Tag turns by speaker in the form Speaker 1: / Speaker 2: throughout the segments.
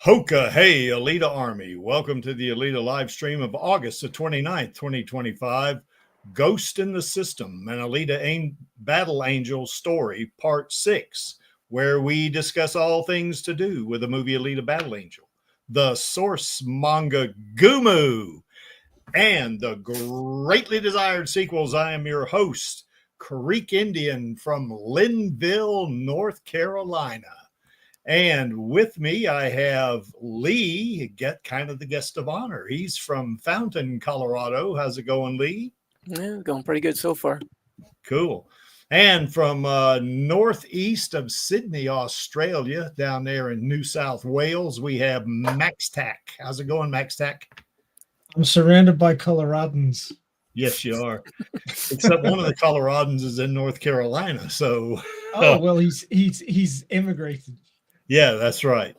Speaker 1: Hoka, hey, Alita Army. Welcome to the Alita Livestream of August the 29th, 2025. Ghost in the System, an Alita Battle Angel Story, Part 6, where we discuss all things to do with the movie Alita Battle Angel, the source manga Gumu, and the greatly desired sequels. I am your host, Creek Indian from Linville, North Carolina. And with me, I have Lee, get kind of the guest of honor. He's from Fountain, Colorado. How's it going, Lee?
Speaker 2: Yeah, going pretty good so far.
Speaker 1: Cool. And from northeast of Sydney, Australia, down there in New South Wales, we have Max Tack. How's it going, Max Tack?
Speaker 3: I'm surrounded by Coloradans.
Speaker 1: Yes, you are. Except one of the Coloradans is in North Carolina. So,
Speaker 3: well, he's immigrated.
Speaker 1: Yeah, that's right.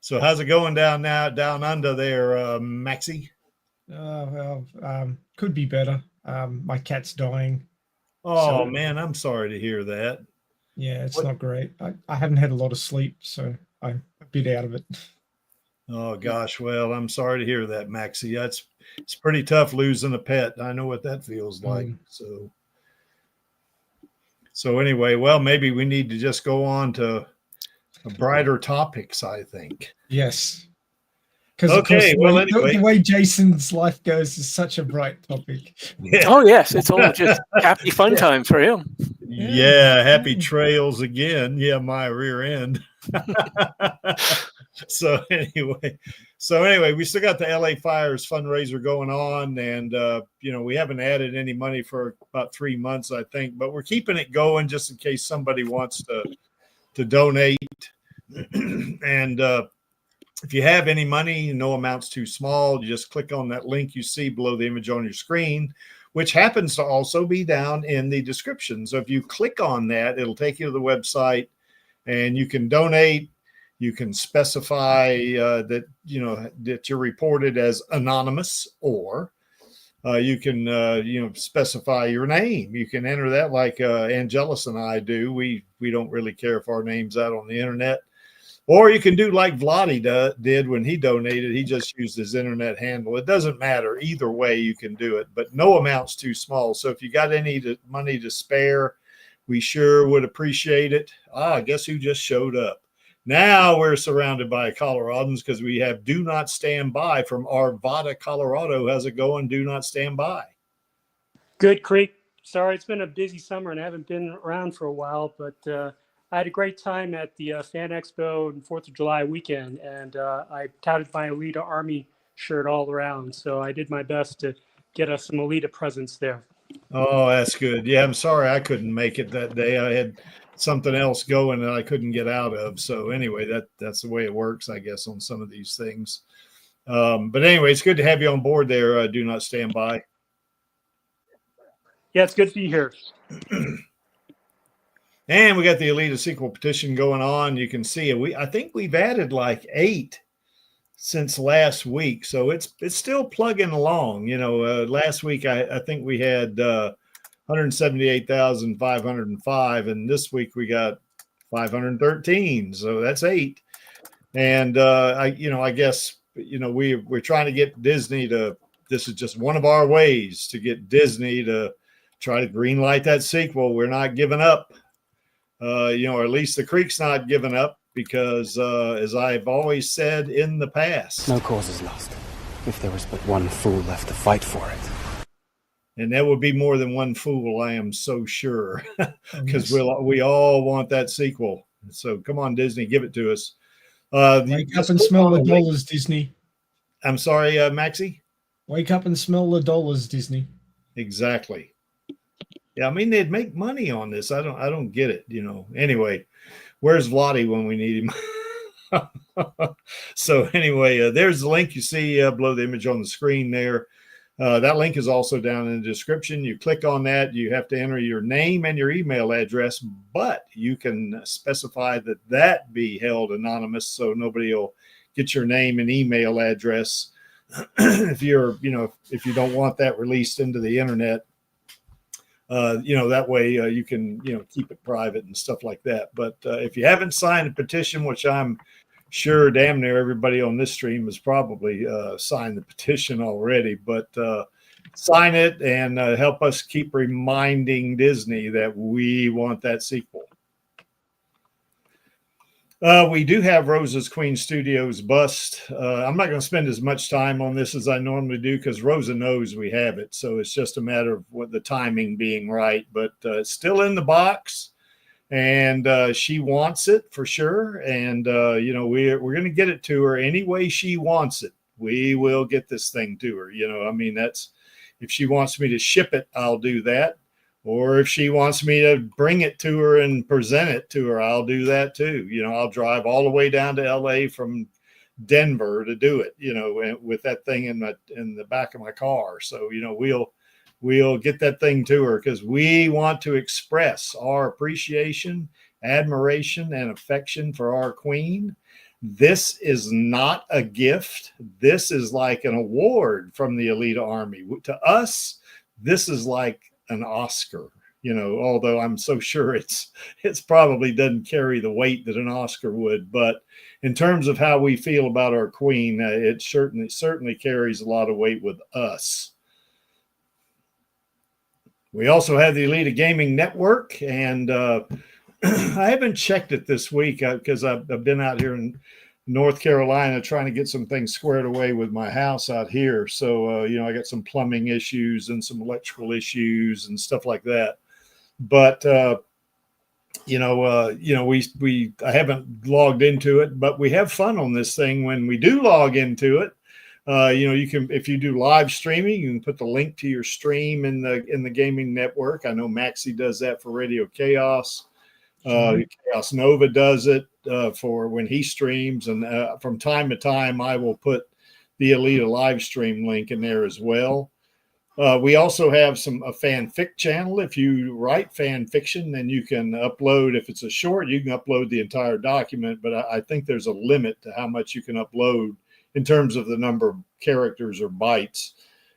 Speaker 1: So how's it going down under there, Maxie?
Speaker 3: Could be better. My cat's dying.
Speaker 1: Oh, man, I'm sorry to hear that.
Speaker 3: Yeah, it's not great. I haven't had a lot of sleep, so I'm a bit out of it.
Speaker 1: Oh, gosh. Well, I'm sorry to hear that, Maxie. It's pretty tough losing a pet. I know what that feels like. So anyway, well, maybe we need to just go on to brighter topics, I think.
Speaker 3: Yes. Because
Speaker 1: okay,
Speaker 3: the way Jason's life goes is such a bright topic.
Speaker 2: Yeah. Oh yes, it's all just happy fun time for him.
Speaker 1: Yeah, happy trails again. Yeah, my rear end. So anyway, we still got the LA Fires fundraiser going on, and we haven't added any money for about 3 months, I think, but we're keeping it going just in case somebody wants to donate. And if you have any money, no amount's too small, you just click on that link you see below the image on your screen, which happens to also be down in the description. So if you click on that, it'll take you to the website and you can donate. You can specify that you're reported as anonymous, or you can specify your name. You can enter that like Angelus and I do. We don't really care if our name's out on the internet. Or you can do like Vladi did when he donated. He just used his internet handle. It doesn't matter. Either way, you can do it, but no amount's too small. So if you got any money to spare, we sure would appreciate it. Guess who just showed up? Now we're surrounded by Coloradans because we have Do Not Stand By from Arvada, Colorado. How's it going, Do Not Stand By?
Speaker 4: Good, Creek. Sorry, it's been a busy summer and I haven't been around for a while, but I had a great time at the Fan Expo and 4th of July weekend, and I touted my Alita Army shirt all around. So I did my best to get us some Alita presents there.
Speaker 1: Oh, that's good. Yeah, I'm sorry I couldn't make it that day. I had something else going that I couldn't get out of. So anyway, that's the way it works, I guess, on some of these things. But anyway, it's good to have you on board there. Do Not Stand By.
Speaker 4: Yeah, it's good to be here.
Speaker 1: And we got the Alita sequel petition going on. You can see it. I think we've added like 8 since last week, so it's still plugging along. Last week I think we had 178,505, and this week we got 513. So that's 8. And I guess we're trying to get Disney to. This is just one of our ways to get Disney to try to greenlight that sequel. We're not giving up. Or at least the Creek's not giving up because, as I've always said in the past,
Speaker 5: no cause is lost if there is but one fool left to fight for it.
Speaker 1: And that would be more than one fool, I am so sure, because we all want that sequel. So come on, Disney, give it to us.
Speaker 3: Wake up and smell the dollars, Disney.
Speaker 1: I'm sorry, Maxie?
Speaker 3: Wake up and smell the dollars, Disney.
Speaker 1: Exactly. Yeah, I mean, they'd make money on this. I don't get it, Anyway, where's Vladi when we need him? So anyway, there's the link you see below the image on the screen there. That link is also down in the description. You click on that. You have to enter your name and your email address, but you can specify that be held anonymous so nobody will get your name and email address if you don't want that released into the internet. That way you can, keep it private and stuff like that. But if you haven't signed a petition, which I'm sure damn near everybody on this stream has probably signed the petition already, but sign it and help us keep reminding Disney that we want that sequel. We do have Rosa's Queen Studios bust. I'm not going to spend as much time on this as I normally do because Rosa knows we have it. So it's just a matter of what the timing being right. But it's still in the box, and she wants it for sure. And, you know, we're going to get it to her any way she wants it. We will get this thing to her. You know, I mean, that's if she wants me to ship it, I'll do that. Or if she wants me to bring it to her and present it to her, I'll do that too. You know, I'll drive all the way down to LA from Denver to do it, you know, with that thing in the back of my car. So, you know, we'll get that thing to her because we want to express our appreciation, admiration, and affection for our queen. This is not a gift. This is like an award from the Alita Army. To us, this is like an Oscar, you know, although I'm so sure it's probably doesn't carry the weight that an Oscar would. But in terms of how we feel about our queen, it certainly carries a lot of weight with us. We also have the Alita Gaming Network, and I haven't checked it this week because I've been out here in North Carolina trying to get some things squared away with my house out here. So, you know, I got some plumbing issues and some electrical issues and stuff like that. But, I haven't logged into it, but we have fun on this thing when we do log into it. You know, you can, if you do live streaming, you can put the link to your stream in the gaming network. I know Maxie does that for Radio Chaos. Chaos Nova does it for when he streams, and from time to time I will put the Alita live stream link in there as well. We also have a fanfic channel. If you write fan fiction, then you can upload, if it's a short, you can upload the entire document, but I think there's a limit to how much you can upload in terms of the number of characters or bytes.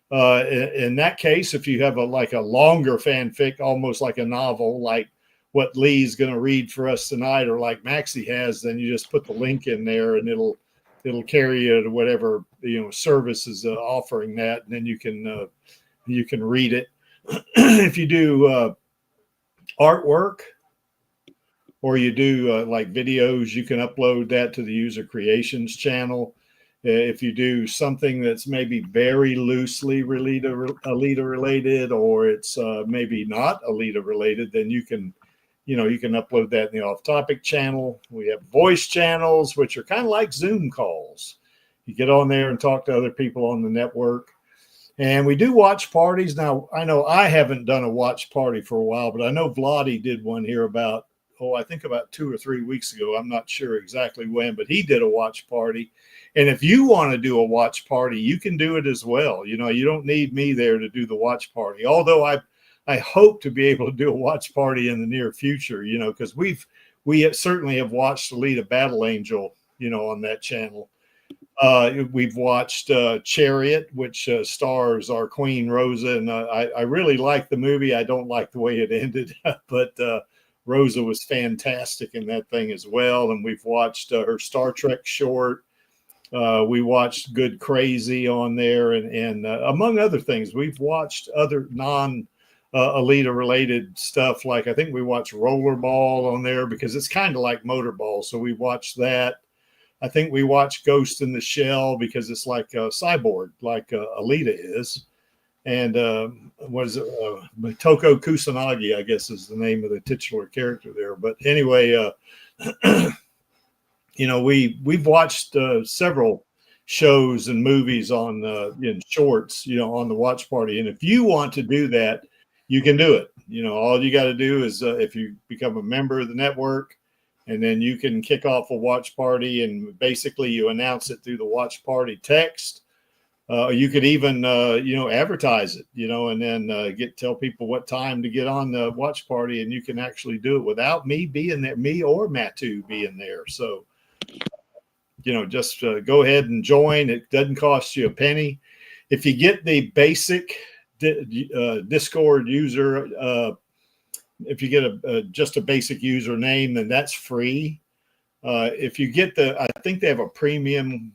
Speaker 1: In that case, if you have a longer fanfic, almost like a novel, like what Lee's going to read for us tonight, or like Maxie has, then you just put the link in there and it'll carry you to whatever, you know, service is offering that. And then you can read it. If you do artwork or you do like videos, you can upload that to the user creations channel. If you do something that's maybe very loosely Alita related, or it's maybe not Alita related, then you can upload that in the off-topic channel. We have voice channels, which are kind of like Zoom calls. You get on there and talk to other people on the network. And we do watch parties. Now, I know I haven't done a watch party for a while, but I know Vladi did one here about 2 or 3 weeks ago. I'm not sure exactly when, but he did a watch party. And if you want to do a watch party, you can do it as well. You know, you don't need me there to do the watch party. Although I hope to be able to do a watch party in the near future, you know, because we certainly have watched Alita Battle Angel, you know, on that channel. We've watched Chariot, which stars our Queen Rosa, and I really like the movie. I don't like the way it ended, but Rosa was fantastic in that thing as well. And we've watched her Star Trek short. We watched Good Crazy on there, and among other things, we've watched other Alita related stuff. Like I think we watched Rollerball on there because it's kind of like Motorball. So we watched that. I think we watched Ghost in the Shell because it's like a cyborg, like Alita is. And what is it? Toko Kusanagi, I guess, is the name of the titular character there. But anyway, you know, we've watched several shows and movies on in shorts, you know, on the watch party. And if you want to do that, you can do it. You know, all you got to do is if you become a member of the network, and then you can kick off a watch party, and basically you announce it through the watch party text. You could even, you know, advertise it, you know, and then tell people what time to get on the watch party, and you can actually do it without me being there, me or Matu being there. So, you know, just go ahead and join. It doesn't cost you a penny. If you get the basic Discord user, if you get just a basic username, then that's free. If you get I think they have a premium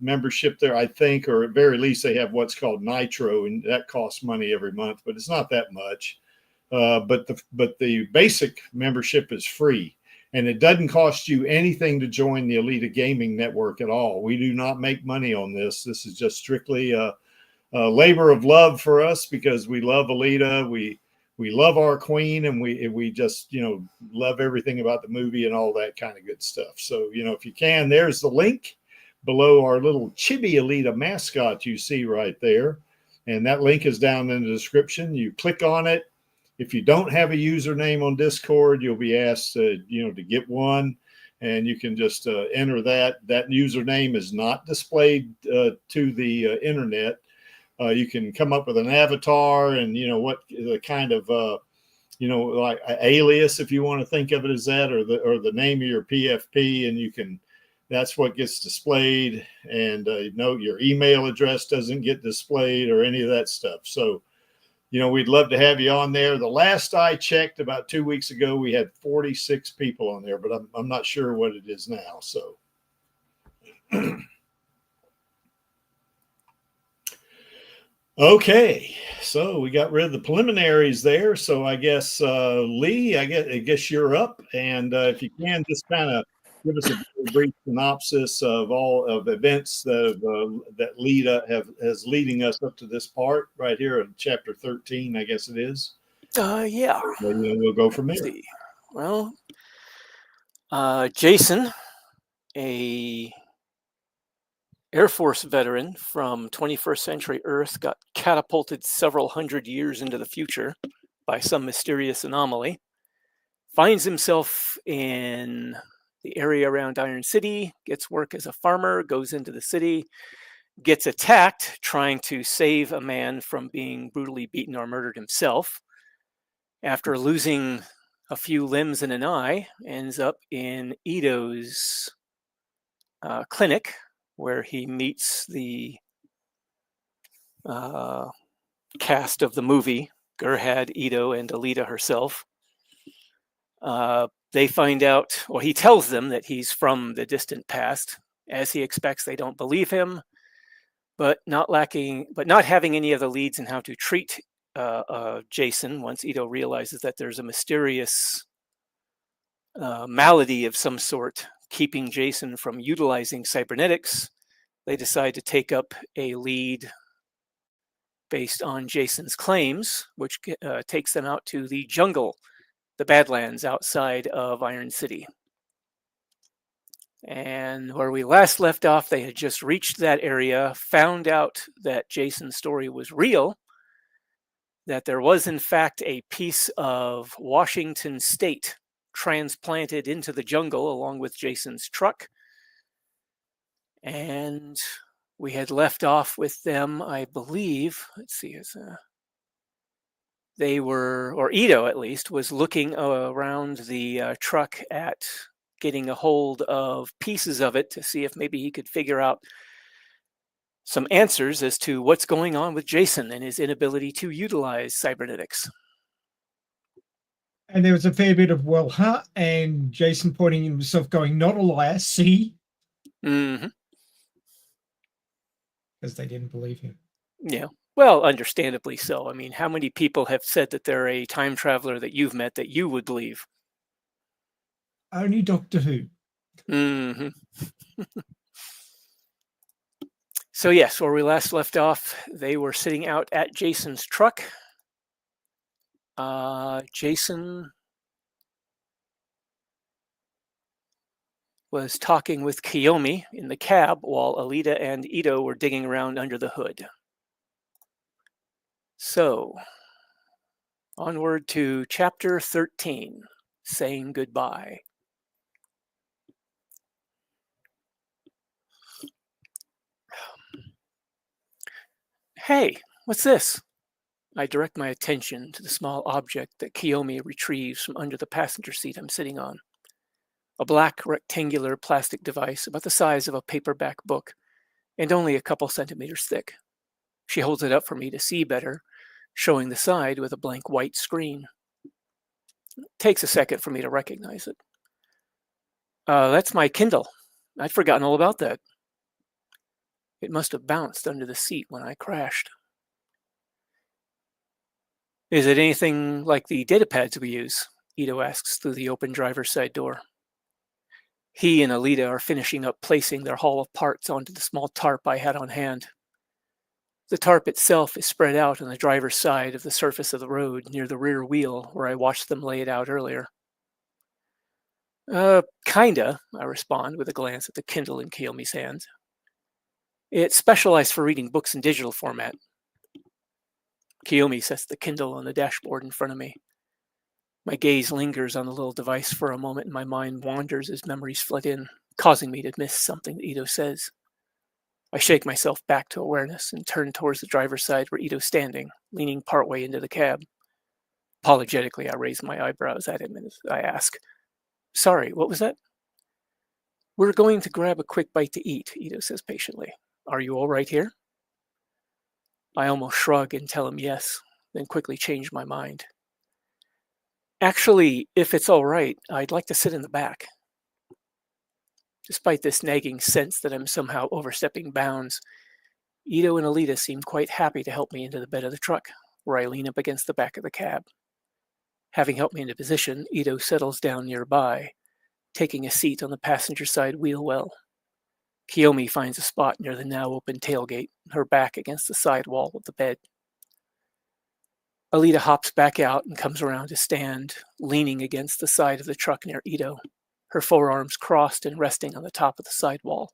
Speaker 1: membership there, I think, or at very least they have what's called Nitro, and that costs money every month, but it's not that much. But the basic membership is free, and it doesn't cost you anything to join the Alita Gaming Network at all. We do not make money on this. This is just strictly a labor of love for us because we love Alita. We love our queen, and we just, love everything about the movie and all that kind of good stuff. So, if you can, there's the link below our little chibi Alita mascot you see right there. And that link is down in the description. You click on it. If you don't have a username on Discord, you'll be asked to get one, and you can just enter that. That username is not displayed to the internet. You can come up with an avatar and, what the kind of, like an alias, if you want to think of it as that, or the name of your PFP, and that's what gets displayed. And, your email address doesn't get displayed or any of that stuff. So, we'd love to have you on there. The last I checked about 2 weeks ago, we had 46 people on there, but I'm not sure what it is now. So. Okay, so we got rid of the preliminaries there. So I guess Lee, I guess you're up, and if you can, just kind of give us a brief synopsis of all of the events that has leading us up to this part right here in chapter 13. I guess it is.
Speaker 2: Yeah.
Speaker 1: We'll go from there.
Speaker 2: See. Well, Jason, a Air Force veteran from 21st century Earth, got catapulted several hundred years into the future by some mysterious anomaly, finds himself in the area around Iron City, gets work as a farmer, goes into the city, gets attacked trying to save a man from being brutally beaten or murdered himself. After losing a few limbs and an eye, ends up in Ito's clinic, where he meets the cast of the movie, Gerhard, Ito, and Alita herself. They find out, or he tells them that he's from the distant past. As he expects, they don't believe him, but not having any of the leads in how to treat Jason. Once Ito realizes that there's a mysterious malady of some sort keeping Jason from utilizing cybernetics, they decide to take up a lead based on Jason's claims, which takes them out to the jungle, the Badlands outside of Iron City. And where we last left off, they had just reached that area, found out that Jason's story was real, that there was in fact a piece of Washington State transplanted into the jungle along with Jason's truck. And we had left off with them, I believe, let's see, they were, or Ito at least, was looking around the truck at getting a hold of pieces of it to see if maybe he could figure out some answers as to what's going on with Jason and his inability to utilize cybernetics.
Speaker 3: And there was a fair bit of well, huh? And Jason pointing himself, going, "Not a liar, see?"
Speaker 2: Mm-hmm.
Speaker 3: Because they didn't believe him.
Speaker 2: Yeah, well, understandably so. I mean, how many people have said that they're a time traveler that you've met that you would believe?
Speaker 3: Only Doctor Who.
Speaker 2: Mm-hmm. So yes, where we last left off, they were sitting out at Jason's truck. Jason was talking with Kiyomi in the cab while Alita and Ito were digging around under the hood. So, onward to chapter 13, saying goodbye. Hey, what's this? I direct my attention to the small object that Kiyomi retrieves from under the passenger seat I'm sitting on. A black rectangular plastic device about the size of a paperback book and only a couple centimeters thick. She holds it up for me to see better, showing the side with a blank white screen. It takes a second for me to recognize it. That's my Kindle. I'd forgotten all about that. It must have bounced under the seat when I crashed. Is it anything like the datapads we use? Ito asks through the open driver's side door. He and Alita are finishing up placing their haul of parts onto the small tarp I had on hand. The tarp itself is spread out on the driver's side of the surface of the road near the rear wheel where I watched them lay it out earlier. Kinda, I respond with a glance at the Kindle in Kiyomi's hand. It's specialized for reading books in digital format. Kiyomi sets the Kindle on the dashboard in front of me. My gaze lingers on the little device for a moment and my mind wanders as memories flood in, causing me to miss something that Ito says. I shake myself back to awareness and turn towards the driver's side where Ito's standing, leaning partway into the cab. Apologetically, I raise my eyebrows at him and I ask, "Sorry, what was that?" "We're going to grab a quick bite to eat," Ito says patiently. "Are you all right here?" I almost shrug and tell him yes, then quickly change my mind. "Actually, if it's all right, I'd like to sit in the back." Despite this nagging sense that I'm somehow overstepping bounds, Ito and Alita seem quite happy to help me into the bed of the truck, where I lean up against the back of the cab. Having helped me into position, Ito settles down nearby, taking a seat on the passenger side wheel well. Kiyomi finds a spot near the now open tailgate, her back against the side wall of the bed. Alita hops back out and comes around to stand, leaning against the side of the truck near Ito, her forearms crossed and resting on the top of the sidewall.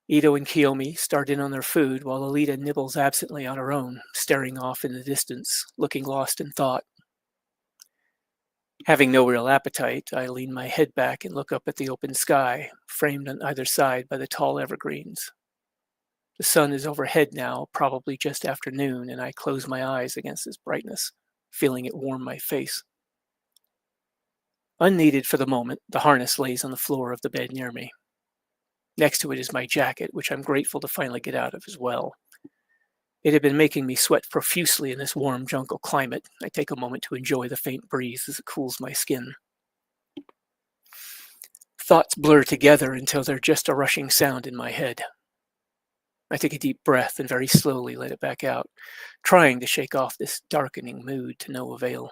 Speaker 2: Ito and Kiyomi start in on their food while Alita nibbles absently on her own, staring off in the distance, looking lost in thought. Having no real appetite, I lean my head back and look up at the open sky, framed on either side by the tall evergreens. The sun is overhead now, probably just after noon, and I close my eyes against its brightness, feeling it warm my face. Unneeded for the moment, the harness lays on the floor of the bed near me. Next to it is my jacket, which I'm grateful to finally get out of as well. It had been making me sweat profusely in this warm jungle climate. I take a moment to enjoy the faint breeze as it cools my skin. Thoughts blur together until they're just a rushing sound in my head. I take a deep breath and very slowly let it back out, trying to shake off this darkening mood to no avail.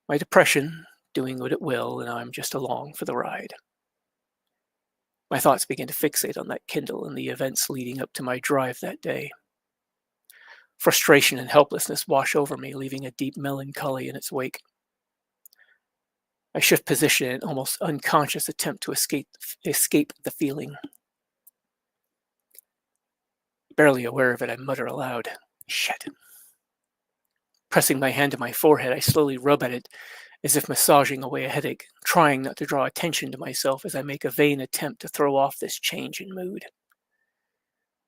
Speaker 2: My depression, doing what it will, and I'm just along for the ride. My thoughts begin to fixate on that Kindle and the events leading up to my drive that day. Frustration and helplessness wash over me, leaving a deep melancholy in its wake. I shift position in an almost unconscious attempt to escape the feeling. Barely aware of it, I mutter aloud, "Shit." Pressing my hand to my forehead, I slowly rub at it as if massaging away a headache, trying not to draw attention to myself as I make a vain attempt to throw off this change in mood.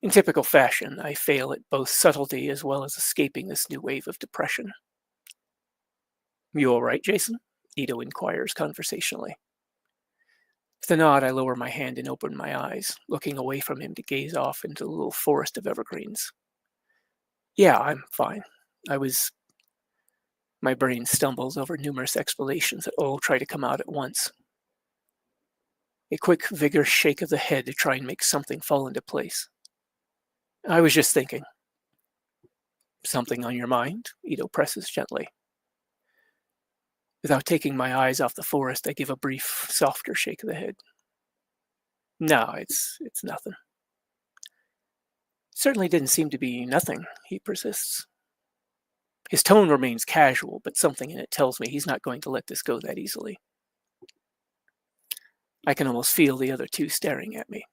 Speaker 2: In typical fashion, I fail at both subtlety as well as escaping this new wave of depression. "You all right, Jason?" Ito inquires conversationally. With a nod, I lower my hand and open my eyes, looking away from him to gaze off into the little forest of evergreens. "Yeah, I'm fine. My brain stumbles over numerous explanations that all try to come out at once. A quick, vigorous shake of the head to try and make something fall into place. "I was just thinking." "Something on your mind?" Ito presses gently. Without taking my eyes off the forest, I give a brief, softer shake of the head. "No, it's nothing." "Certainly didn't seem to be nothing," he persists. His tone remains casual, but something in it tells me he's not going to let this go that easily. I can almost feel the other two staring at me.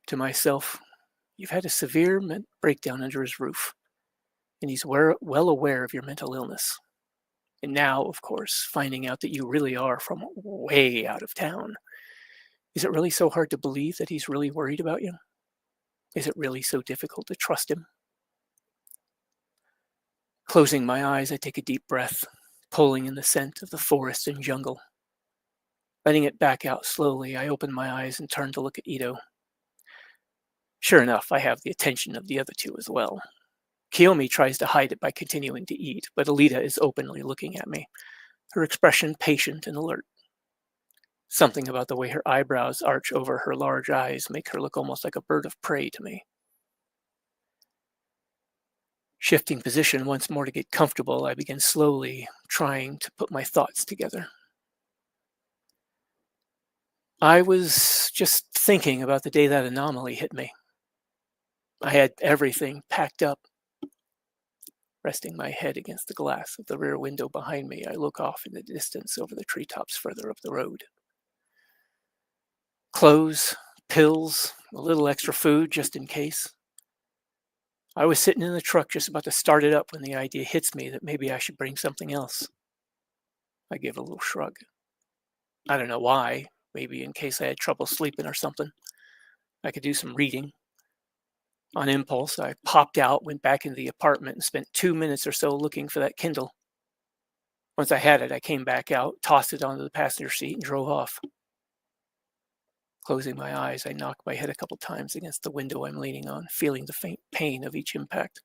Speaker 2: To myself, you've had a severe breakdown under his roof, and he's well aware of your mental illness. And now, of course, finding out that you really are from way out of town. Is it really so hard to believe that he's really worried about you? Is it really so difficult to trust him? Closing my eyes, I take a deep breath, pulling in the scent of the forest and jungle. Letting it back out slowly, I open my eyes and turn to look at Ito. Sure enough, I have the attention of the other two as well. Kiyomi tries to hide it by continuing to eat, but Alita is openly looking at me, her expression patient and alert. Something about the way her eyebrows arch over her large eyes make her look almost like a bird of prey to me. Shifting position once more to get comfortable, I begin slowly trying to put my thoughts together. I was just thinking about the day that anomaly hit me. I had everything packed up. Resting my head against the glass of the rear window behind me, I look off in the distance over the treetops further up the road. Clothes, pills, a little extra food just in case. I was sitting in the truck just about to start it up when the idea hits me that maybe I should bring something else. I give a little shrug. I don't know why, maybe in case I had trouble sleeping or something. I could do some reading. On impulse, I popped out, went back into the apartment, and spent 2 minutes or so looking for that Kindle. Once I had it, I came back out, tossed it onto the passenger seat, and drove off. Closing my eyes, I knocked my head a couple times against the window I'm leaning on, feeling the faint pain of each impact.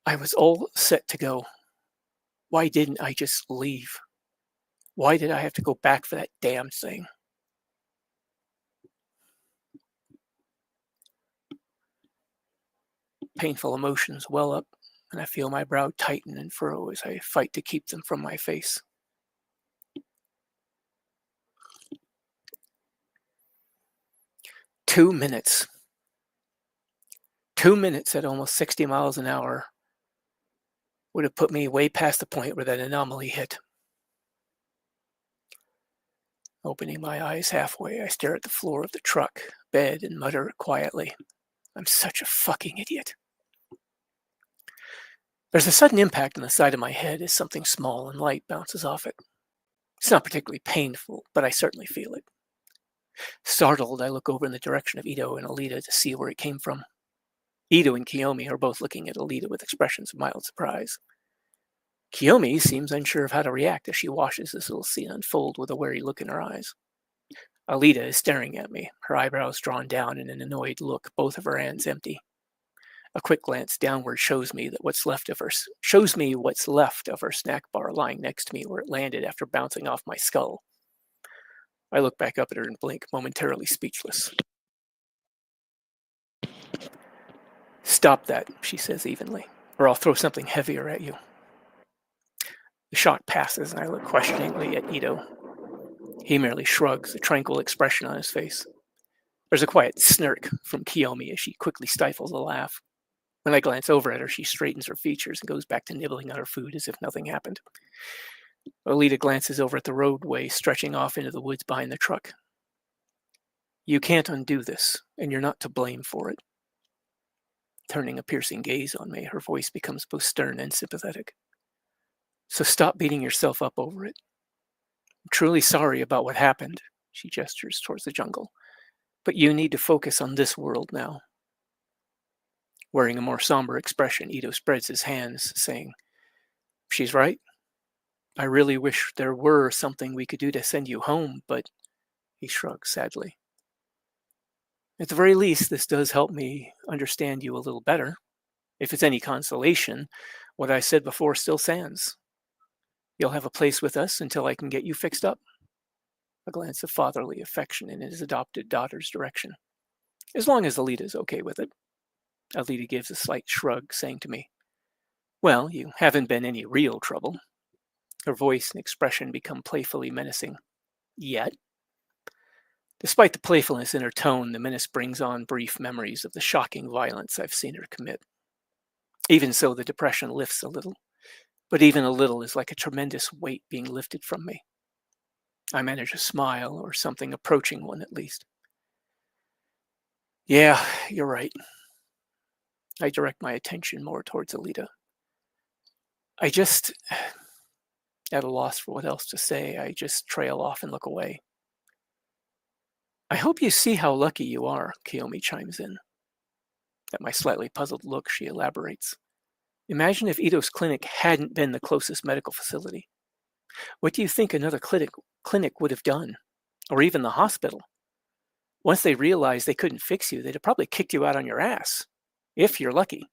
Speaker 2: I was all set to go. Why didn't I just leave? Why did I have to go back for that damn thing? Painful emotions well up, and I feel my brow tighten and furrow as I fight to keep them from my face. Two minutes. 2 minutes at almost 60 miles an hour would have put me way past the point where that anomaly hit. Opening my eyes halfway, I stare at the floor of the truck, bed, and mutter quietly, I'm such a fucking idiot. There's a sudden impact on the side of my head as something small and light bounces off it. It's not particularly painful, but I certainly feel it. Startled, I look over in the direction of Ito and Alita to see where it came from. Ito and Kiyomi are both looking at Alita with expressions of mild surprise. Kiyomi seems unsure of how to react as she watches this little scene unfold with a wary look in her eyes. Alita is staring at me, her eyebrows drawn down in an annoyed look, both of her hands empty. A quick glance downward shows me what's left of her snack bar lying next to me where it landed after bouncing off my skull. I look back up at her and blink, momentarily speechless. Stop that, she says evenly, or I'll throw something heavier at you. The shock passes and I look questioningly at Ito. He merely shrugs, a tranquil expression on his face. There's a quiet snirk from Kiyomi as she quickly stifles a laugh. When I glance over at her, she straightens her features and goes back to nibbling on her food as if nothing happened. Alita glances over at the roadway stretching off into the woods behind the truck. You can't undo this, and you're not to blame for it. Turning a piercing gaze on me, her voice becomes both stern and sympathetic. So stop beating yourself up over it. I'm truly sorry about what happened, she gestures towards the jungle, but you need to focus on this world now. Wearing a more somber expression, Ito spreads his hands, saying, She's right. I really wish there were something we could do to send you home, but he shrugs sadly. At the very least, this does help me understand you a little better. If it's any consolation, what I said before still stands. You'll have a place with us until I can get you fixed up. A glance of fatherly affection in his adopted daughter's direction. As long as Alita's okay with it. Alita gives a slight shrug, saying to me, Well, you haven't been any real trouble. Her voice and expression become playfully menacing. Yet. Despite the playfulness in her tone, the menace brings on brief memories of the shocking violence I've seen her commit. Even so, the depression lifts a little. But even a little is like a tremendous weight being lifted from me. I manage a smile, or something approaching one at least. Yeah, you're right. I direct my attention more towards Alita. I just, at a loss for what else to say, I just trail off and look away. I hope you see how lucky you are, Kiyomi chimes in. At my slightly puzzled look, she elaborates. Imagine if Ito's clinic hadn't been the closest medical facility. What do you think another clinic would have done? Or even the hospital? Once they realized they couldn't fix you, they'd have probably kicked you out on your ass. If you're lucky.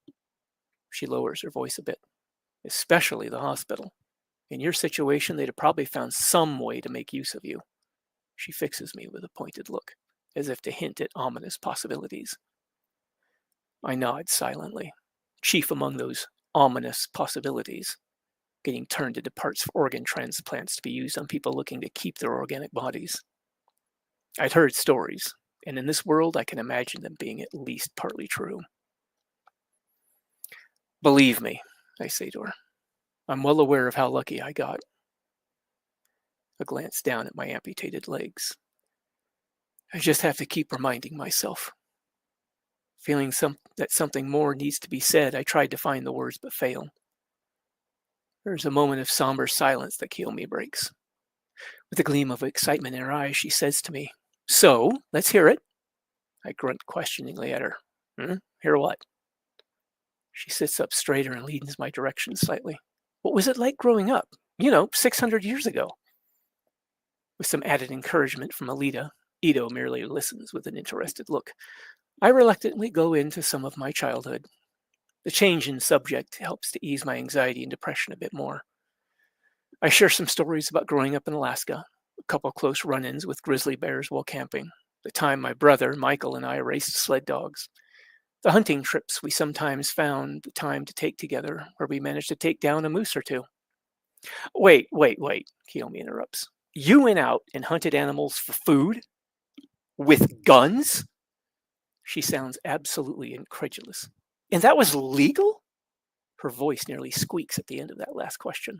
Speaker 2: She lowers her voice a bit. Especially the hospital. In your situation, they'd have probably found some way to make use of you. She fixes me with a pointed look, as if to hint at ominous possibilities. I nod silently, chief among those ominous possibilities, getting turned into parts for organ transplants to be used on people looking to keep their organic bodies. I'd heard stories, and in this world I can imagine them being at least partly true. Believe me, I say to her, I'm well aware of how lucky I got. A glance down at my amputated legs. I just have to keep reminding myself. Feeling that something more needs to be said, I tried to find the words but fail. There's a moment of somber silence that Kiyomi breaks. With a gleam of excitement in her eyes, she says to me, "So, let's hear it." I grunt questioningly at her. Hear what? She sits up straighter and leans my direction slightly. What was it like growing up? 600 years ago. With some added encouragement from Alita, Ito merely listens with an interested look. I reluctantly go into some of my childhood. The change in subject helps to ease my anxiety and depression a bit more. I share some stories about growing up in Alaska, a couple close run-ins with grizzly bears while camping, the time my brother, Michael, and I raced sled dogs, the hunting trips we sometimes found the time to take together, where we managed to take down a moose or two. Wait, Kiyomi interrupts. You went out and hunted animals for food? With guns? She sounds absolutely incredulous. And that was legal? Her voice nearly squeaks at the end of that last question.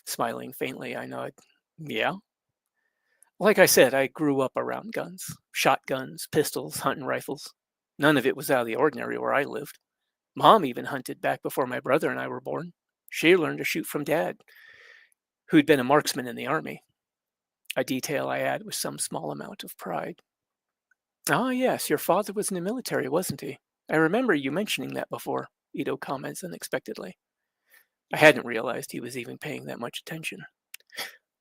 Speaker 2: Smiling faintly, I nod. Yeah. Like I said, I grew up around guns. Shotguns, pistols, hunting rifles. None of it was out of the ordinary where I lived. Mom even hunted back before my brother and I were born. She learned to shoot from Dad, who'd been a marksman in the army. A detail I add with some small amount of pride. Ah, yes, your father was in the military, wasn't he? I remember you mentioning that before, Ito comments unexpectedly. I hadn't realized he was even paying that much attention.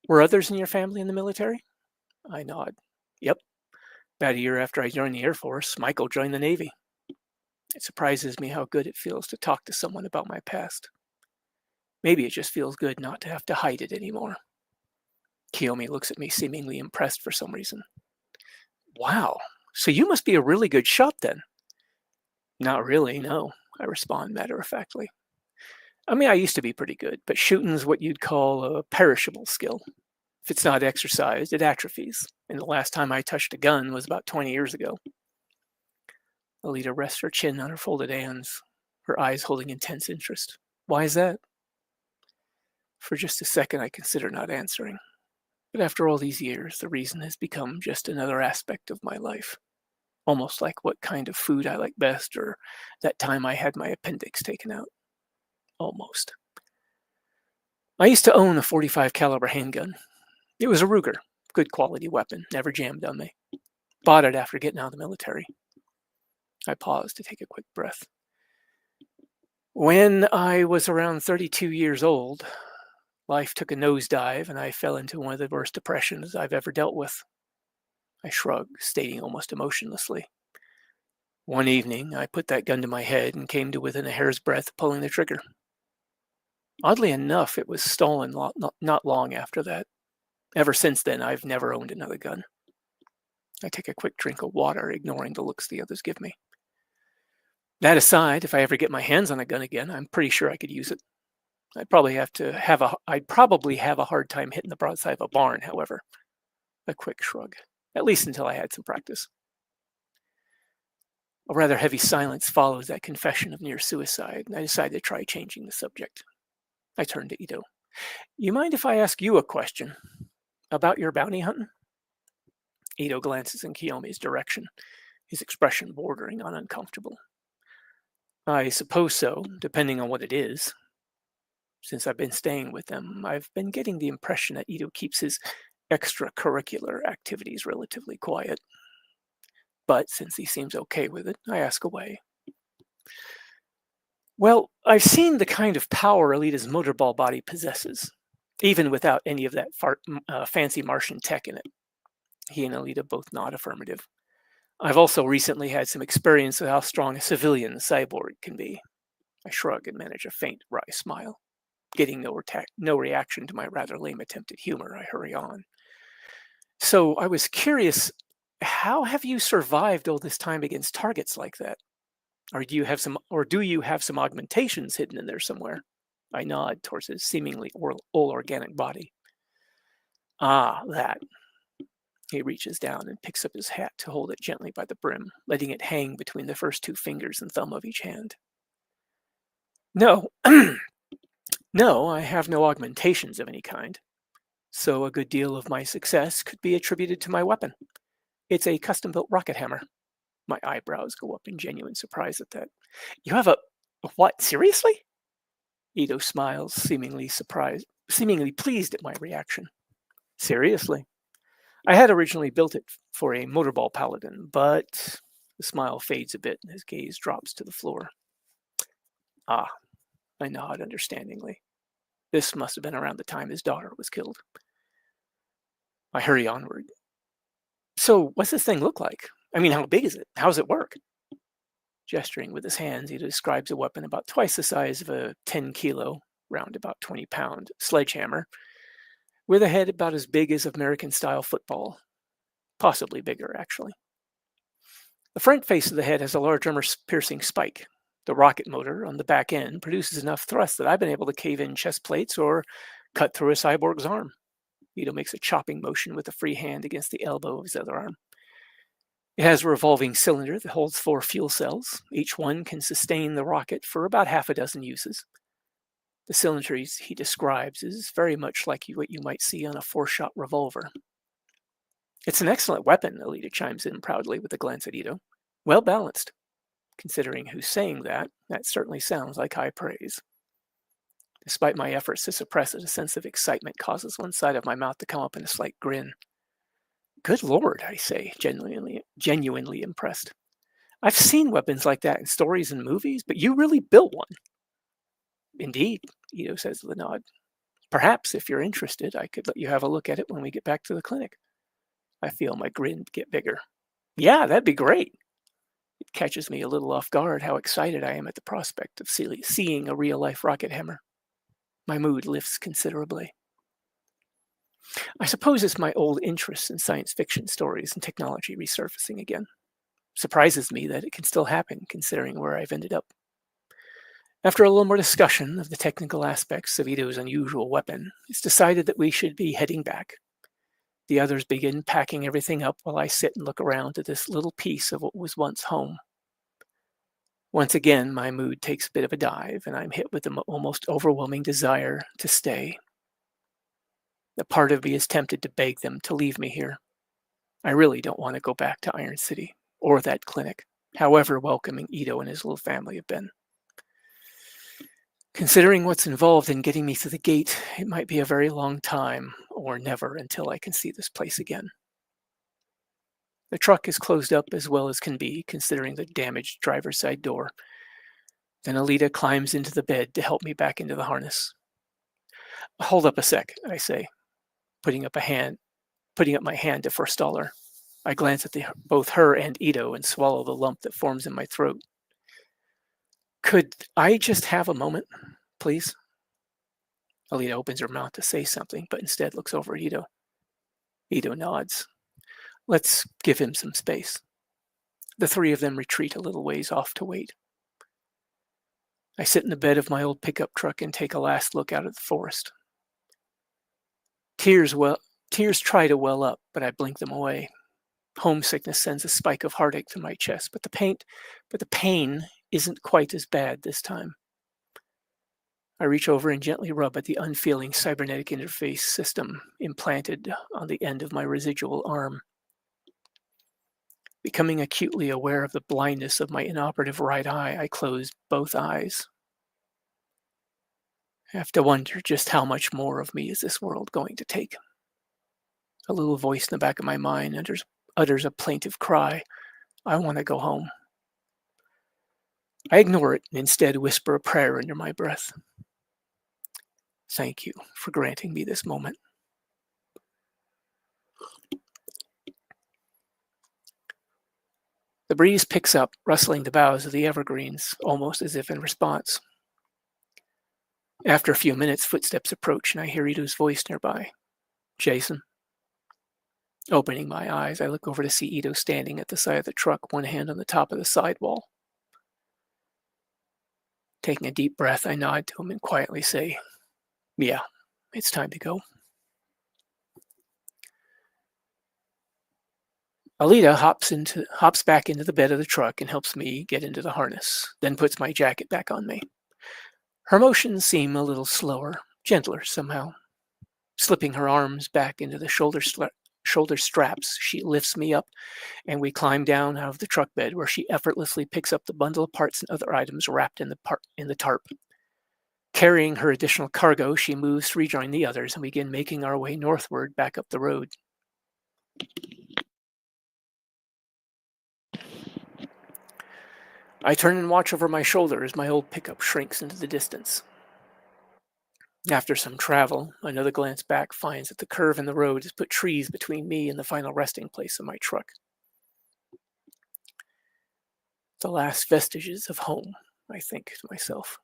Speaker 2: Were others in your family in the military? I nod. Yep. About a year after I joined the Air Force, Michael joined the Navy. It surprises me how good it feels to talk to someone about my past. Maybe it just feels good not to have to hide it anymore. Kiyomi looks at me, seemingly impressed for some reason. Wow, so you must be a really good shot then. Not really, no, I respond matter-of-factly. I mean, I used to be pretty good, but shooting's what you'd call a perishable skill. If it's not exercised, it atrophies, and the last time I touched a gun was about 20 years ago. Alita rests her chin on her folded hands, her eyes holding intense interest. Why is that? For just a second, I consider not answering. But after all these years, the reason has become just another aspect of my life. Almost like what kind of food I like best, or that time I had my appendix taken out. Almost. I used to own a .45 caliber handgun. It was a Ruger, good quality weapon, never jammed on me. Bought it after getting out of the military. I paused to take a quick breath. When I was around 32 years old, life took a nosedive and I fell into one of the worst depressions I've ever dealt with. I shrugged, stating almost emotionlessly. One evening, I put that gun to my head and came to within a hair's breadth of pulling the trigger. Oddly enough, it was stolen not long after that. Ever since then, I've never owned another gun. I take a quick drink of water, ignoring the looks the others give me. That aside, if I ever get my hands on a gun again, I'm pretty sure I could use it. I'd probably have a hard time hitting the broadside of a barn, however. A quick shrug, at least until I had some practice. A rather heavy silence follows that confession of near suicide, and I decided to try changing the subject. I turned to Ito. You mind if I ask you a question about your bounty hunting? Ito glances in Kiyomi's direction, his expression bordering on uncomfortable. I suppose so, depending on what it is. Since I've been staying with them, I've been getting the impression that Ito keeps his extracurricular activities relatively quiet. But since he seems okay with it, I ask away. Well, I've seen the kind of power Alita's motorball body possesses, even without any of that fancy Martian tech in it. He and Alita both nod affirmative. I've also recently had some experience with how strong a civilian cyborg can be. I shrug and manage a faint, wry smile. Getting no reaction to my rather lame attempt at humor, I hurry on. So I was curious, how have you survived all this time against targets like that? Or do you have some augmentations hidden in there somewhere? I nod towards his seemingly all organic body. Ah, that. He reaches down and picks up his hat to hold it gently by the brim, letting it hang between the first 2 fingers and thumb of each hand. No, no, I have no augmentations of any kind. So a good deal of my success could be attributed to my weapon. It's a custom-built rocket hammer. My eyebrows go up in genuine surprise at that. You have a... What, seriously? Ito smiles, seemingly pleased at my reaction. Seriously. I had originally built it for a motorball paladin, but the smile fades a bit and his gaze drops to the floor. Ah, I nod understandingly. This must have been around the time his daughter was killed. I hurry onward. So, what's this thing look like? I mean, how big is it? How does it work? Gesturing with his hands, he describes a weapon about twice the size of a 10-kilo, round about 20-pound, sledgehammer, with a head about as big as American-style football. Possibly bigger, actually. The front face of the head has a large armor-piercing spike. The rocket motor on the back end produces enough thrust that I've been able to cave in chest plates or cut through a cyborg's arm. Ito makes a chopping motion with a free hand against the elbow of his other arm. It has a revolving cylinder that holds 4 fuel cells. Each one can sustain the rocket for about half a dozen uses. The cylinder he describes is very much like what you might see on a 4-shot revolver. It's an excellent weapon, Alita chimes in proudly with a glance at Ito. Well balanced. Considering who's saying that, that certainly sounds like high praise. Despite my efforts to suppress it, a sense of excitement causes one side of my mouth to come up in a slight grin. Good Lord, I say, genuinely impressed. I've seen weapons like that in stories and movies, but you really built one. Indeed, Ito says with a nod. Perhaps, if you're interested, I could let you have a look at it when we get back to the clinic. I feel my grin get bigger. Yeah, that'd be great. It catches me a little off guard how excited I am at the prospect of seeing a real-life rocket hammer. My mood lifts considerably. I suppose it's my old interest in science fiction stories and technology resurfacing again. Surprises me that it can still happen, considering where I've ended up. After a little more discussion of the technical aspects of Ito's unusual weapon, it's decided that we should be heading back. The others begin packing everything up while I sit and look around at this little piece of what was once home. Once again, my mood takes a bit of a dive, and I'm hit with an almost overwhelming desire to stay. A part of me is tempted to beg them to leave me here. I really don't want to go back to Iron City, or that clinic, however welcoming Ito and his little family have been. Considering what's involved in getting me through the gate, it might be a very long time, or never, until I can see this place again. The truck is closed up as well as can be, considering the damaged driver's side door. Then Alita climbs into the bed to help me back into the harness. Hold up a sec, I say, putting up my hand to forestall her. I glance at both her and Ito and swallow the lump that forms in my throat. Could I just have a moment, please? Alita opens her mouth to say something, but instead looks over at Ito. Ito nods. Let's give him some space. The 3 of them retreat a little ways off to wait. I sit in the bed of my old pickup truck and take a last look out at the forest. Tears try to well up, but I blink them away. Homesickness sends a spike of heartache to my chest, but the pain isn't quite as bad this time. I reach over and gently rub at the unfeeling cybernetic interface system implanted on the end of my residual arm. Becoming acutely aware of the blindness of my inoperative right eye, I close both eyes. I have to wonder just how much more of me is this world going to take. A little voice in the back of my mind utters a plaintive cry. I want to go home. I ignore it and instead whisper a prayer under my breath. Thank you for granting me this moment. The breeze picks up, rustling the boughs of the evergreens, almost as if in response. After a few minutes, footsteps approach and I hear Ito's voice nearby. Jason. Opening my eyes, I look over to see Ito standing at the side of the truck, one hand on the top of the sidewall. Taking a deep breath, I nod to him and quietly say, "Yeah, it's time to go." Alita hops back into the bed of the truck and helps me get into the harness, then puts my jacket back on me. Her motions seem a little slower, gentler somehow. Slipping her arms back into the shoulder straps, she lifts me up, and we climb down out of the truck bed, where she effortlessly picks up the bundle of parts and other items wrapped in the tarp. Carrying her additional cargo, she moves to rejoin the others, and we begin making our way northward back up the road. I turn and watch over my shoulder as my old pickup shrinks into the distance. After some travel, another glance back finds that the curve in the road has put trees between me and the final resting place of my truck. The last vestiges of home, I think to myself.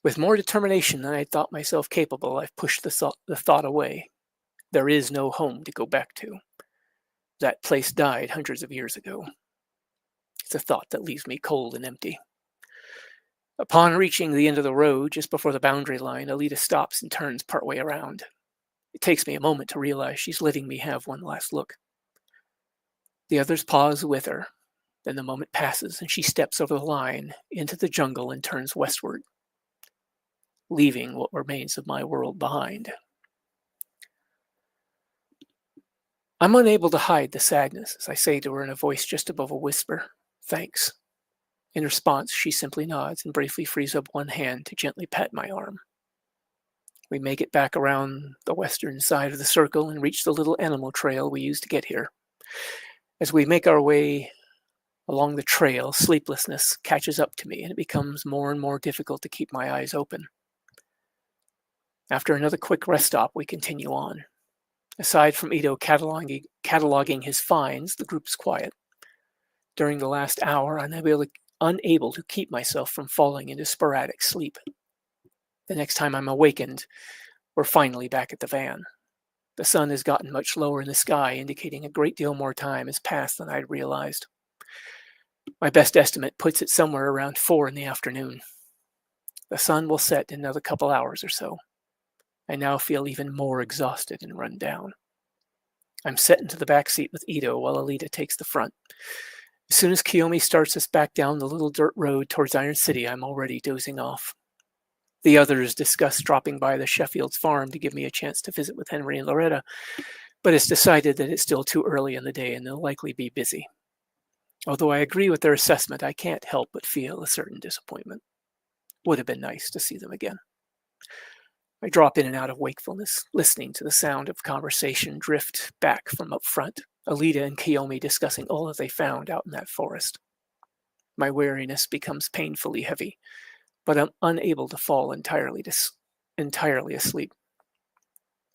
Speaker 2: With more determination than I thought myself capable, I've pushed the thought away. There is no home to go back to. That place died hundreds of years ago. It's a thought that leaves me cold and empty. Upon reaching the end of the road, just before the boundary line, Alita stops and turns partway around. It takes me a moment to realize she's letting me have one last look. The others pause with her. Then the moment passes and she steps over the line into the jungle and turns westward, leaving what remains of my world behind. I'm unable to hide the sadness as I say to her in a voice just above a whisper, "Thanks." In response, she simply nods and briefly frees up one hand to gently pat my arm. We make it back around the western side of the circle and reach the little animal trail we used to get here. As we make our way along the trail, sleeplessness catches up to me and it becomes more and more difficult to keep my eyes open. After another quick rest stop, we continue on. Aside from Ito cataloging his finds, the group is quiet. During the last hour, I'm unable to keep myself from falling into sporadic sleep. The next time I'm awakened, we're finally back at the van. The sun has gotten much lower in the sky, indicating a great deal more time has passed than I'd realized. My best estimate puts it somewhere around 4 in the afternoon. The sun will set in another couple hours or so. I now feel even more exhausted and run down. I'm set into the back seat with Ito while Alita takes the front. As soon as Kiyomi starts us back down the little dirt road towards Iron City, I'm already dozing off. The others discuss dropping by the Sheffield's farm to give me a chance to visit with Henry and Loretta, but it's decided that it's still too early in the day and they'll likely be busy. Although I agree with their assessment, I can't help but feel a certain disappointment. Would have been nice to see them again. I drop in and out of wakefulness, listening to the sound of conversation drift back from up front, Alita and Kiyomi discussing all that they found out in that forest. My weariness becomes painfully heavy, but I'm unable to fall entirely asleep.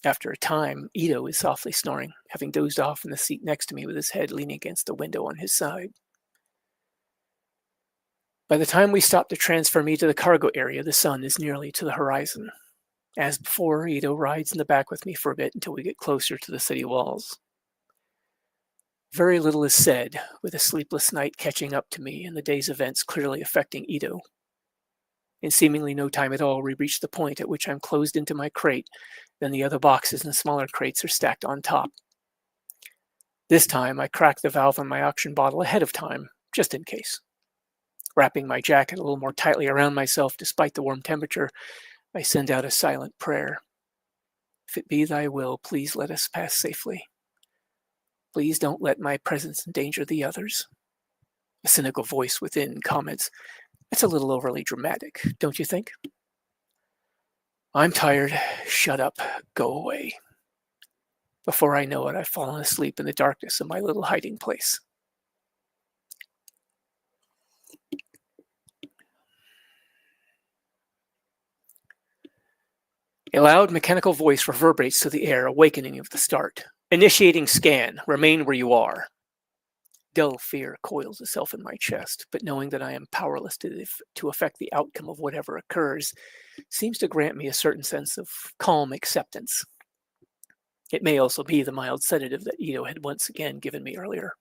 Speaker 2: After a time, Ito is softly snoring, having dozed off in the seat next to me with his head leaning against the window on his side. By the time we stop to transfer me to the cargo area, the sun is nearly to the horizon. As before, Ito rides in the back with me for a bit until we get closer to the city walls. Very little is said, with a sleepless night catching up to me and the day's events clearly affecting Ito. In seemingly no time at all, we reach the point at which I'm closed into my crate, then the other boxes and smaller crates are stacked on top. This time, I crack the valve on my oxygen bottle ahead of time, just in case. Wrapping my jacket a little more tightly around myself despite the warm temperature, I send out a silent prayer. If it be thy will, please let us pass safely. Please don't let my presence endanger the others. A cynical voice within comments, "That's a little overly dramatic, don't you think?" I'm tired. Shut up. Go away. Before I know it, I've fallen asleep in the darkness of my little hiding place. A loud mechanical voice reverberates through the air, awakening of the start. "Initiating scan. Remain where you are." Dull fear coils itself in my chest, but knowing that I am powerless to affect the outcome of whatever occurs seems to grant me a certain sense of calm acceptance. It may also be the mild sedative that Ito had once again given me earlier.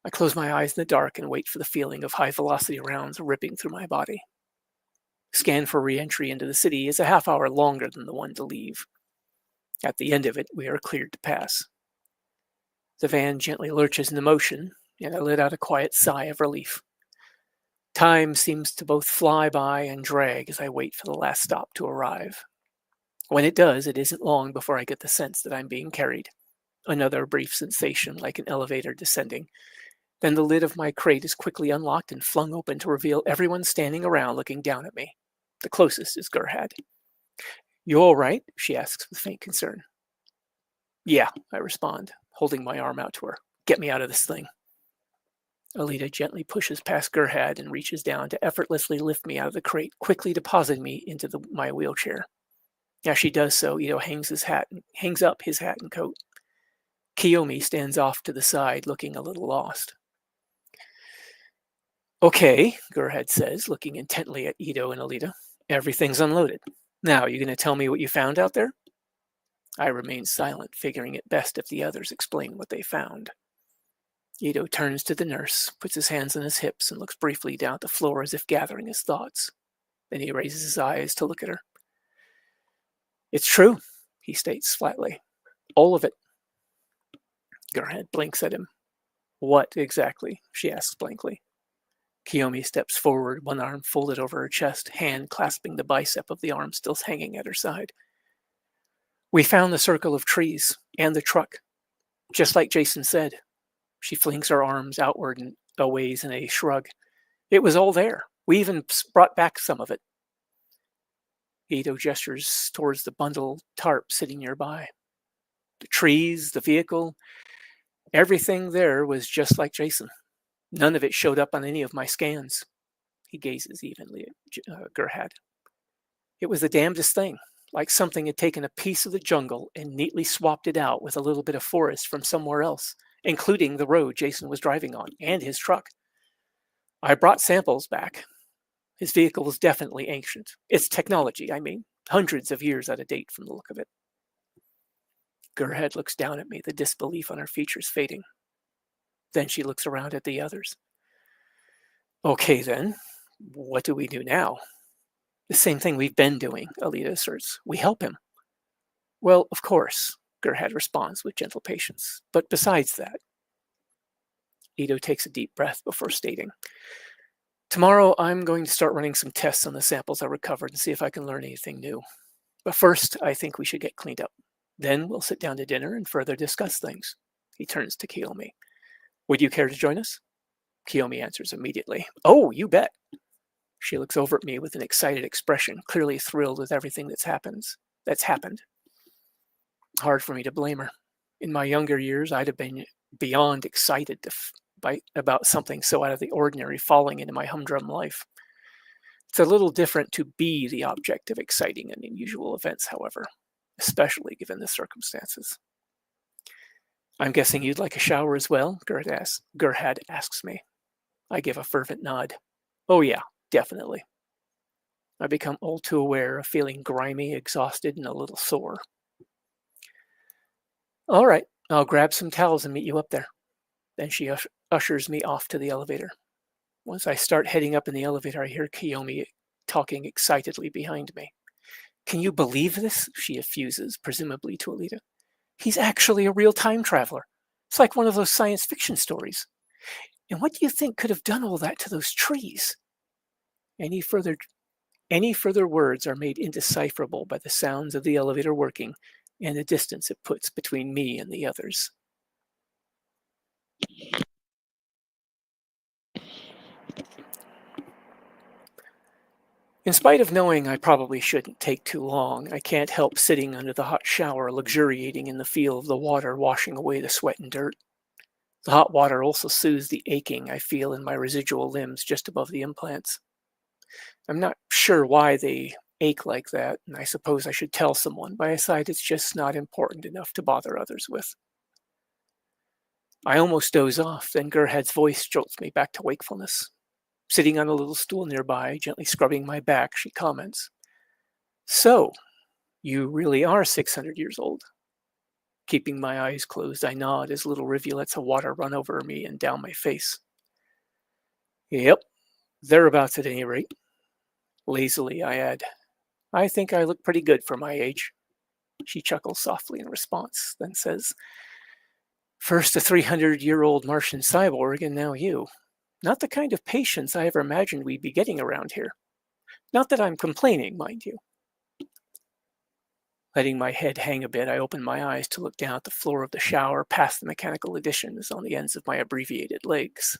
Speaker 2: I close my eyes in the dark and wait for the feeling of high-velocity rounds ripping through my body. Scan for re-entry into the city is a half hour longer than the one to leave. At the end of it, we are cleared to pass. The van gently lurches into motion, and I let out a quiet sigh of relief. Time seems to both fly by and drag as I wait for the last stop to arrive. When it does, it isn't long before I get the sense that I'm being carried. Another brief sensation like an elevator descending. Then the lid of my crate is quickly unlocked and flung open to reveal everyone standing around looking down at me. The closest is Gerhard. "You all right?" she asks with faint concern. "Yeah," I respond, holding my arm out to her. "Get me out of this thing." Alita gently pushes past Gerhard and reaches down to effortlessly lift me out of the crate, quickly depositing me into my wheelchair. As she does so, Ito hangs up his hat and coat. Kiyomi stands off to the side, looking a little lost. "Okay," Gerhard says, looking intently at Ito and Alita. "Everything's unloaded. Now, you going to tell me what you found out there?" I remain silent, figuring it best if the others explain what they found. Ito turns to the nurse, puts his hands on his hips, and looks briefly down at the floor as if gathering his thoughts. Then he raises his eyes to look at her. "It's true," he states flatly. "All of it." Gerhard blinks at him. "What exactly?" she asks blankly. Kiyomi steps forward, one arm folded over her chest, hand clasping the bicep of the arm still hanging at her side. "We found the circle of trees and the truck, just like Jason said." She flings her arms outward and a ways in a shrug. "It was all there. We even brought back some of it." Ito gestures towards the bundle tarp sitting nearby. The trees, the vehicle, everything there was just like Jason. None of it showed up on any of my scans. He gazes evenly at Gerhard. "It was the damnedest thing, like something had taken a piece of the jungle and neatly swapped it out with a little bit of forest from somewhere else, including the road Jason was driving on and his truck. I brought samples back. His vehicle was definitely ancient. Its technology, I mean, hundreds of years out of date from the look of it." Gerhard looks down at me, the disbelief on her features fading. Then she looks around at the others. "Okay, then, what do we do now?" "The same thing we've been doing," Alita asserts. "We help him." "Well, of course," Gerhard responds with gentle patience. "But besides that..." Ito takes a deep breath before stating, "Tomorrow I'm going to start running some tests on the samples I recovered and see if I can learn anything new. But first, I think we should get cleaned up. Then we'll sit down to dinner and further discuss things." He turns to Kiyomi. "Would you care to join us?" Kiyomi answers immediately. "Oh, you bet." She looks over at me with an excited expression, clearly thrilled with everything that's happened. Hard for me to blame her. In my younger years, I'd have been beyond excited about something so out of the ordinary falling into my humdrum life. It's a little different to be the object of exciting and unusual events, however, especially given the circumstances. "I'm guessing you'd like a shower as well?" Gerhard asks me. I give a fervent nod. "Oh yeah, definitely." I become all too aware of feeling grimy, exhausted, and a little sore. "All right, I'll grab some towels and meet you up there." Then she ushers me off to the elevator. Once I start heading up in the elevator, I hear Kiyomi talking excitedly behind me. "Can you believe this?" she effuses, presumably to Alita. "He's actually a real time traveler. It's like one of those science fiction stories. And what do you think could have done all that to those trees?" Any further words are made indecipherable by the sounds of the elevator working and the distance it puts between me and the others. In spite of knowing I probably shouldn't take too long, I can't help sitting under the hot shower, luxuriating in the feel of the water washing away the sweat and dirt. The hot water also soothes the aching I feel in my residual limbs just above the implants. I'm not sure why they ache like that, and I suppose I should tell someone, but I decide it's just not important enough to bother others with. I almost doze off, then Gerhard's voice jolts me back to wakefulness. Sitting on a little stool nearby, gently scrubbing my back, she comments, "So, you really are 600 years old." Keeping my eyes closed, I nod as little rivulets of water run over me and down my face. "Yep, thereabouts at any rate." Lazily, I add, "I think I look pretty good for my age." She chuckles softly in response, then says, "First a 300-year-old Martian cyborg, and now you. Not the kind of patience I ever imagined we'd be getting around here. Not that I'm complaining, mind you." Letting my head hang a bit, I open my eyes to look down at the floor of the shower past the mechanical additions on the ends of my abbreviated legs.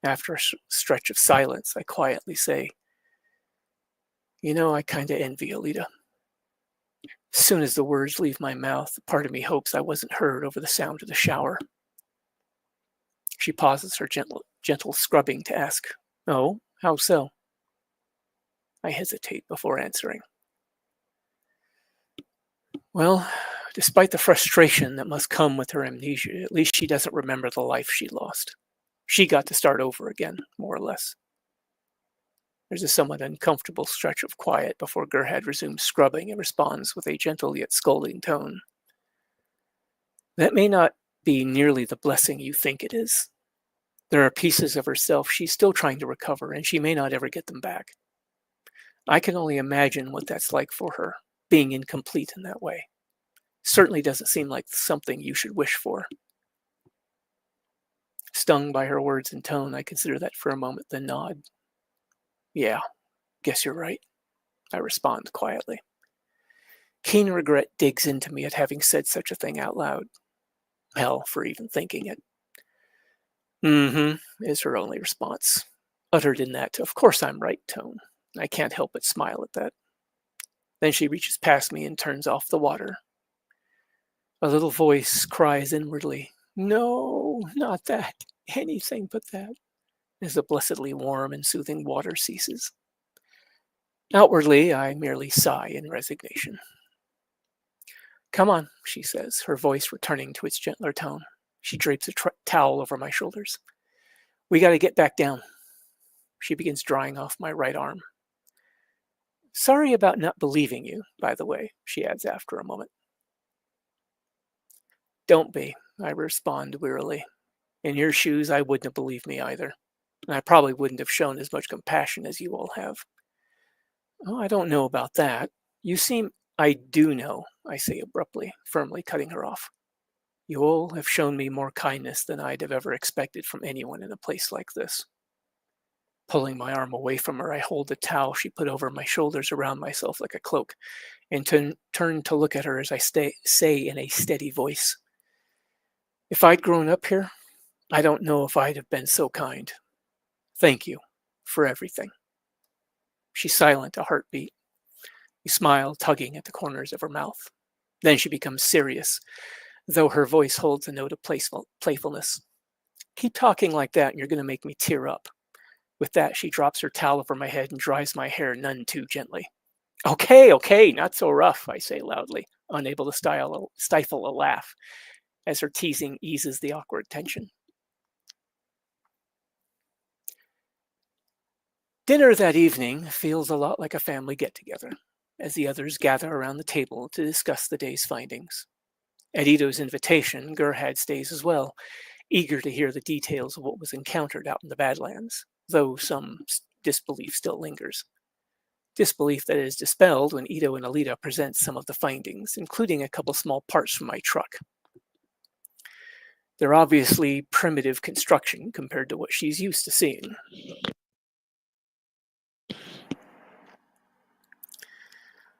Speaker 2: After a stretch of silence, I quietly say, "You know, I kinda envy Alita." As soon as the words leave my mouth, a part of me hopes I wasn't heard over the sound of the shower. She pauses her gentle scrubbing to ask, "Oh, how so?" I hesitate before answering. Well, despite the frustration that must come with her amnesia, at least she doesn't remember the life she lost. She got to start over again, more or less. There's a somewhat uncomfortable stretch of quiet before Gerhard resumes scrubbing and responds with a gentle yet scolding tone. "That may not be nearly the blessing you think it is. There are pieces of herself she's still trying to recover, and she may not ever get them back. I can only imagine what that's like for her, being incomplete in that way. Certainly doesn't seem like something you should wish for." Stung by her words and tone, I consider that for a moment, then nod. "Yeah, guess you're right," I respond quietly. Keen regret digs into me at having said such a thing out loud. Hell, for even thinking it. "Mm-hmm," is her only response, uttered in that "of course I'm right" tone. I can't help but smile at that. Then she reaches past me and turns off the water. A little voice cries inwardly, "No, not that. Anything but that," as the blessedly warm and soothing water ceases. Outwardly, I merely sigh in resignation. "Come on," she says, her voice returning to its gentler tone. She drapes a towel over my shoulders. "We got to get back down." She begins drying off my right arm. "Sorry about not believing you, by the way," she adds after a moment. "Don't be," I respond wearily. "In your shoes, I wouldn't have believed me either. And I probably wouldn't have shown as much compassion as you all have." "Oh, I don't know about that. You seem—" "I do know," I say abruptly, firmly cutting her off. "You all have shown me more kindness than I'd have ever expected from anyone in a place like this." Pulling my arm away from her, I hold the towel she put over my shoulders around myself like a cloak, and turn to look at her as I say in a steady voice, "If I'd grown up here, I don't know if I'd have been so kind. Thank you for everything." She's silent, a heartbeat, a smile tugging at the corners of her mouth. Then she becomes serious, though her voice holds a note of playfulness. "Keep talking like that and you're going to make me tear up." With that, she drops her towel over my head and dries my hair none too gently. Okay, not so rough," I say loudly, unable to stifle a laugh as her teasing eases the awkward tension. Dinner that evening feels a lot like a family get-together, as the others gather around the table to discuss the day's findings. At Ito's invitation, Gerhard stays as well, eager to hear the details of what was encountered out in the Badlands, though some disbelief still lingers. Disbelief that is dispelled when Ito and Alita present some of the findings, including a couple small parts from my truck. They're obviously primitive construction compared to what she's used to seeing.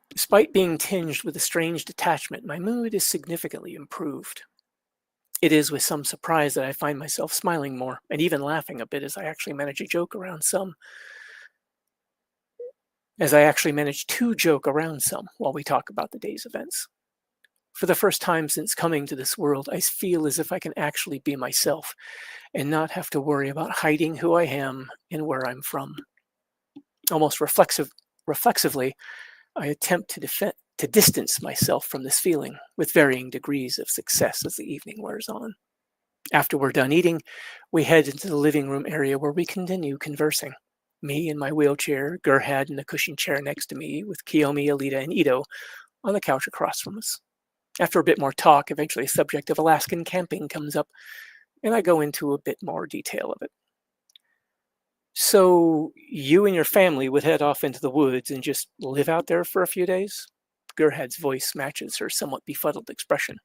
Speaker 2: Despite being tinged with a strange detachment, my mood is significantly improved. It is with some surprise that I find myself smiling more, and even laughing a bit as I actually manage to joke around some while we talk about the day's events. For the first time since coming to this world, I feel as if I can actually be myself and not have to worry about hiding who I am and where I'm from. Almost reflexively, I attempt to distance myself from this feeling, with varying degrees of success as the evening wears on. After we're done eating, we head into the living room area where we continue conversing. Me in my wheelchair, Gerhard in the cushioned chair next to me, with Kiyomi, Alita, and Ito on the couch across from us. After a bit more talk, eventually the subject of Alaskan camping comes up, and I go into a bit more detail of it. So you and your family would head off into the woods and just live out there for a few days? Gerhard's voice matches her somewhat befuddled expression.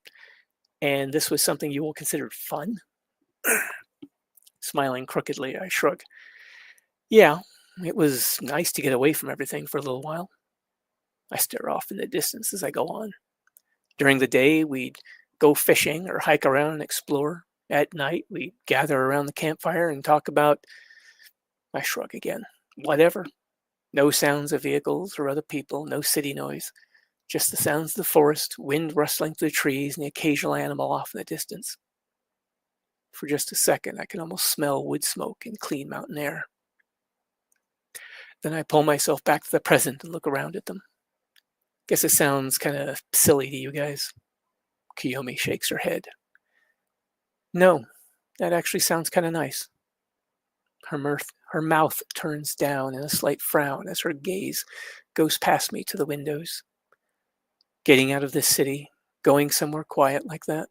Speaker 2: And this was something you all considered fun? Smiling crookedly, I shrug. Yeah, it was nice to get away from everything for a little while. I stare off in the distance as I go on. During the day, we'd go fishing or hike around and explore. At night, we'd gather around the campfire and talk about... I shrug again. Whatever. No sounds of vehicles or other people, no city noise. Just the sounds of the forest, wind rustling through the trees, and the occasional animal off in the distance. For just a second, I can almost smell wood smoke and clean mountain air. Then I pull myself back to the present and look around at them. Guess it sounds kind of silly to you guys. Kiyomi shakes her head. No, that actually sounds kind of nice. Her mouth turns down in a slight frown as her gaze goes past me to the windows. Getting out of this city, going somewhere quiet like that.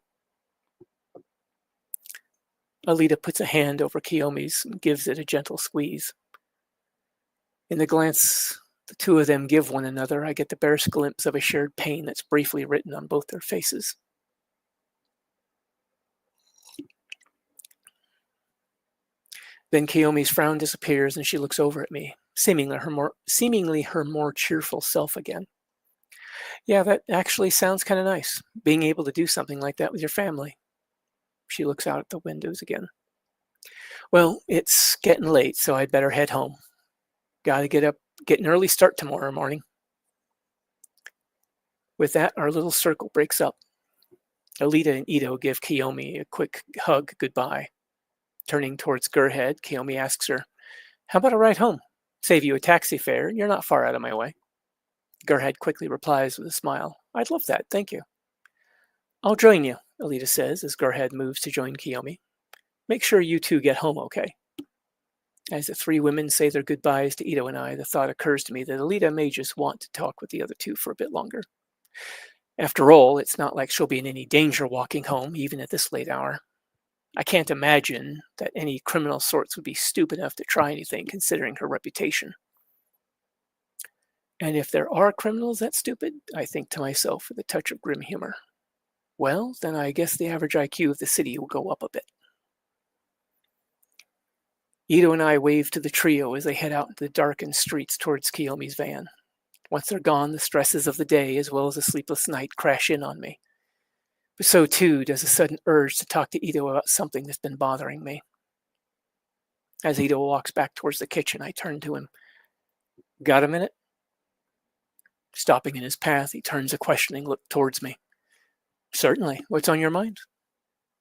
Speaker 2: Alita puts a hand over Kiyomi's and gives it a gentle squeeze. In the glance the two of them give one another, I get the barest glimpse of a shared pain that's briefly written on both their faces. Then Kiyomi's frown disappears and she looks over at me, seemingly her more cheerful self again. Yeah, that actually sounds kind of nice, being able to do something like that with your family. She looks out at the windows again. Well, it's getting late, so I'd better head home. Gotta get an early start tomorrow morning. With that, our little circle breaks up. Alita and Ito give Kiyomi a quick hug goodbye. Turning towards Gerhard, Kiyomi asks her, "How about a ride home? Save you a taxi fare, and you're not far out of my way." Gerhard quickly replies with a smile, "I'd love that, thank you." "I'll join you," Alita says as Gerhard moves to join Kiyomi. "Make sure you two get home okay." As the three women say their goodbyes to Ito and I, the thought occurs to me that Alita may just want to talk with the other two for a bit longer. After all, it's not like she'll be in any danger walking home, even at this late hour. I can't imagine that any criminal sorts would be stupid enough to try anything considering her reputation. And if there are criminals that stupid, I think to myself with a touch of grim humor, well, then I guess the average IQ of the city will go up a bit. Ito and I wave to the trio as they head out into the darkened streets towards Kiyomi's van. Once they're gone, the stresses of the day as well as a sleepless night crash in on me. But so too does a sudden urge to talk to Ito about something that's been bothering me. As Ito walks back towards the kitchen, I turn to him. "Got a minute?" Stopping in his path, he turns a questioning look towards me. "Certainly. What's on your mind?"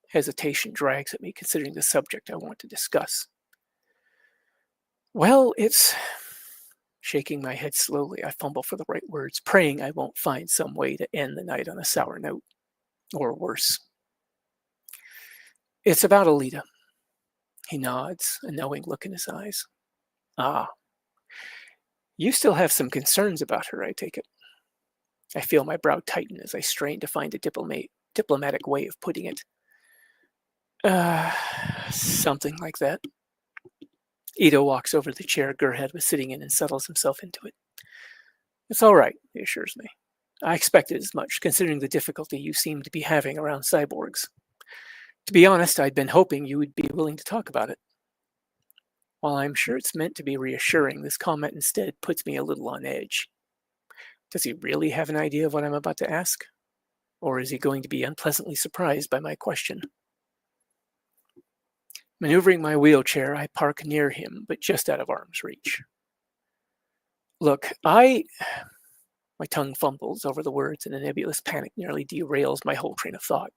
Speaker 2: Hesitation drags at me, considering the subject I want to discuss. "Well, it's..." Shaking my head slowly, I fumble for the right words, praying I won't find some way to end the night on a sour note. Or worse. "It's about Alita." He nods, a knowing look in his eyes. "Ah. You still have some concerns about her, I take it." I feel my brow tighten as I strain to find a diplomatic way of putting it. Something like that." Ito walks over to the chair Gerhard was sitting in and settles himself into it. "It's all right," he assures me. "I expected as much, considering the difficulty you seem to be having around cyborgs. To be honest, I'd been hoping you would be willing to talk about it." While I'm sure it's meant to be reassuring, this comment instead puts me a little on edge. Does he really have an idea of what I'm about to ask? Or is he going to be unpleasantly surprised by my question? Maneuvering my wheelchair, I park near him, but just out of arm's reach. "Look, my tongue fumbles over the words and a nebulous panic nearly derails my whole train of thought.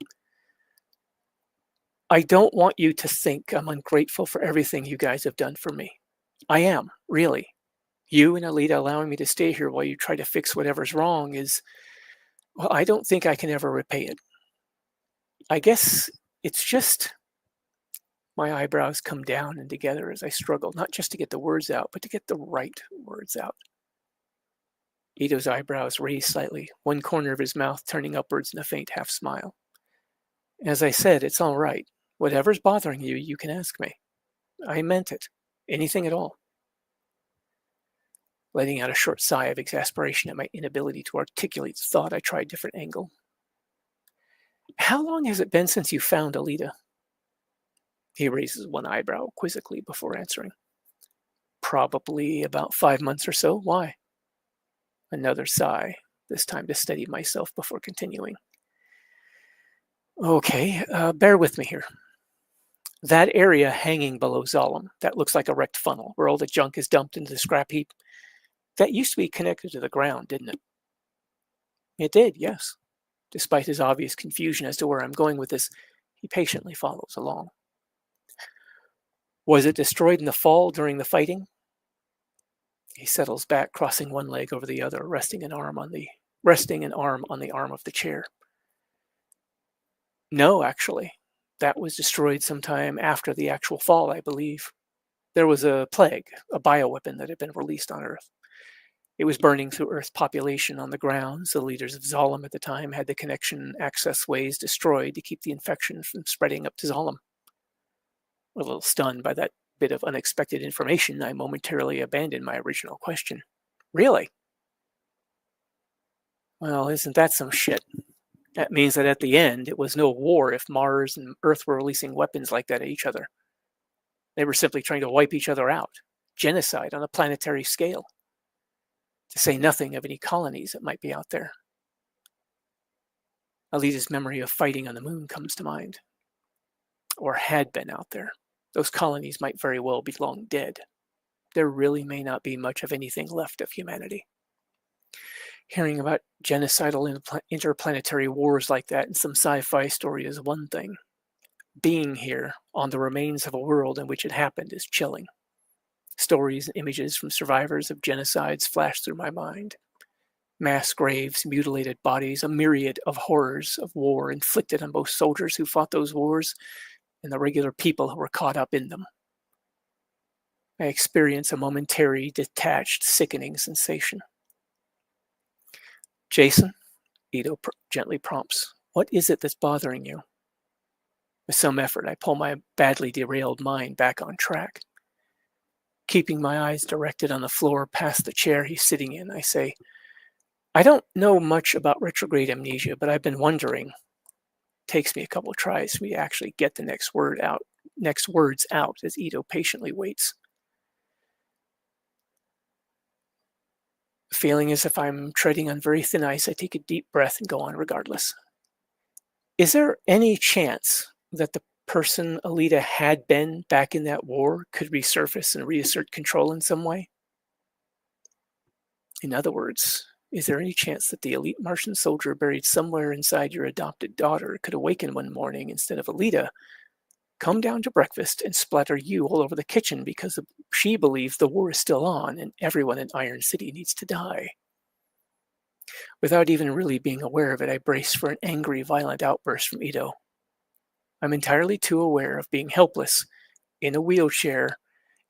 Speaker 2: "I don't want you to think I'm ungrateful for everything you guys have done for me. I am, really. You and Alita allowing me to stay here while you try to fix whatever's wrong is... well, I don't think I can ever repay it. I guess it's just My eyebrows come down and together as I struggle, not just to get the words out, but to get the right words out. Ito's eyebrows raise slightly, one corner of his mouth turning upwards in a faint half smile. As I said, it's all right. Whatever's bothering you, you can ask me. I meant it. Anything at all. Letting out a short sigh of exasperation at my inability to articulate the thought, I tried a different angle. How long has it been since you found Alita? He raises one eyebrow quizzically before answering. Probably about 5 months or so. Why? Another sigh, this time to steady myself before continuing. Okay, bear with me here. That area hanging below Zalem, that looks like a wrecked funnel where all the junk is dumped into the scrap heap, that used to be connected to the ground, didn't it? It did, yes. Despite his obvious confusion as to where I'm going with this, he patiently follows along. Was it destroyed in the fall during the fighting? He settles back, crossing one leg over the other, resting an arm on the arm of the chair. No, actually. That was destroyed sometime after the actual fall, I believe. There was a plague, a bioweapon that had been released on Earth. It was burning through Earth's population on the grounds. The leaders of Zalem at the time had the connection access ways destroyed to keep the infection from spreading up to Zalem. A little stunned by that bit of unexpected information, I momentarily abandoned my original question. Really? Well, isn't that some shit? That means that at the end, it was no war if Mars and Earth were releasing weapons like that at each other. They were simply trying to wipe each other out. Genocide on a planetary scale. To say nothing of any colonies that might be out there. Alita's memory of fighting on the moon comes to mind. Or had been out there. Those colonies might very well be long dead. There really may not be much of anything left of humanity. Hearing about genocidal interplanetary wars like that in some sci-fi story is one thing. Being here on the remains of a world in which it happened is chilling. Stories and images from survivors of genocides flash through my mind. Mass graves, mutilated bodies, a myriad of horrors of war inflicted on both soldiers who fought those wars and the regular people who were caught up in them. I experience a momentary, detached, sickening sensation. Jason, Ito gently prompts, what is it that's bothering you? With some effort, I pull my badly derailed mind back on track. Keeping my eyes directed on the floor past the chair he's sitting in, I say, I don't know much about retrograde amnesia, but I've been wondering. Takes me a couple of tries for me to actually get the next words out as Ito patiently waits. Feeling as if I'm treading on very thin ice, I take a deep breath and go on regardless. Is there any chance that the person Alita had been back in that war could resurface and reassert control in some way? In other words, is there any chance that the elite Martian soldier buried somewhere inside your adopted daughter could awaken one morning instead of Alita, come down to breakfast and splatter you all over the kitchen because she believes the war is still on and everyone in Iron City needs to die? Without even really being aware of it, I brace for an angry, violent outburst from Ito. I'm entirely too aware of being helpless, in a wheelchair,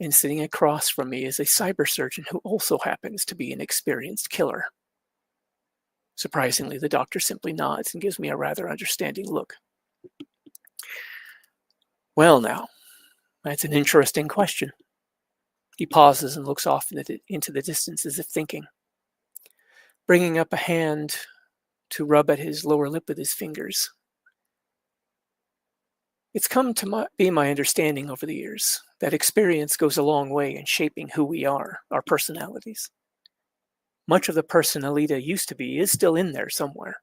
Speaker 2: and sitting across from me is a cyber surgeon who also happens to be an experienced killer. Surprisingly, the doctor simply nods and gives me a rather understanding look. Well now, that's an interesting question. He pauses and looks off into the distance as if thinking. Bringing up a hand to rub at his lower lip with his fingers. It's come to be my understanding over the years that experience goes a long way in shaping who we are, our personalities. Much of the person Alita used to be is still in there somewhere.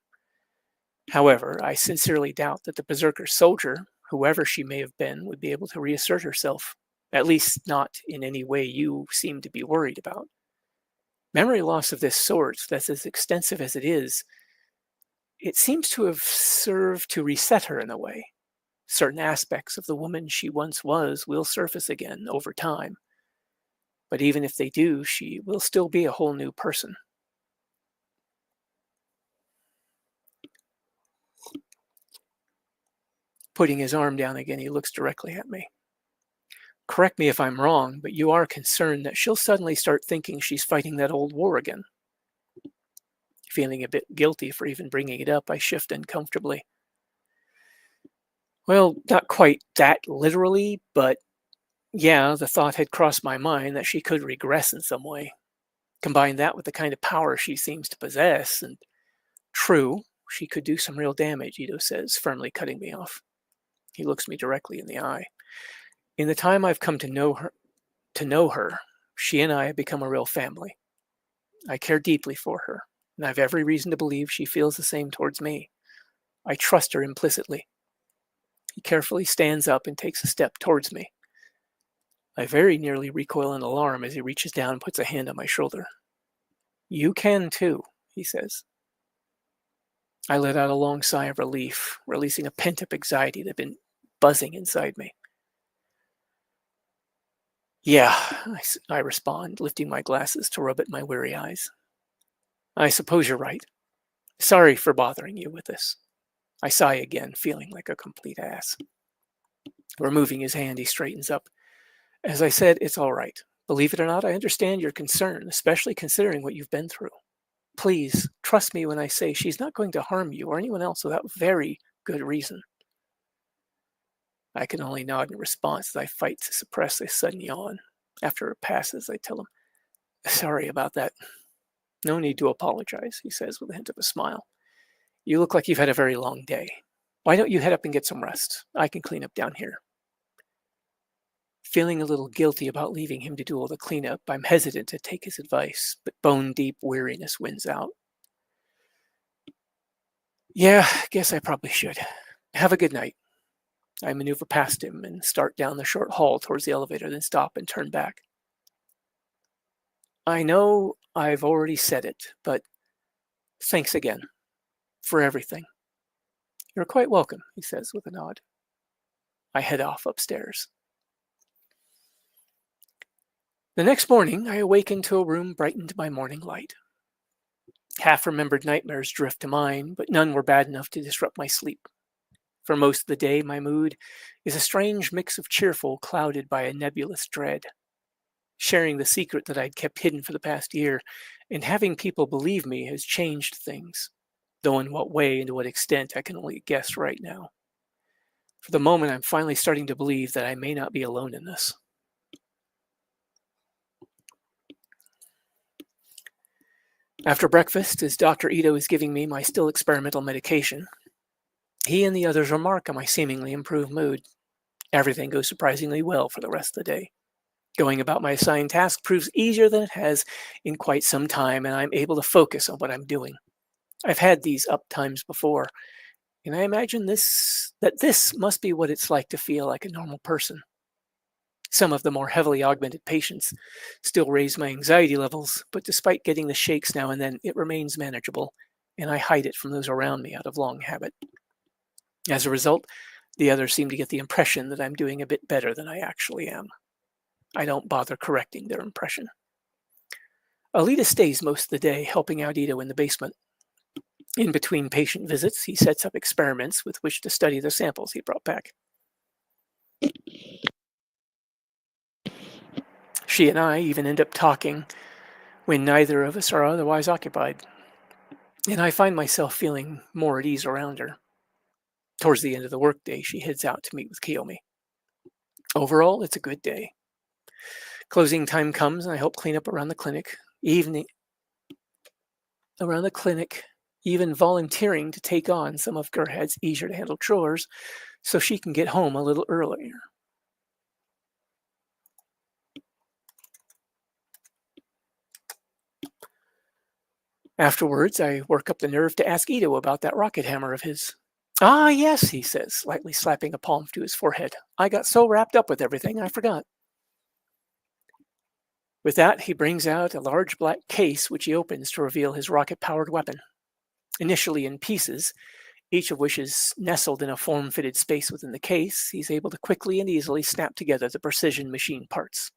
Speaker 2: However, I sincerely doubt that the Berserker soldier, whoever she may have been, would be able to reassert herself, at least not in any way you seem to be worried about. Memory loss of this sort, that's as extensive as it is, it seems to have served to reset her in a way. Certain aspects of the woman she once was will surface again over time. But even if they do, she will still be a whole new person. Putting his arm down again, he looks directly at me. Correct me if I'm wrong, but you are concerned that she'll suddenly start thinking she's fighting that old war again. Feeling a bit guilty for even bringing it up, I shift uncomfortably. Well, not quite that literally, but yeah, the thought had crossed my mind that she could regress in some way. Combine that with the kind of power she seems to possess, and true, she could do some real damage, Ito says, firmly cutting me off. He looks me directly in the eye. In the time I've come to know her, she and I have become a real family. I care deeply for her, and I have every reason to believe she feels the same towards me. I trust her implicitly. He carefully stands up and takes a step towards me. I very nearly recoil in alarm as he reaches down and puts a hand on my shoulder. You can too, he says. I let out a long sigh of relief, releasing a pent-up anxiety that had been buzzing inside me. Yeah, I respond, lifting my glasses to rub at my weary eyes. I suppose you're right. Sorry for bothering you with this. I sigh again, feeling like a complete ass. Removing his hand, he straightens up. As I said, it's all right. Believe it or not, I understand your concern, especially considering what you've been through. Please, trust me when I say she's not going to harm you or anyone else without very good reason. I can only nod in response as I fight to suppress a sudden yawn. After it passes, I tell him, sorry about that. No need to apologize, he says with a hint of a smile. You look like you've had a very long day. Why don't you head up and get some rest? I can clean up down here. Feeling a little guilty about leaving him to do all the cleanup, I'm hesitant to take his advice, but bone-deep weariness wins out. Yeah, guess I probably should. Have a good night. I maneuver past him and start down the short hall towards the elevator, then stop and turn back. I know I've already said it, but thanks again for everything. You're quite welcome, he says with a nod. I head off upstairs. The next morning, I awaken to a room brightened by morning light. Half-remembered nightmares drift to mind, but none were bad enough to disrupt my sleep. For most of the day, my mood is a strange mix of cheerful, clouded by a nebulous dread. Sharing the secret that I'd kept hidden for the past year, and having people believe me has changed things, though in what way and to what extent I can only guess right now. For the moment, I'm finally starting to believe that I may not be alone in this. After breakfast, as Dr. Ito is giving me my still experimental medication, he and the others remark on my seemingly improved mood. Everything goes surprisingly well for the rest of the day. Going about my assigned task proves easier than it has in quite some time, and I'm able to focus on what I'm doing. I've had these up times before, and I imagine this must be what it's like to feel like a normal person. Some of the more heavily augmented patients still raise my anxiety levels, but despite getting the shakes now and then, it remains manageable, and I hide it from those around me out of long habit. As a result, the others seem to get the impression that I'm doing a bit better than I actually am. I don't bother correcting their impression. Alita stays most of the day, helping out Ito in the basement. In between patient visits, he sets up experiments with which to study the samples he brought back. She and I even end up talking when neither of us are otherwise occupied, and I find myself feeling more at ease around her. Towards the end of the workday, she heads out to meet with Kiyomi. Overall, it's a good day. Closing time comes, and I help clean up around the clinic, even volunteering to take on some of Gerhard's easier-to-handle chores so she can get home a little earlier. Afterwards, I work up the nerve to ask Ito about that rocket hammer of his. Ah, yes, he says, lightly slapping a palm to his forehead. I got so wrapped up with everything, I forgot. With that, he brings out a large black case, which he opens to reveal his rocket-powered weapon. Initially in pieces, each of which is nestled in a form-fitted space within the case, he's able to quickly and easily snap together the precision machine parts.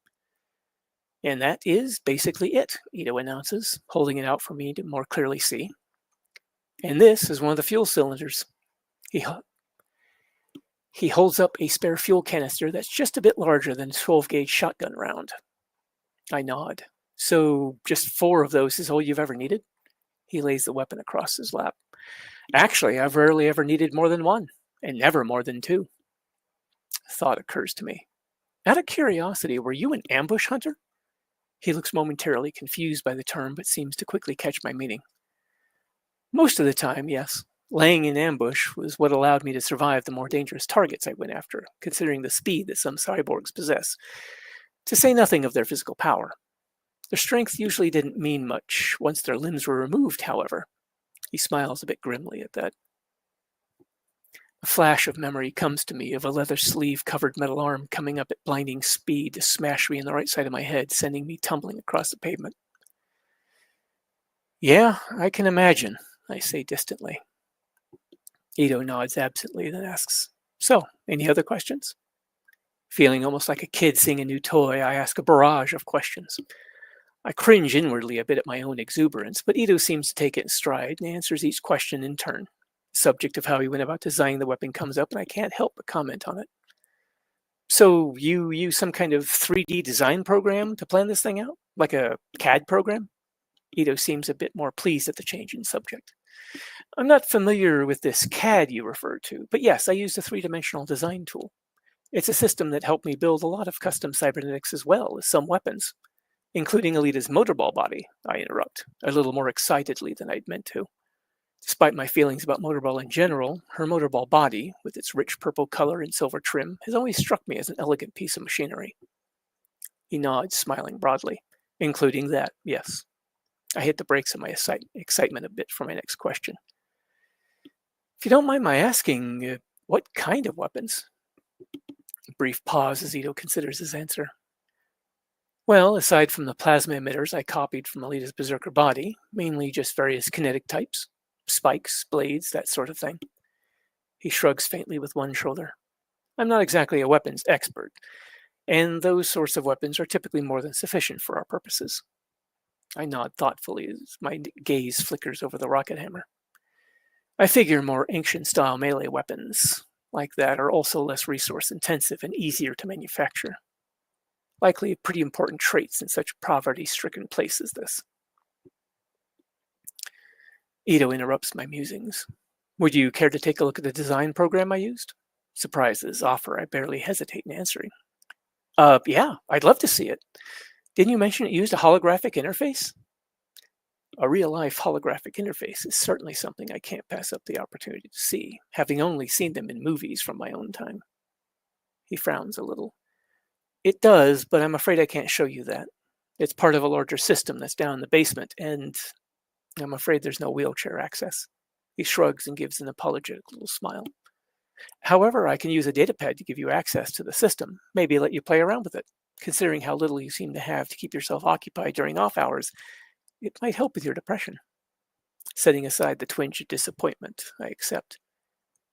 Speaker 2: And that is basically it, Ito announces, holding it out for me to more clearly see. And this is one of the fuel cylinders. He holds up a spare fuel canister that's just a bit larger than a 12-gauge shotgun round. I nod. So just 4 of those is all you've ever needed? He lays the weapon across his lap. Actually, I've rarely ever needed more than 1, and never more than 2. Thought occurs to me. Out of curiosity, were you an ambush hunter? He looks momentarily confused by the term, but seems to quickly catch my meaning. Most of the time, yes. Laying in ambush was what allowed me to survive the more dangerous targets I went after, considering the speed that some cyborgs possess, to say nothing of their physical power. Their strength usually didn't mean much once their limbs were removed, however. He smiles a bit grimly at that. A flash of memory comes to me of a leather sleeve-covered metal arm coming up at blinding speed to smash me in the right side of my head, sending me tumbling across the pavement. Yeah, I can imagine, I say distantly. Ito nods absently, then asks, So, any other questions? Feeling almost like a kid seeing a new toy, I ask a barrage of questions. I cringe inwardly a bit at my own exuberance, but Ito seems to take it in stride and answers each question in turn. The subject of how he went about designing the weapon comes up, and I can't help but comment on it. So, you use some kind of 3D design program to plan this thing out? Like a CAD program? Ito seems a bit more pleased at the change in subject. I'm not familiar with this CAD you referred to, but yes, I used a 3-dimensional design tool. It's a system that helped me build a lot of custom cybernetics as well as some weapons, including Alita's motorball body, I interrupt, a little more excitedly than I'd meant to. Despite my feelings about motorball in general, her motorball body, with its rich purple color and silver trim, has always struck me as an elegant piece of machinery. He nods, smiling broadly. Including that, yes. I hit the brakes on my excitement a bit for my next question. If you don't mind my asking, what kind of weapons? A brief pause as Ito considers his answer. Well, aside from the plasma emitters I copied from Alita's berserker body, mainly just various kinetic types, spikes, blades, that sort of thing. He shrugs faintly with one shoulder. I'm not exactly a weapons expert, and those sorts of weapons are typically more than sufficient for our purposes. I nod thoughtfully as my gaze flickers over the rocket hammer. I figure more ancient-style melee weapons like that are also less resource-intensive and easier to manufacture. Likely pretty important traits in such a poverty-stricken place as this. Ito interrupts my musings. Would you care to take a look at the design program I used? Surprised at his offer, I barely hesitate in answering. Yeah, I'd love to see it. Didn't you mention it used a holographic interface? A real-life holographic interface is certainly something I can't pass up the opportunity to see, having only seen them in movies from my own time. He frowns a little. It does, but I'm afraid I can't show you that. It's part of a larger system that's down in the basement, and I'm afraid there's no wheelchair access. He shrugs and gives an apologetic little smile. However, I can use a datapad to give you access to the system, maybe let you play around with it. Considering how little you seem to have to keep yourself occupied during off hours, it might help with your depression. Setting aside the twinge of disappointment, I accept.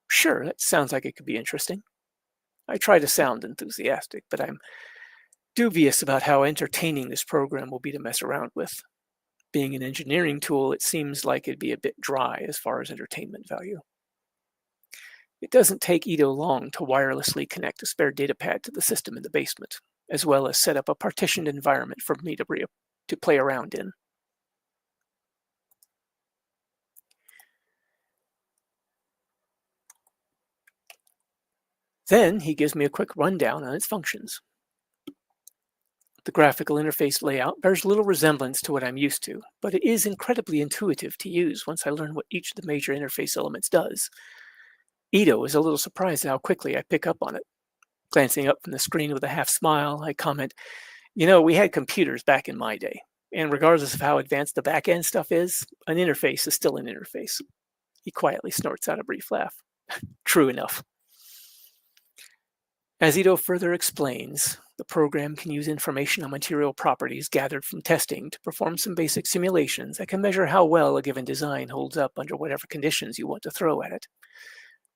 Speaker 2: Sure, that sounds like it could be interesting. I try to sound enthusiastic, but I'm dubious about how entertaining this program will be to mess around with. Being an engineering tool, it seems like it'd be a bit dry as far as entertainment value. It doesn't take Ito long to wirelessly connect a spare datapad to the system in the basement, as well as set up a partitioned environment for me to play around in. Then he gives me a quick rundown on its functions. The graphical interface layout bears little resemblance to what I'm used to, but it is incredibly intuitive to use once I learn what each of the major interface elements does. Ito is a little surprised at how quickly I pick up on it. Glancing up from the screen with a half smile, I comment, we had computers back in my day, and regardless of how advanced the back-end stuff is, an interface is still an interface. He quietly snorts out a brief laugh. True enough. As Ito further explains, the program can use information on material properties gathered from testing to perform some basic simulations that can measure how well a given design holds up under whatever conditions you want to throw at it.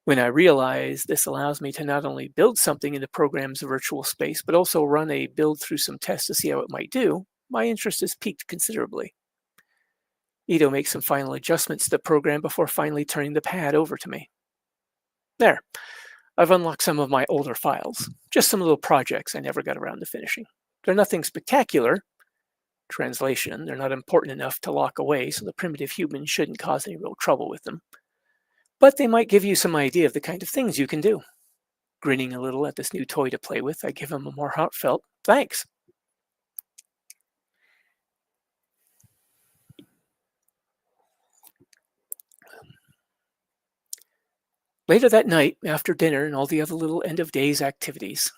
Speaker 2: When I realize this allows me to not only build something in the program's virtual space, but also run a build through some tests to see how it might do, my interest is piqued considerably. Ito makes some final adjustments to the program before finally turning the pad over to me. There. I've unlocked some of my older files, just some little projects I never got around to finishing. They're nothing spectacular. Translation, they're not important enough to lock away, so the primitive human shouldn't cause any real trouble with them. But they might give you some idea of the kind of things you can do. Grinning a little at this new toy to play with, I give him a more heartfelt thanks. Later that night, after dinner and all the other little end-of-days activities,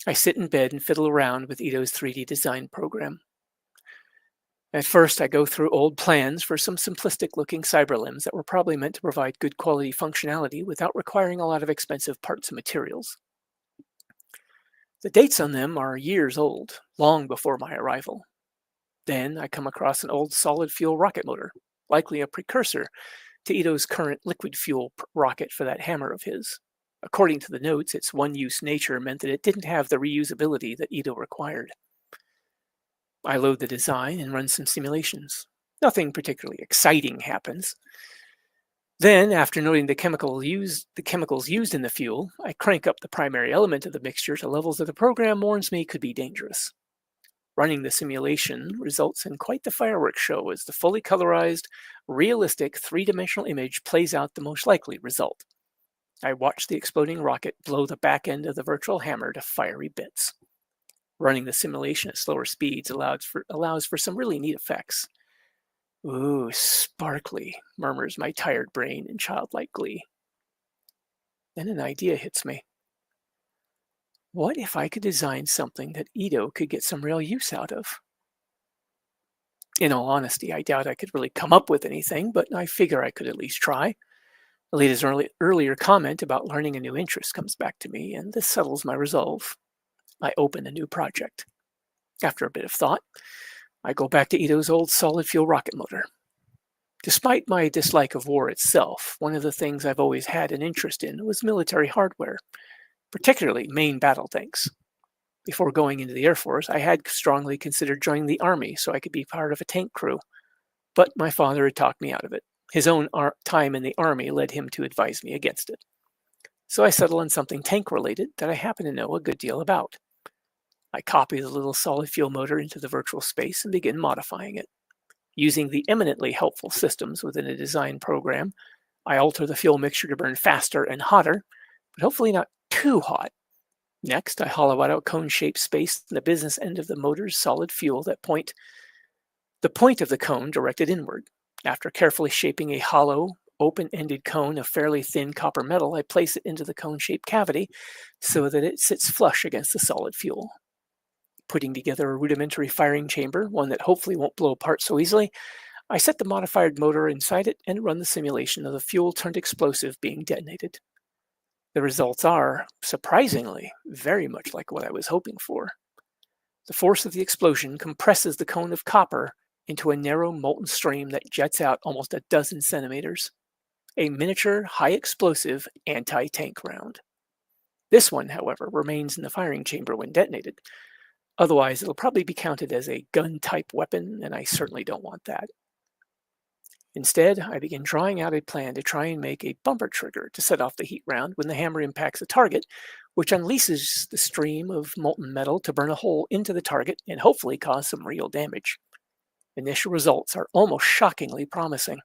Speaker 2: I sit in bed and fiddle around with Ito's 3D design program. At first, I go through old plans for some simplistic-looking cyber limbs that were probably meant to provide good quality functionality without requiring a lot of expensive parts and materials. The dates on them are years old, long before my arrival. Then I come across an old solid-fuel rocket motor, likely a precursor to Ito's current liquid fuel rocket for that hammer of his. According to the notes, its one-use nature meant that it didn't have the reusability that Ito required. I load the design and run some simulations. Nothing particularly exciting happens. Then, after noting the chemicals used in the fuel, I crank up the primary element of the mixture to levels that the program warns me could be dangerous. Running the simulation results in quite the fireworks show as the fully colorized, realistic three-dimensional image plays out the most likely result. I watch the exploding rocket blow the back end of the virtual hammer to fiery bits. Running the simulation at slower speeds allows for some really neat effects. Ooh, sparkly, murmurs my tired brain in childlike glee. Then an idea hits me. What if I could design something that Ito could get some real use out of? In all honesty, I doubt I could really come up with anything, but I figure I could at least try. Alita's earlier comment about learning a new interest comes back to me, and this settles my resolve. I open a new project. After a bit of thought, I go back to Ito's old solid-fuel rocket motor. Despite my dislike of war itself, one of the things I've always had an interest in was military hardware, particularly main battle tanks. Before going into the Air Force, I had strongly considered joining the Army so I could be part of a tank crew, but my father had talked me out of it. His own time in the Army led him to advise me against it. So I settled on something tank-related that I happen to know a good deal about. I copy the little solid fuel motor into the virtual space and begin modifying it. Using the eminently helpful systems within a design program, I alter the fuel mixture to burn faster and hotter, but hopefully not too hot. Next, I hollow out a cone-shaped space in the business end of the motor's solid fuel the point of the cone directed inward. After carefully shaping a hollow, open-ended cone of fairly thin copper metal, I place it into the cone-shaped cavity so that it sits flush against the solid fuel. Putting together a rudimentary firing chamber, one that hopefully won't blow apart so easily, I set the modified motor inside it and run the simulation of the fuel-turned explosive being detonated. The results are, surprisingly, very much like what I was hoping for. The force of the explosion compresses the cone of copper into a narrow molten stream that jets out almost a dozen centimeters. A miniature, high-explosive anti-tank round. This one, however, remains in the firing chamber when detonated. Otherwise, it'll probably be counted as a gun-type weapon, and I certainly don't want that. Instead, I begin drawing out a plan to try and make a bumper trigger to set off the heat round when the hammer impacts a target, which unleashes the stream of molten metal to burn a hole into the target and hopefully cause some real damage. Initial results are almost shockingly promising,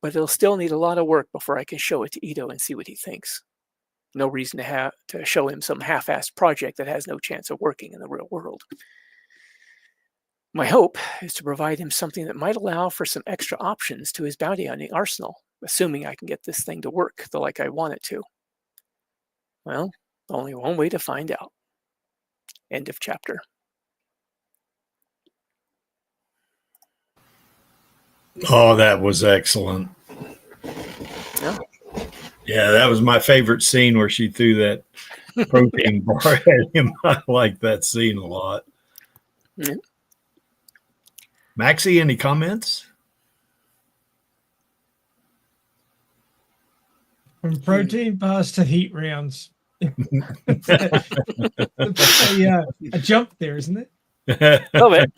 Speaker 2: but it'll still need a lot of work before I can show it to Ito and see what he thinks. No reason to show him some half-assed project that has no chance of working in the real world. My hope is to provide him something that might allow for some extra options to his bounty hunting arsenal, assuming I can get this thing to work the like I want it to. Well, only one way to find out. End of chapter.
Speaker 1: Oh, that was excellent.
Speaker 2: Yeah.
Speaker 1: Yeah, that was my favorite scene where she threw that protein bar at him. I like that scene a lot.
Speaker 2: Yeah.
Speaker 1: Maxie, any comments?
Speaker 3: From protein bars to heat rounds. a jump there, isn't it?
Speaker 2: A little bit.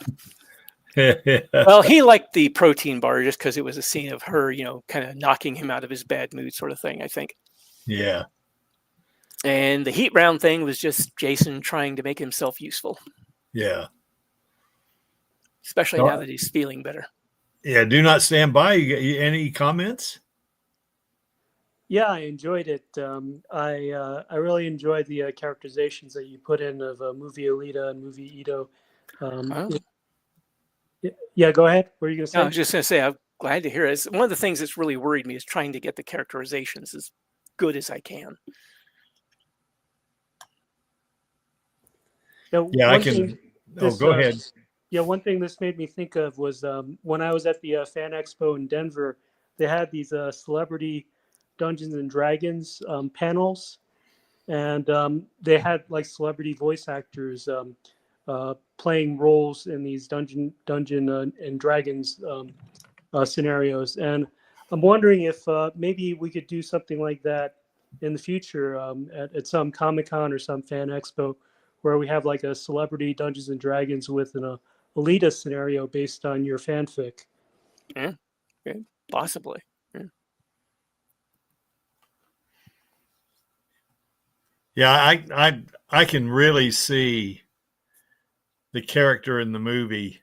Speaker 2: Well, he liked the protein bar just because it was a scene of her, kind of knocking him out of his bad mood sort of thing, I think.
Speaker 1: Yeah.
Speaker 2: And the heat round thing was just Jason trying to make himself useful,
Speaker 1: Yeah.
Speaker 2: especially now that he's feeling better.
Speaker 1: Yeah. Do not stand by. Any comments?
Speaker 4: Yeah, I enjoyed it. I really enjoyed the characterizations that you put in of movie Alita and movie Ito.
Speaker 2: Oh.
Speaker 4: Yeah, go ahead. What are you going to say?
Speaker 2: I was just going to say, I'm glad to hear it. One of the things that's really worried me is trying to get the characterizations as good as I can.
Speaker 1: Yeah, I can. Go ahead.
Speaker 4: Yeah, one thing this made me think of was when I was at the Fan Expo in Denver, they had these celebrity Dungeons and Dragons panels, and they had like celebrity voice actors playing roles in these Dungeon and Dragons scenarios. And I'm wondering if maybe we could do something like that in the future at some Comic-Con or some Fan Expo, where we have like a celebrity Dungeons and Dragons with an Alita scenario based on your fanfic.
Speaker 2: Yeah, possibly.
Speaker 1: Yeah, I can really see the character in the movie,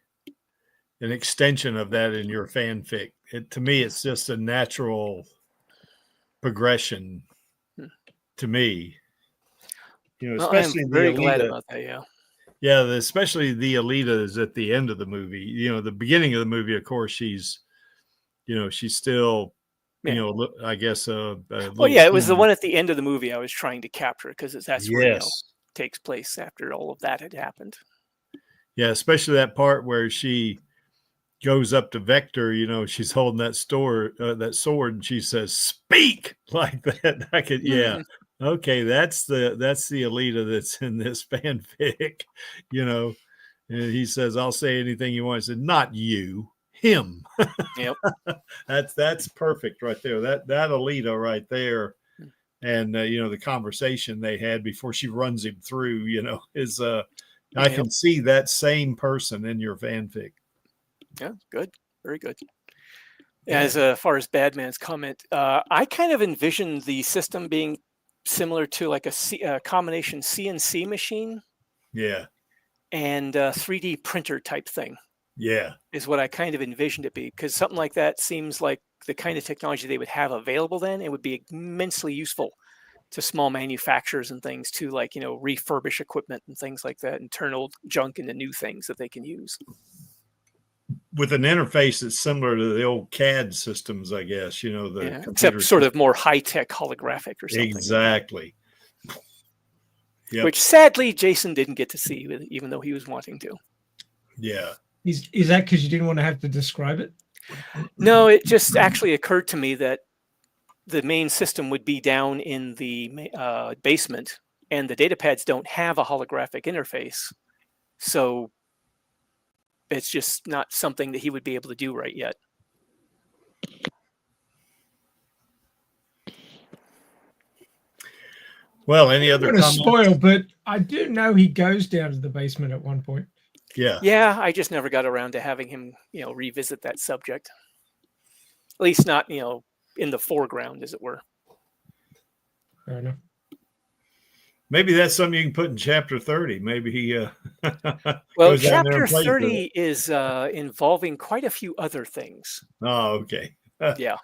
Speaker 1: an extension of that in your fanfic. To me, it's just a natural progression to me. You know, especially
Speaker 2: I'm very
Speaker 1: the
Speaker 2: glad
Speaker 1: Alita.
Speaker 2: about that. Yeah.
Speaker 1: Yeah, especially the Alita is at the end of the movie. You know, the beginning of the movie, of course, she's still, I guess,
Speaker 2: Well, yeah, it was the one at the end of the movie I was trying to capture because that's where takes place after all of that had happened.
Speaker 1: Yeah, especially that part where she goes up to Vector. You know, she's holding that sword, and she says, "Speak," like that. I could, yeah. Okay, that's the Alita that's in this fanfic, you know. And he says, "I'll say anything you want." I said, "Not you, him."
Speaker 2: Yep.
Speaker 1: That's perfect right there. That Alita right there, and the conversation they had before she runs him through, is I can see that same person in your fanfic.
Speaker 2: Yeah, good, very good. As far as Badman's comment, I kind of envisioned the system being similar to like a combination CNC machine, and 3D printer type thing.
Speaker 1: Yeah,
Speaker 2: is what I kind of envisioned it be, because something like that seems like the kind of technology they would have available then. It would be immensely useful to small manufacturers and things to refurbish equipment and things like that and turn old junk into new things that they can use.
Speaker 1: With an interface that's similar to the old CAD systems, I guess,
Speaker 2: except sort of more high-tech holographic or something.
Speaker 1: Exactly.
Speaker 2: Yep. Which sadly Jason didn't get to see, even though he was wanting to.
Speaker 1: Yeah.
Speaker 3: Is that because you didn't want to have to describe it?
Speaker 2: No, it just actually occurred to me that the main system would be down in the basement, and the data pads don't have a holographic interface. So it's just not something that he would be able to do right yet.
Speaker 1: Well, any other comments?
Speaker 3: Spoil, but I do know he goes down to the basement at one point.
Speaker 1: Yeah.
Speaker 2: Yeah, I just never got around to having him, revisit that subject. At least not, in the foreground, as it were.
Speaker 3: Fair enough.
Speaker 1: Maybe that's something you can put in chapter 30. Maybe he.
Speaker 2: Well, chapter 30 is involving quite a few other things.
Speaker 1: Oh, okay.
Speaker 2: Yeah.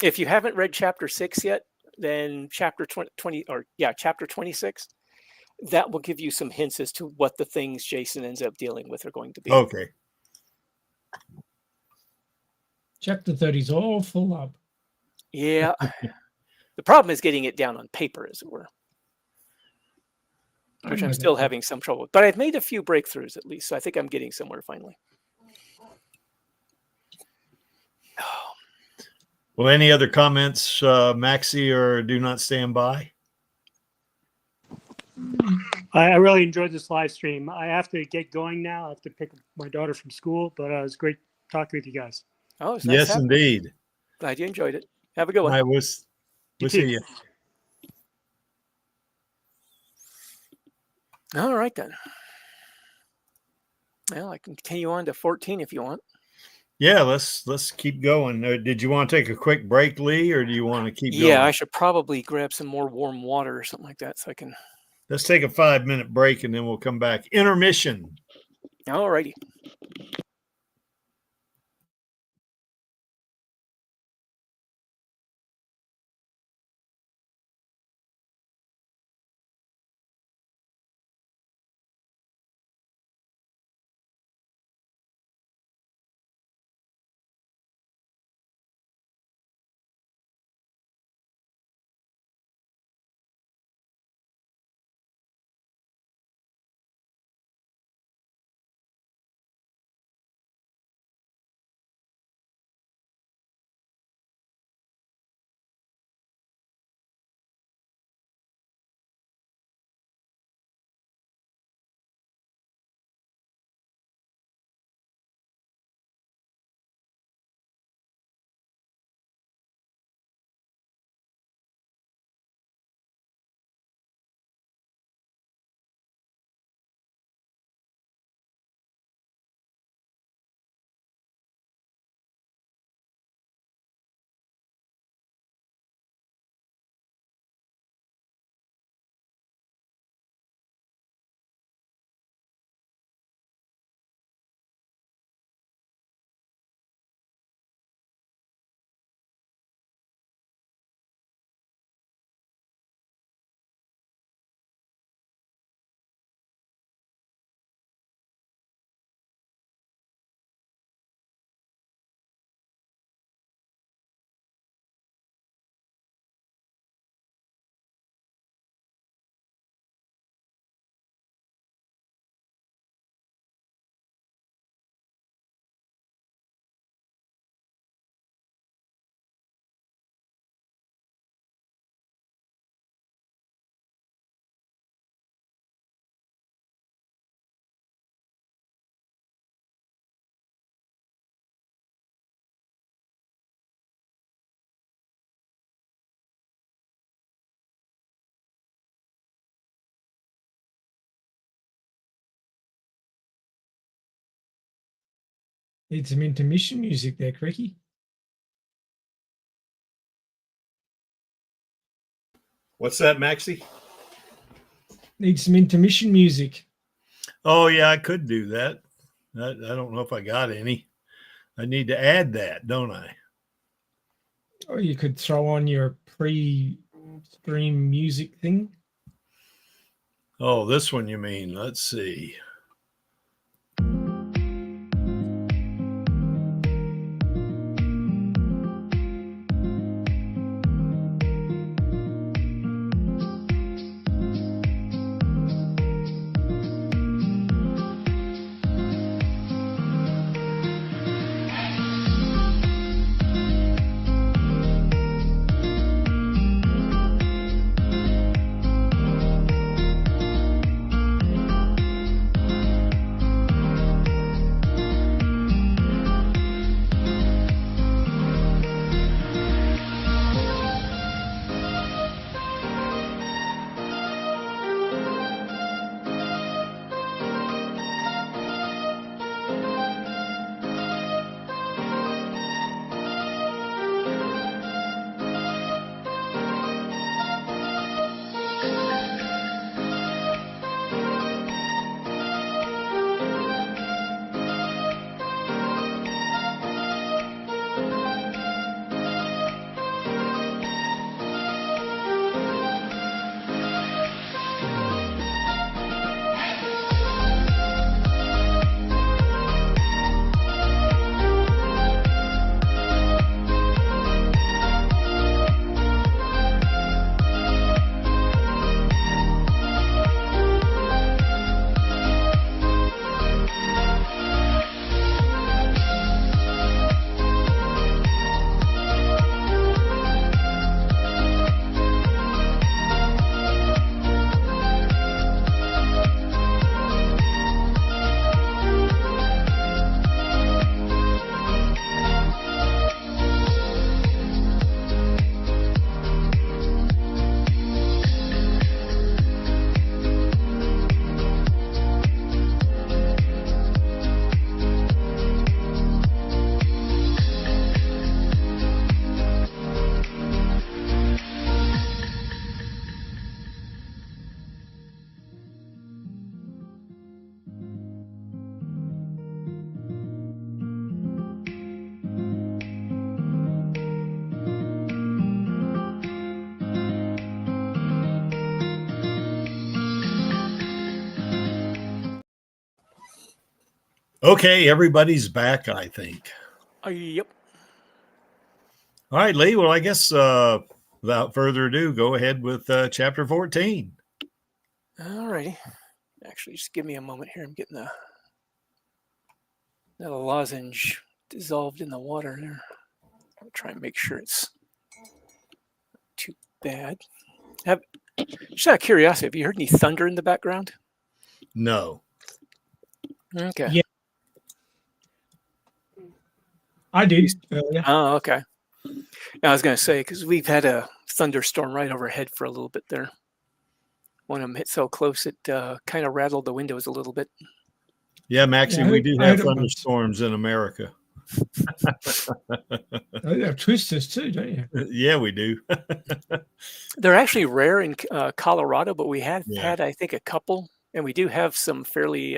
Speaker 2: If you haven't read chapter 6 yet, then chapter 26, that will give you some hints as to what the things Jason ends up dealing with are going to be.
Speaker 1: Okay.
Speaker 3: Chapter 30 is all full up.
Speaker 2: Yeah. The problem is getting it down on paper, as it were, which I'm still having some trouble with. But I've made a few breakthroughs at least, so I think I'm getting somewhere finally.
Speaker 1: Well, any other comments, Maxie, or do not stand by?
Speaker 4: I really enjoyed this live stream. I have to get going now. I have to pick up my daughter from school, but it was great talking with you guys.
Speaker 2: Oh, it's nice.
Speaker 1: Yes, indeed.
Speaker 2: Glad you enjoyed it. Have a good one.
Speaker 1: We'll see you.
Speaker 2: All right, then. Well, I can continue on to 14 if you want.
Speaker 1: Yeah, let's keep going. Did you want to take a quick break, Lee, or do you want to keep going?
Speaker 2: Yeah, I should probably grab some more warm water or something like that so I can.
Speaker 1: Let's take a 5-minute break and then we'll come back. Intermission.
Speaker 2: Alrighty.
Speaker 3: Need some intermission music there, Cricky.
Speaker 1: What's that, Maxie?
Speaker 3: Need some intermission music.
Speaker 1: Oh, yeah, I could do that. I don't know if I got any. I need to add that, don't I?
Speaker 3: Or you could throw on your pre-stream music thing.
Speaker 1: Oh, this one you mean. Let's see. Okay, everybody's back, I think.
Speaker 2: Yep.
Speaker 1: All right, Lee. Well, I guess without further ado, go ahead with chapter 14.
Speaker 2: All righty. Actually, just give me a moment here. I'm getting the lozenge dissolved in the water there. I'll try and make sure it's not too bad. Just out of curiosity, have you heard any thunder in the background?
Speaker 1: No.
Speaker 2: Okay.
Speaker 3: Yeah. I did earlier.
Speaker 2: Oh, okay. I was going to say, because we've had a thunderstorm right overhead for a little bit there. One of them hit so close it kind of rattled the windows a little bit.
Speaker 1: Yeah, Maxie,
Speaker 3: Yeah,
Speaker 1: we do
Speaker 3: I
Speaker 1: have
Speaker 3: heard it once.
Speaker 1: thunderstorms in America.
Speaker 3: You have twisters too, don't you?
Speaker 1: Yeah, we do.
Speaker 2: They're actually rare in Colorado, but we have
Speaker 1: Yeah.
Speaker 2: had, I think, a couple, and we do have some fairly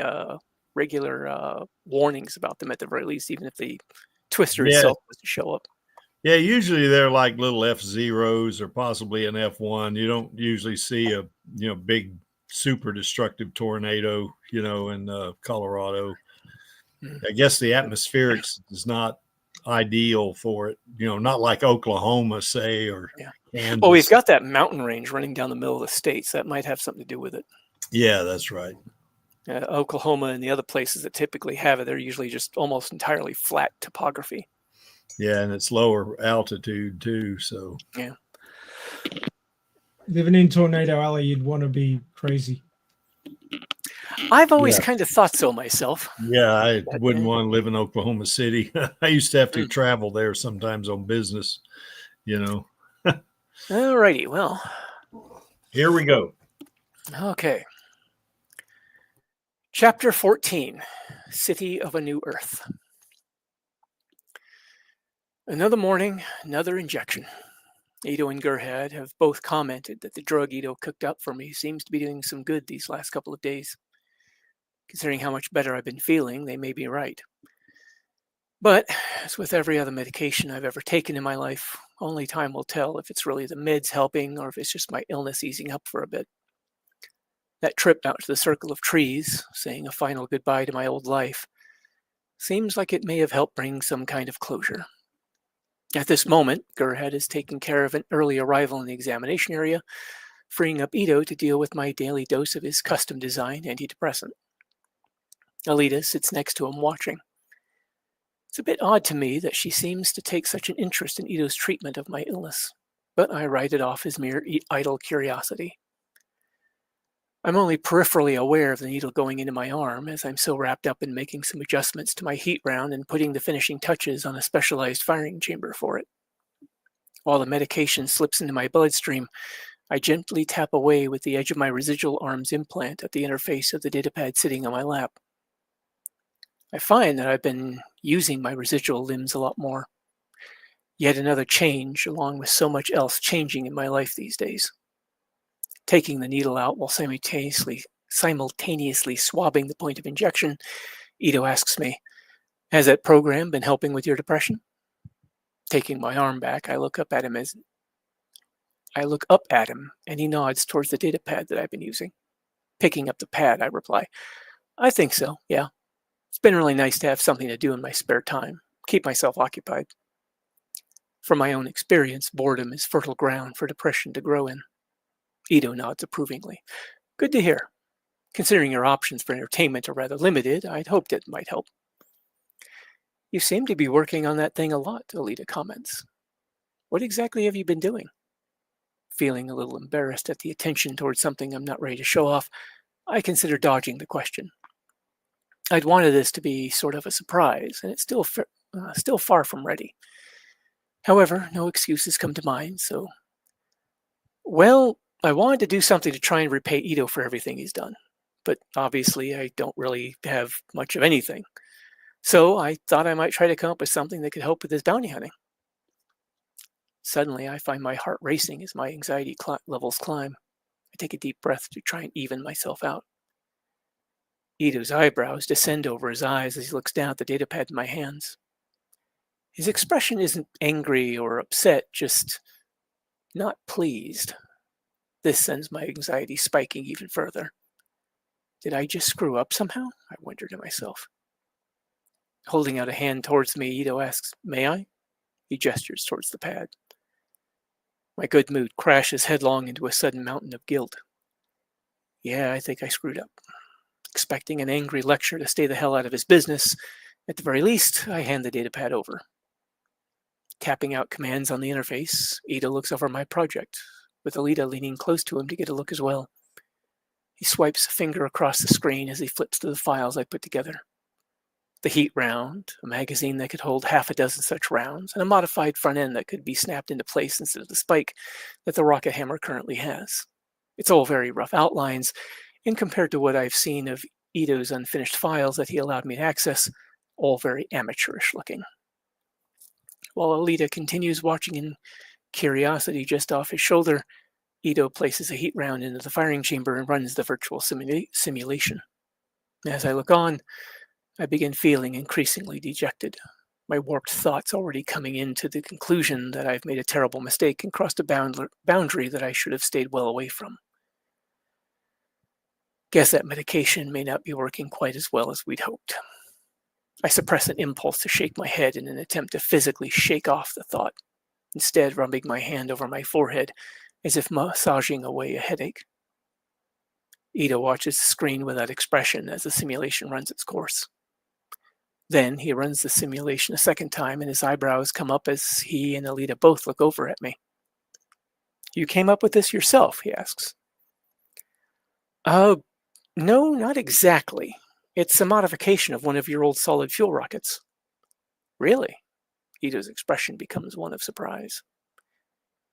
Speaker 2: regular warnings about them at the very least, even if the twister
Speaker 1: Yeah.
Speaker 2: itself doesn't show up.
Speaker 1: Yeah, usually they're like little F-zeros or possibly an F1. You don't usually see a big super destructive tornado, in Colorado. I guess the atmospherics is not ideal for it, not like Oklahoma, say, or Kansas.
Speaker 2: Well, we've got that mountain range running down the middle of the state, so that might have something to do with it.
Speaker 1: Yeah, that's right.
Speaker 2: Oklahoma and the other places that typically have it, they're usually just almost entirely flat topography.
Speaker 1: Yeah, and it's lower altitude too, so.
Speaker 2: Yeah.
Speaker 3: Living in Tornado Alley, you'd want to be crazy.
Speaker 2: I've always kind of thought so myself.
Speaker 1: Yeah, I wouldn't want to live in Oklahoma City. I used to have to travel there sometimes on business,
Speaker 2: All righty, well.
Speaker 1: Here we go.
Speaker 2: Okay. Chapter 14, City of a New Earth. Another morning, another injection. Ito and Gerhard have both commented that the drug Ito cooked up for me seems to be doing some good these last couple of days. Considering how much better I've been feeling, they may be right. But, as with every other medication I've ever taken in my life, only time will tell if it's really the meds helping or if it's just my illness easing up for a bit. That trip out to the circle of trees, saying a final goodbye to my old life, seems like it may have helped bring some kind of closure. At this moment, Gerhard is taking care of an early arrival in the examination area, freeing up Ito to deal with my daily dose of his custom-designed antidepressant. Alita sits next to him watching. It's a bit odd to me that she seems to take such an interest in Ito's treatment of my illness, but I write it off as mere idle curiosity. I'm only peripherally aware of the needle going into my arm, as I'm so wrapped up in making some adjustments to my heat round and putting the finishing touches on a specialized firing chamber for it. While the medication slips into my bloodstream, I gently tap away with the edge of my residual arm's implant at the interface of the datapad sitting on my lap. I find that I've been using my residual limbs a lot more. Yet another change, along with so much else changing in my life these days. Taking the needle out while simultaneously swabbing the point of injection, Ito asks me, "Has that program been helping with your depression?" Taking my arm back, I look up at him and he nods towards the data pad that I've been using. Picking up the pad, I reply, "I think so, yeah. It's been really nice to have something to do in my spare time, keep myself occupied. From my own experience, boredom is fertile ground for depression to grow in." Ito nods approvingly. "Good to hear. Considering your options for entertainment are rather limited, I'd hoped it might help." "You seem to be working on that thing a lot," Alita comments. "What exactly have you been doing?" Feeling a little embarrassed at the attention towards something I'm not ready to show off, I consider dodging the question. I'd wanted this to be sort of a surprise, and it's still far from ready. However, no excuses come to mind, so... Well, I wanted to do something to try and repay Ito for everything he's done, but obviously I don't really have much of anything. So I thought I might try to come up with something that could help with his bounty hunting. Suddenly, I find my heart racing as my anxiety levels climb. I take a deep breath to try and even myself out. Ito's eyebrows descend over his eyes as he looks down at the datapad in my hands. His expression isn't angry or upset, just not pleased. This sends my anxiety spiking even further. Did I just screw up somehow? I wonder to myself. Holding out a hand towards me, Ito asks, "May I?" He gestures towards the pad. My good mood crashes headlong into a sudden mountain of guilt. Yeah, I think I screwed up. Expecting an angry lecture to stay the hell out of his business, at the very least, I hand the datapad over. Tapping out commands on the interface, Ito looks over my project, with Alita leaning close to him to get a look as well. He swipes a finger across the screen as he flips through the files I put together. The heat round, a magazine that could hold half a dozen such rounds, and a modified front end that could be snapped into place instead of the spike that the rocket hammer currently has. It's all very rough outlines, and compared to what I've seen of Ito's unfinished files that he allowed me to access, all very amateurish looking. While Alita continues watching in curiosity just off his shoulder, Ito places a heat round into the firing chamber and runs the virtual simulation. As I look on, I begin feeling increasingly dejected, my warped thoughts already coming into the conclusion that I've made a terrible mistake and crossed a boundary that I should have stayed well away from. Guess that medication may not be working quite as well as we'd hoped. I suppress an impulse to shake my head in an attempt to physically shake off the thought, instead rubbing my hand over my forehead as if massaging away a headache. Ito watches the screen without expression as the simulation runs its course. Then he runs the simulation a second time and his eyebrows come up as he and Alita both look over at me. "You came up with this yourself?" he asks. No, not exactly. It's a modification of one of your old solid fuel rockets." "Really?" Ito's expression becomes one of surprise.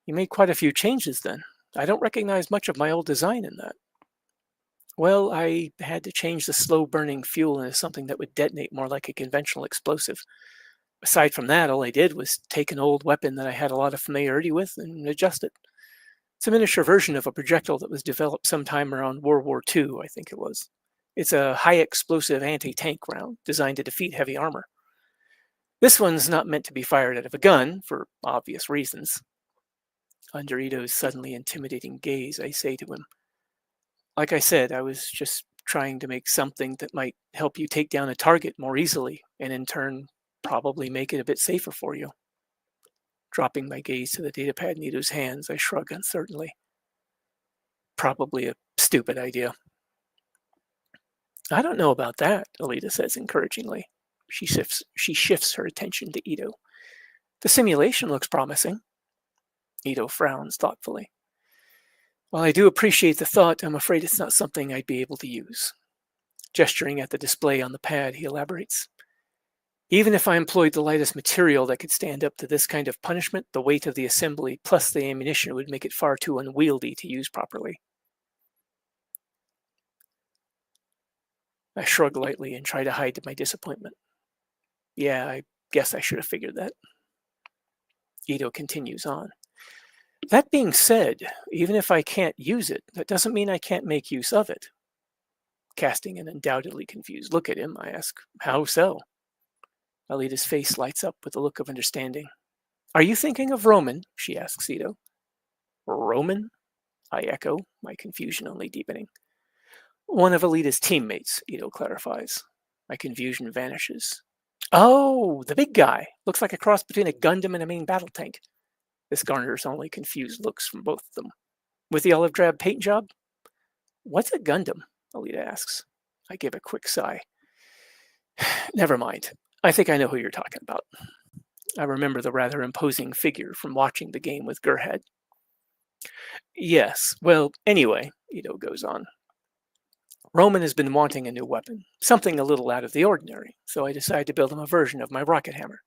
Speaker 2: "You made quite a few changes then. I don't recognize much of my old design in that." "Well, I had to change the slow-burning fuel into something that would detonate more like a conventional explosive. Aside from that, all I did was take an old weapon that I had a lot of familiarity with and adjust it. It's a miniature version of a projectile that was developed sometime around World War II, I think it was. It's a high-explosive anti-tank round designed to defeat heavy armor. This one's not meant to be fired out of a gun, for obvious reasons." Under Ito's suddenly intimidating gaze, I say to him, "Like I said, I was just trying to make something that might help you take down a target more easily, and in turn, probably make it a bit safer for you." Dropping my gaze to the datapad in Ito's hands, I shrug uncertainly. "Probably a stupid idea." "I don't know about that," Alita says encouragingly. She shifts her attention to Ito. "The simulation looks promising." Ito frowns thoughtfully. "While I do appreciate the thought, I'm afraid it's not something I'd be able to use." Gesturing at the display on the pad, he elaborates. "Even if I employed the lightest material that could stand up to this kind of punishment, the weight of the assembly plus the ammunition would make it far too unwieldy to use properly." I shrug lightly and try to hide my disappointment. "Yeah, I guess I should have figured that." Ito continues on. "That being said, even if I can't use it, that doesn't mean I can't make use of it." Casting an undoubtedly confused look at him, I ask, "How so?" Alita's face lights up with a look of understanding. "Are you thinking of Roman?" she asks Ito. "Roman?" I echo, my confusion only deepening. "One of Alita's teammates," Ito clarifies. My confusion vanishes. "Oh, the big guy. Looks like a cross between a Gundam and a main battle tank." This garners only confused looks from both of them. "With the olive drab paint job?" "What's a Gundam?" Alita asks. I give a quick sigh. "Never mind. I think I know who you're talking about." I remember the rather imposing figure from watching the game with Gerhead. "Yes. Well, anyway," Ito goes on. "Roman has been wanting a new weapon, something a little out of the ordinary, so I decided to build him a version of my rocket hammer.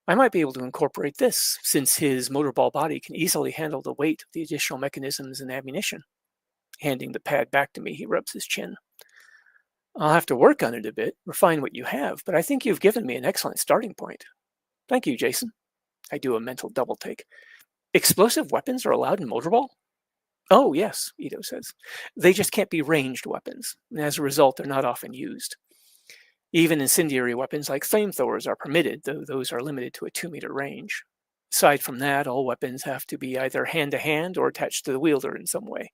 Speaker 2: I might be able to incorporate this, since his motorball body can easily handle the weight of the additional mechanisms and ammunition." Handing the pad back to me, he rubs his chin. "I'll have to work on it a bit, refine what you have, but I think you've given me an excellent starting point." "Thank you, Jason." I do a mental double take. "Explosive weapons are allowed in motorball?" "Oh, yes," Ito says. "They just can't be ranged weapons, and as a result, they're not often used. Even incendiary weapons like flamethrowers are permitted, though those are limited to a 2-meter range. Aside from that, all weapons have to be either hand-to-hand or attached to the wielder in some way."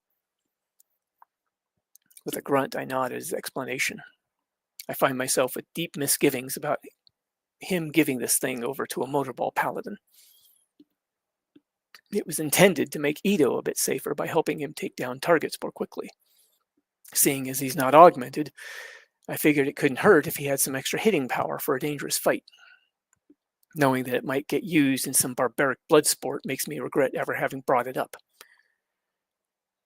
Speaker 2: With a grunt, I nod at his explanation. I find myself with deep misgivings about him giving this thing over to a motorball paladin. It was intended to make Ito a bit safer by helping him take down targets more quickly. Seeing as he's not augmented, I figured it couldn't hurt if he had some extra hitting power for a dangerous fight. Knowing that it might get used in some barbaric blood sport makes me regret ever having brought it up.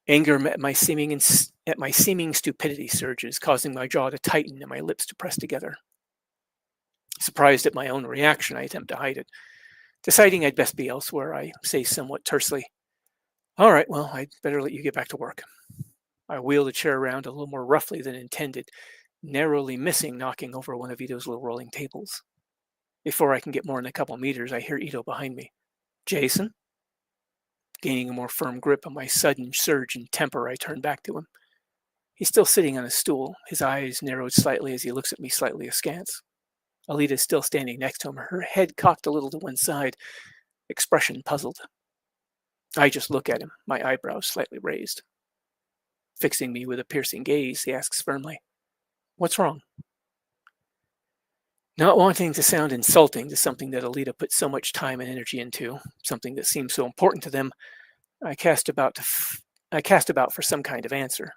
Speaker 2: Anger at my seeming stupidity surges, causing my jaw to tighten and my lips to press together. Surprised at my own reaction, I attempt to hide it. Deciding I'd best be elsewhere, I say somewhat tersely, "All right, well, I'd better let you get back to work." I wheel the chair around a little more roughly than intended, narrowly missing knocking over one of Ito's little rolling tables. Before I can get more than a couple meters, I hear Ito behind me. "Jason?" Gaining a more firm grip on my sudden surge in temper, I turn back to him. He's still sitting on a stool, his eyes narrowed slightly as he looks at me slightly askance. Alita is still standing next to him, her head cocked a little to one side, expression puzzled. I just look at him, my eyebrows slightly raised. Fixing me with a piercing gaze, he asks firmly, "What's wrong?" Not wanting to sound insulting to something that Alita put so much time and energy into, something that seems so important to them, I cast about for some kind of answer.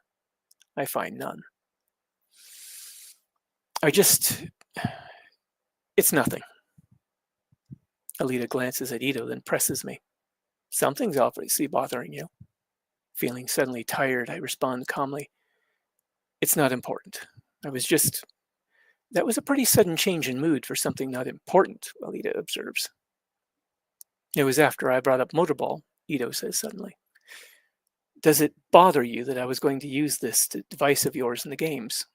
Speaker 2: I find none. It's nothing. Alita glances at Ito, then presses me. "Something's obviously bothering you." Feeling suddenly tired, I respond calmly, "It's not important. That was a pretty sudden change in mood for something not important," Alita observes. "It was after I brought up motorball," Ito says suddenly. "Does it bother you that I was going to use this device of yours in the games?"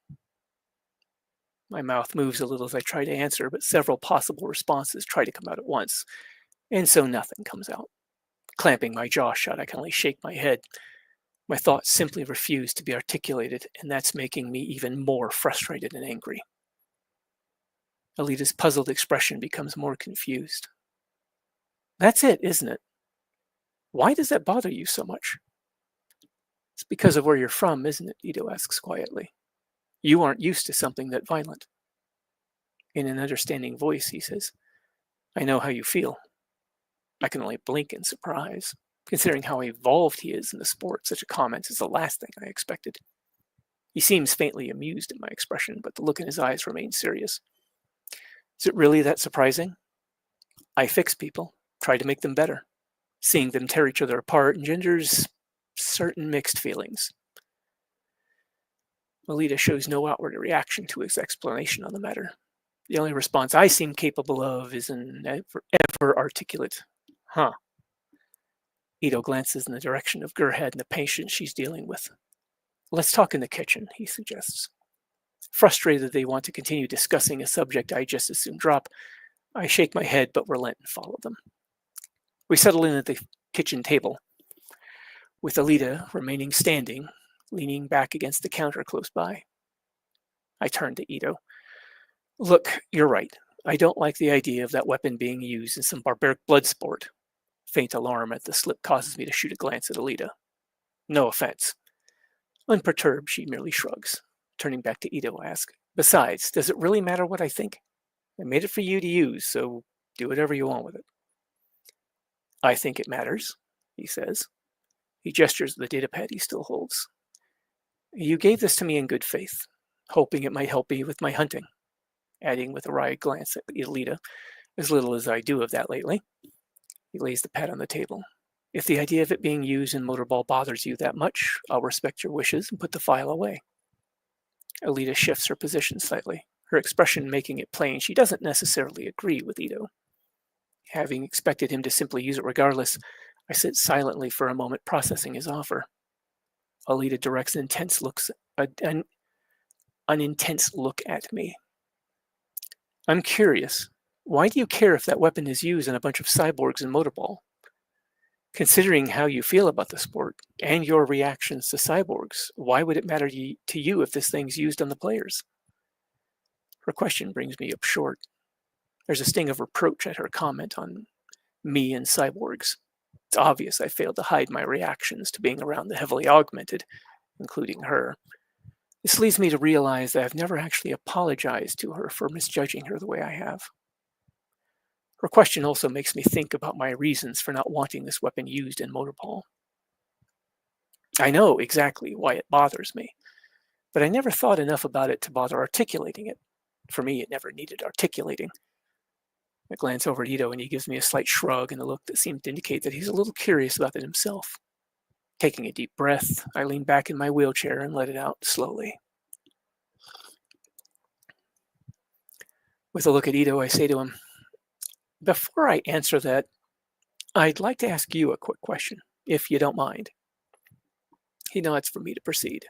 Speaker 2: My mouth moves a little as I try to answer, but several possible responses try to come out at once, and so nothing comes out. Clamping my jaw shut, I can only shake my head. My thoughts simply refuse to be articulated, and that's making me even more frustrated and angry. Alita's puzzled expression becomes more confused. "That's it, isn't it? Why does that bother you so much?" "It's because of where you're from, isn't it?" Ito asks quietly. "You aren't used to something that violent." In an understanding voice, he says, "I know how you feel." I can only blink in surprise. Considering how evolved he is in the sport, such a comment is the last thing I expected. He seems faintly amused at my expression, but the look in his eyes remains serious. Is it really that surprising? I fix people, try to make them better. Seeing them tear each other apart engenders certain mixed feelings. Alita shows no outward reaction to his explanation on the matter. The only response I seem capable of is an ever articulate, "Huh." Ito glances in the direction of Gerhead and the patient she's dealing with. "Let's talk in the kitchen," he suggests. Frustrated that they want to continue discussing a subject I just as soon drop, I shake my head but relent and follow them. We settle in at the kitchen table, with Alita remaining standing, leaning back against the counter close by. I turn to Ito. "Look, you're right. I don't like the idea of that weapon being used in some barbaric blood sport." Faint alarm at the slip causes me to shoot a glance at Alita. "No offense." Unperturbed, she merely shrugs. Turning back to Ito, I ask, "Besides, does it really matter what I think? I made it for you to use, so do whatever you want with it." "I think it matters," he says. He gestures at the datapad he still holds. "You gave this to me in good faith, hoping it might help me with my hunting," adding with a wry glance at Alita, "as little as I do of that lately." He lays the pad on the table. "If the idea of it being used in motorball bothers you that much, I'll respect your wishes and put the file away." Alita shifts her position slightly, her expression making it plain she doesn't necessarily agree with Ito. Having expected him to simply use it regardless, I sit silently for a moment processing his offer. Alita directs an intense look at me. "I'm curious. Why do you care if that weapon is used on a bunch of cyborgs in motorball? Considering how you feel about the sport and your reactions to cyborgs, why would it matter to you if this thing's used on the players?" Her question brings me up short. There's a sting of reproach at her comment on me and cyborgs. It's obvious I failed to hide my reactions to being around the heavily augmented, including her. This leads me to realize that I've never actually apologized to her for misjudging her the way I have. Her question also makes me think about my reasons for not wanting this weapon used in Motorball. I know exactly why it bothers me, but I never thought enough about it to bother articulating it. For me, it never needed articulating. I glance over at Ito and he gives me a slight shrug and a look that seemed to indicate that he's a little curious about it himself. Taking a deep breath, I lean back in my wheelchair and let it out slowly. With a look at Ito, I say to him, before I answer that, I'd like to ask you a quick question, if you don't mind. He nods for me to proceed.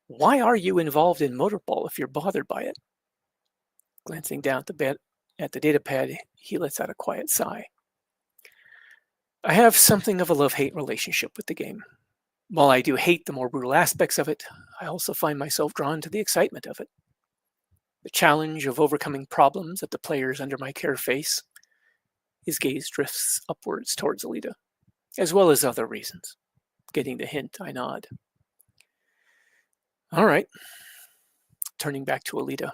Speaker 2: Why are you involved in Motorball if you're bothered by it? Glancing down at the data pad, he lets out a quiet sigh. I have something of a love-hate relationship with the game. While I do hate the more brutal aspects of it, I also find myself drawn to the excitement of it. The challenge of overcoming problems that the players under my care face. His gaze drifts upwards towards Alita, as well as other reasons. Getting the hint, I nod. All right. Turning back to Alita.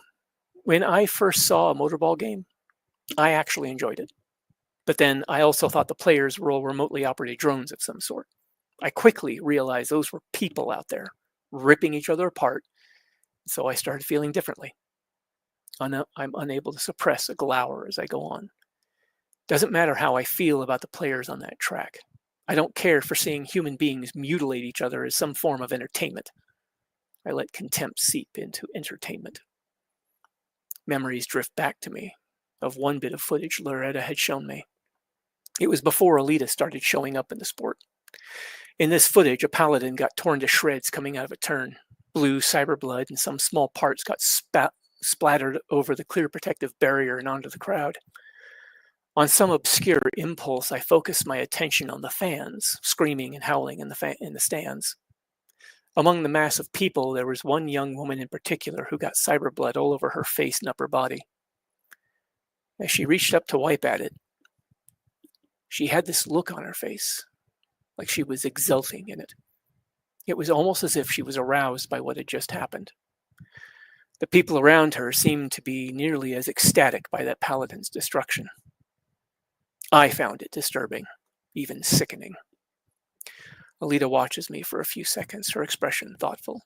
Speaker 2: When I first saw a Motorball game, I actually enjoyed it. But then I also thought the players were all remotely operated drones of some sort. I quickly realized those were people out there, ripping each other apart, so I started feeling differently. I'm unable to suppress a glower as I go on. Doesn't matter how I feel about the players on that track. I don't care for seeing human beings mutilate each other as some form of entertainment. I let contempt seep into entertainment. Memories drift back to me of one bit of footage Loretta had shown me. It was before Alita started showing up in the sport. In this footage, a paladin got torn to shreds coming out of a turn. Blue cyber blood and some small parts got splattered over the clear protective barrier and onto the crowd. On some obscure impulse, I focused my attention on the fans, screaming and howling in the stands. Among the mass of people, there was one young woman in particular who got cyber blood all over her face and upper body. As she reached up to wipe at it, she had this look on her face, like she was exulting in it. It was almost as if she was aroused by what had just happened. The people around her seemed to be nearly as ecstatic by that paladin's destruction. I found it disturbing, even sickening. Alita watches me for a few seconds, her expression thoughtful.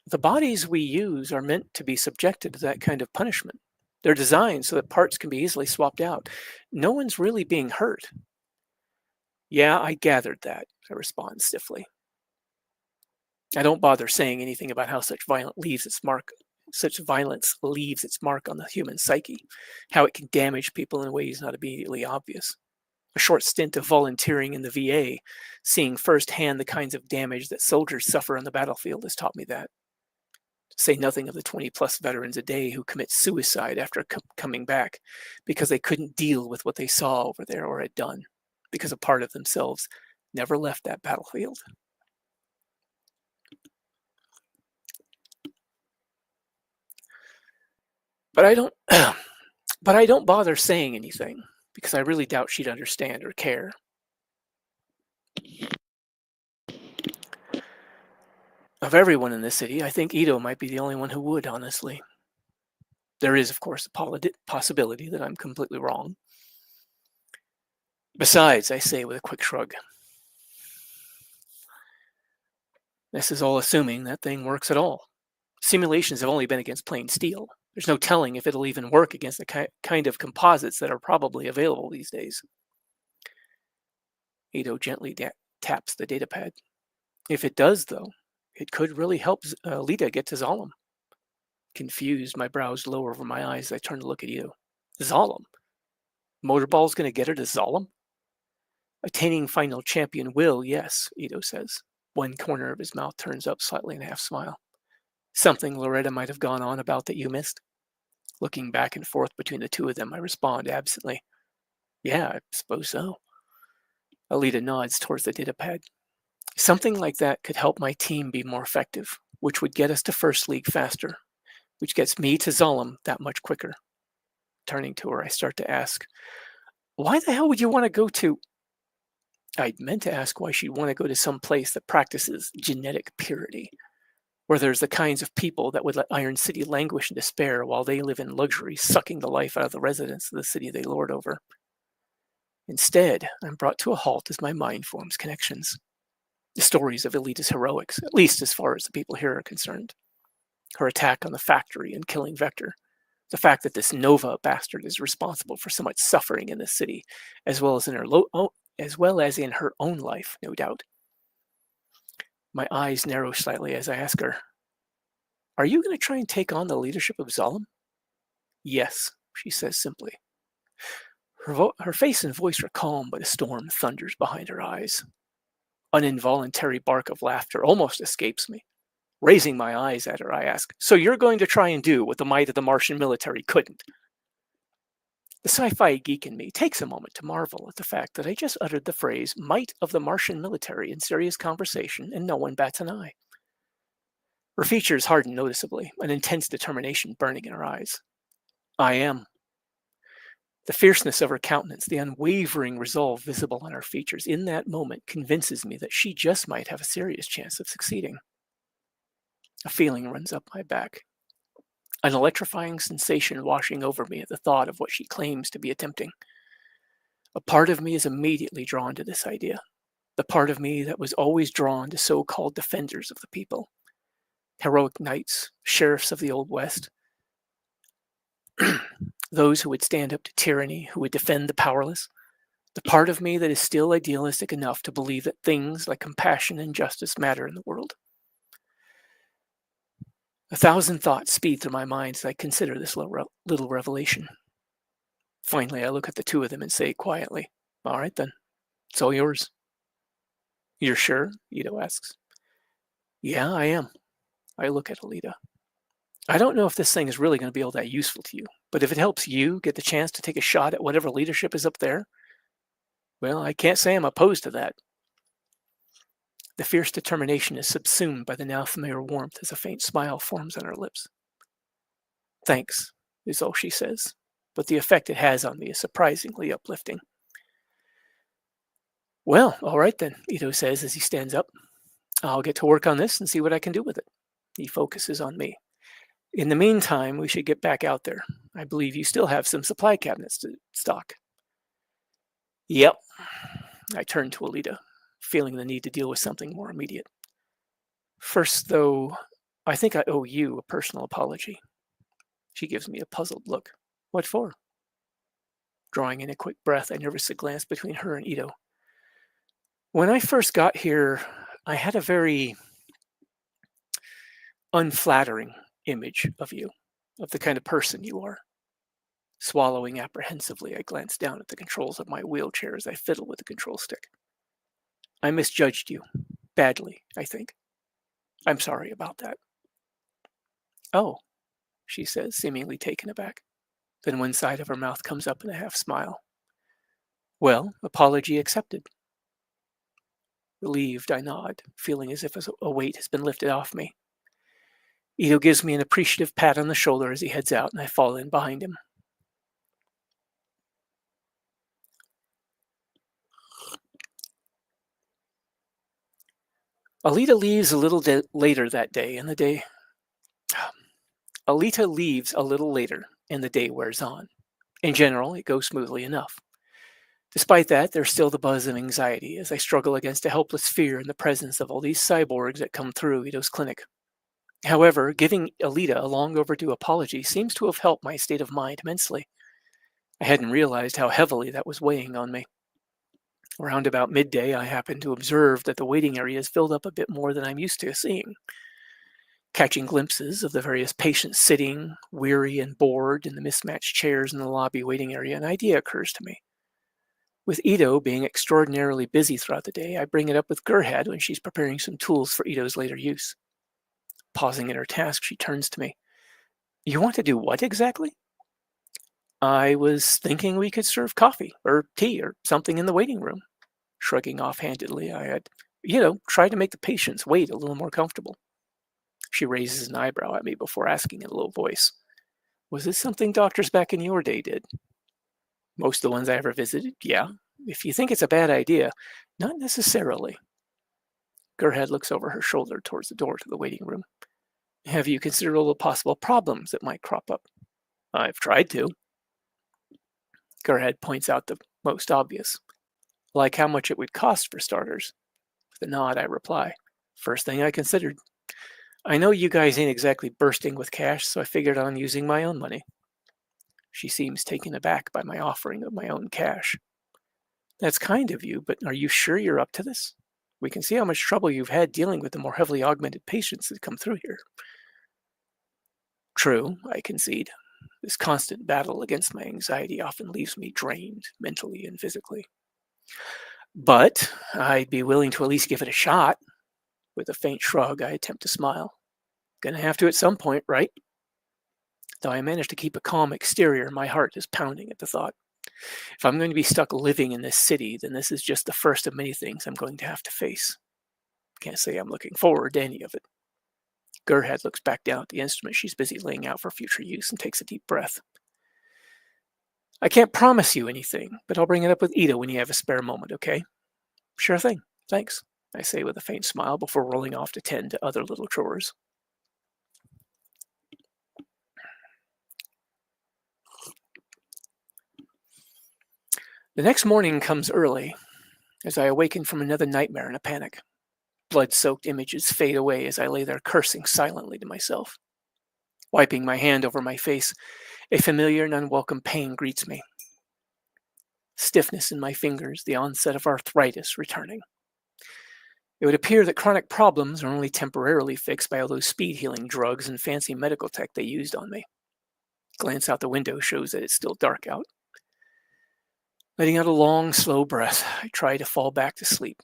Speaker 2: The bodies we use are meant to be subjected to that kind of punishment. They're designed so that parts can be easily swapped out. No one's really being hurt. Yeah, I gathered that, I respond stiffly. I don't bother saying anything about how such violence leaves its mark on the human psyche, how it can damage people in ways not immediately obvious. A short stint of volunteering in the VA, seeing firsthand the kinds of damage that soldiers suffer on the battlefield has taught me that. To say nothing of the 20-plus veterans a day who commit suicide after coming back because they couldn't deal with what they saw over there or had done, because a part of themselves never left that battlefield. But I don't bother saying anything because I really doubt she'd understand or care. Of everyone in this city, I think Ito might be the only one who would, honestly. There is, of course, a possibility that I'm completely wrong. Besides, I say with a quick shrug, this is all assuming that thing works at all. Simulations have only been against plain steel. There's no telling if it'll even work against the kind of composites that are probably available these days. Ito gently taps the datapad. If it does, though, it could really help Alita get to Zalem. Confused, my brows lower over my eyes as I turn to look at Ito. Zalem? Motorball's going to get her to Zalem? Attaining final champion will, yes, Ito says. One corner of his mouth turns up slightly in a half smile. Something Loretta might have gone on about that you missed? Looking back and forth between the two of them, I respond absently. Yeah, I suppose so. Alita nods towards the datapad. Something like that could help my team be more effective, which would get us to First League faster, which gets me to Zalem that much quicker. Turning to her, I start to ask, why the hell would you want to go to... I'd meant to ask why she'd want to go to some place that practices genetic purity. where there's the kinds of people that would let Iron City languish in despair while they live in luxury, sucking the life out of the residents of the city they lord over. Instead, I'm brought to a halt as my mind forms connections. The stories of Alita's heroics, at least as far as the people here are concerned. Her attack on the factory and killing Vector. The fact that this Nova bastard is responsible for so much suffering in this city, as well as in her own life, no doubt. My eyes narrow slightly as I ask her, "Are you going to try and take on the leadership of Zalem?" "Yes," she says simply. Her face and voice are calm, but a storm thunders behind her eyes. An involuntary bark of laughter almost escapes me. Raising my eyes at her, I ask, "So you're going to try and do what the might of the Martian military couldn't?" The sci-fi geek in me takes a moment to marvel at the fact that I just uttered the phrase "might of the Martian military" in serious conversation, and no one bats an eye. Her features harden noticeably, an intense determination burning in her eyes. I am. The fierceness of her countenance, the unwavering resolve visible on her features in that moment convinces me that she just might have a serious chance of succeeding. A feeling runs up my back. An electrifying sensation washing over me at the thought of what she claims to be attempting. A part of me is immediately drawn to this idea. The part of me that was always drawn to so-called defenders of the people. Heroic knights, sheriffs of the Old West. Those who would stand up to tyranny, who would defend the powerless. The part of me that is still idealistic enough to believe that things like compassion and justice matter in the world. 1,000 thoughts speed through my mind as I consider this little revelation. Finally, I look at the two of them and say quietly, "All right then, it's all yours." "You're sure?" Ito asks. "Yeah, I am." I look at Alita. "I don't know if this thing is really going to be all that useful to you, but if it helps you get the chance to take a shot at whatever leadership is up there, well, I can't say I'm opposed to that." The fierce determination is subsumed by the now familiar warmth as a faint smile forms on her lips. "Thanks," is all she says, but the effect it has on me is surprisingly uplifting. "Well, all right then," Ito says as he stands up. "I'll get to work on this and see what I can do with it." He focuses on me. "In the meantime, we should get back out there. I believe you still have some supply cabinets to stock." "Yep." I turn to Alita, feeling the need to deal with something more immediate. "First, though, I think I owe you a personal apology." She gives me a puzzled look. "What for?" Drawing in a quick breath, I nervously glance between her and Ito. "When I first got here, I had a very unflattering image of you, of the kind of person you are." Swallowing apprehensively, I glance down at the controls of my wheelchair as I fiddle with the control stick. "I misjudged you. Badly, I think. I'm sorry about that." "Oh," she says, seemingly taken aback. Then one side of her mouth comes up in a half smile. "Well, apology accepted." Relieved, I nod, feeling as if a weight has been lifted off me. Ito gives me an appreciative pat on the shoulder as he heads out, and I fall in behind him. Alita leaves a little later that day, and Alita leaves a little later, and the day wears on. In general, it goes smoothly enough. Despite that, there's still the buzz of anxiety as I struggle against a helpless fear in the presence of all these cyborgs that come through Ito's clinic. However, giving Alita a long overdue apology seems to have helped my state of mind immensely. I hadn't realized how heavily that was weighing on me. Around about midday, I happened to observe that the waiting area is filled up a bit more than I'm used to seeing. Catching glimpses of the various patients sitting, weary and bored, in the mismatched chairs in the lobby waiting area, an idea occurs to me. With Ito being extraordinarily busy throughout the day, I bring it up with Gerhard when she's preparing some tools for Ito's later use. Pausing in her task, she turns to me. "You want to do what exactly?" "I was thinking we could serve coffee or tea or something in the waiting room." Shrugging offhandedly, I had, tried to make the patients wait a little more comfortable. She raises an eyebrow at me before asking in a low voice, "Was this something doctors back in your day did?" "Most of the ones I ever visited, yeah. If you think it's a bad idea, not necessarily." Gerhard looks over her shoulder towards the door to the waiting room. Have you considered all the possible problems that might crop up? I've tried to. Gerhead points out the most obvious, like how much it would cost for starters. With a nod, I reply, first thing I considered. I know you guys ain't exactly bursting with cash, so I figured on using my own money. She seems taken aback by my offering of my own cash. That's kind of you, but are you sure you're up to this? We can see how much trouble you've had dealing with the more heavily augmented patients that come through here. True, I concede. This constant battle against my anxiety often leaves me drained, mentally and physically. But I'd be willing to at least give it a shot. With a faint shrug, I attempt to smile. Gonna have to at some point, right? Though I manage to keep a calm exterior, my heart is pounding at the thought. If I'm going to be stuck living in this city, then this is just the first of many things I'm going to have to face. Can't say I'm looking forward to any of it. Gerhead looks back down at the instrument she's busy laying out for future use and takes a deep breath. I can't promise you anything, but I'll bring it up with Ida when you have a spare moment, okay? Sure thing, thanks, I say with a faint smile before rolling off to tend to other little chores. The next morning comes early, as I awaken from another nightmare in a panic. Blood-soaked images fade away as I lay there cursing silently to myself. Wiping my hand over my face, a familiar and unwelcome pain greets me. Stiffness in my fingers, the onset of arthritis returning. It would appear that chronic problems are only temporarily fixed by all those speed-healing drugs and fancy medical tech they used on me. Glance out the window shows that it's still dark out. Letting out a long, slow breath, I try to fall back to sleep.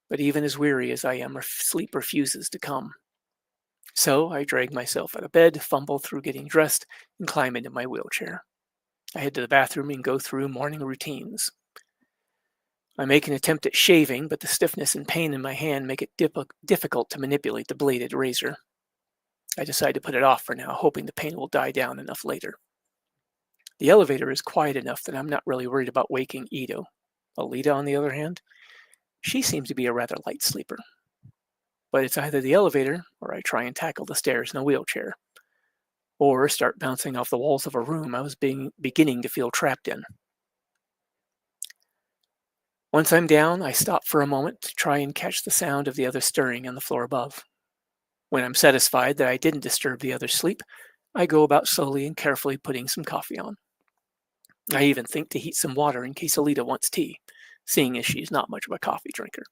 Speaker 2: But even as weary as I am, sleep refuses to come. So I drag myself out of bed, fumble through getting dressed, and climb into my wheelchair. I head to the bathroom and go through morning routines. I make an attempt at shaving, but the stiffness and pain in my hand make it difficult to manipulate the bladed razor. I decide to put it off for now, hoping the pain will die down enough later. The elevator is quiet enough that I'm not really worried about waking Ito. Alita, on the other hand, she seems to be a rather light sleeper. But it's either the elevator, or I try and tackle the stairs in a wheelchair, or start bouncing off the walls of a room I was beginning to feel trapped in. Once I'm down, I stop for a moment to try and catch the sound of the other stirring on the floor above. When I'm satisfied that I didn't disturb the other's sleep, I go about slowly and carefully putting some coffee on. I even think to heat some water in case Alita wants tea, seeing as she's not much of a coffee drinker.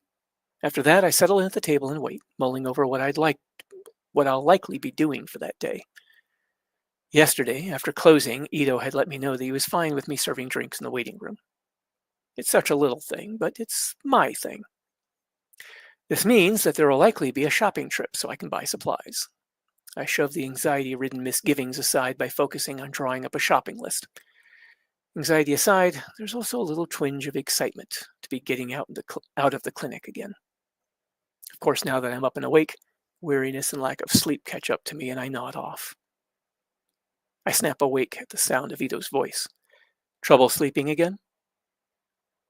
Speaker 2: After that, I settle in at the table and wait, mulling over what I'll likely be doing for that day. Yesterday, after closing, Ito had let me know that he was fine with me serving drinks in the waiting room. It's such a little thing, but it's my thing. This means that there will likely be a shopping trip so I can buy supplies. I shove the anxiety-ridden misgivings aside by focusing on drawing up a shopping list. Anxiety aside, there's also a little twinge of excitement to be getting out of the clinic again. Of course, now that I'm up and awake, weariness and lack of sleep catch up to me and I nod off. I snap awake at the sound of Ito's voice. Trouble sleeping again?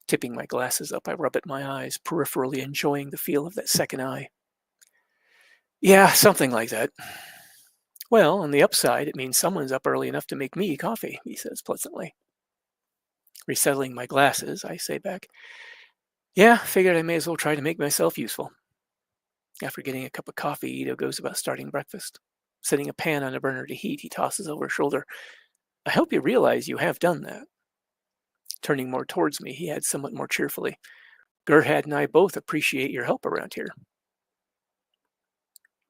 Speaker 2: Tipping my glasses up, I rub at my eyes, peripherally enjoying the feel of that second eye. Yeah, something like that. Well, on the upside, it means someone's up early enough to make me coffee, he says pleasantly. Resettling my glasses, I say back, yeah, figured I may as well try to make myself useful. After getting a cup of coffee, Ito goes about starting breakfast. Setting a pan on a burner to heat, he tosses over his shoulder, I hope you realize you have done that. Turning more towards me, he adds somewhat more cheerfully, Gerhard and I both appreciate your help around here.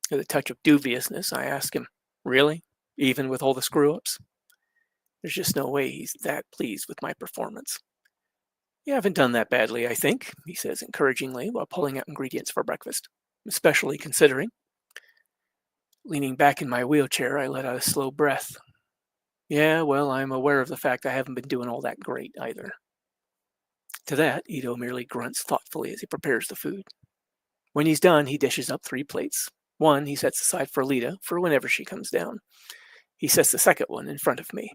Speaker 2: With a touch of dubiousness, I ask him, really? Even with all the screw-ups? There's just no way he's that pleased with my performance. You haven't done that badly, I think, he says encouragingly while pulling out ingredients for breakfast, especially considering. Leaning back in my wheelchair, I let out a slow breath. Yeah, well, I'm aware of the fact I haven't been doing all that great either. To that, Ito merely grunts thoughtfully as he prepares the food. When he's done, he dishes up 3 plates. One he sets aside for Alita for whenever she comes down. He sets the second one in front of me.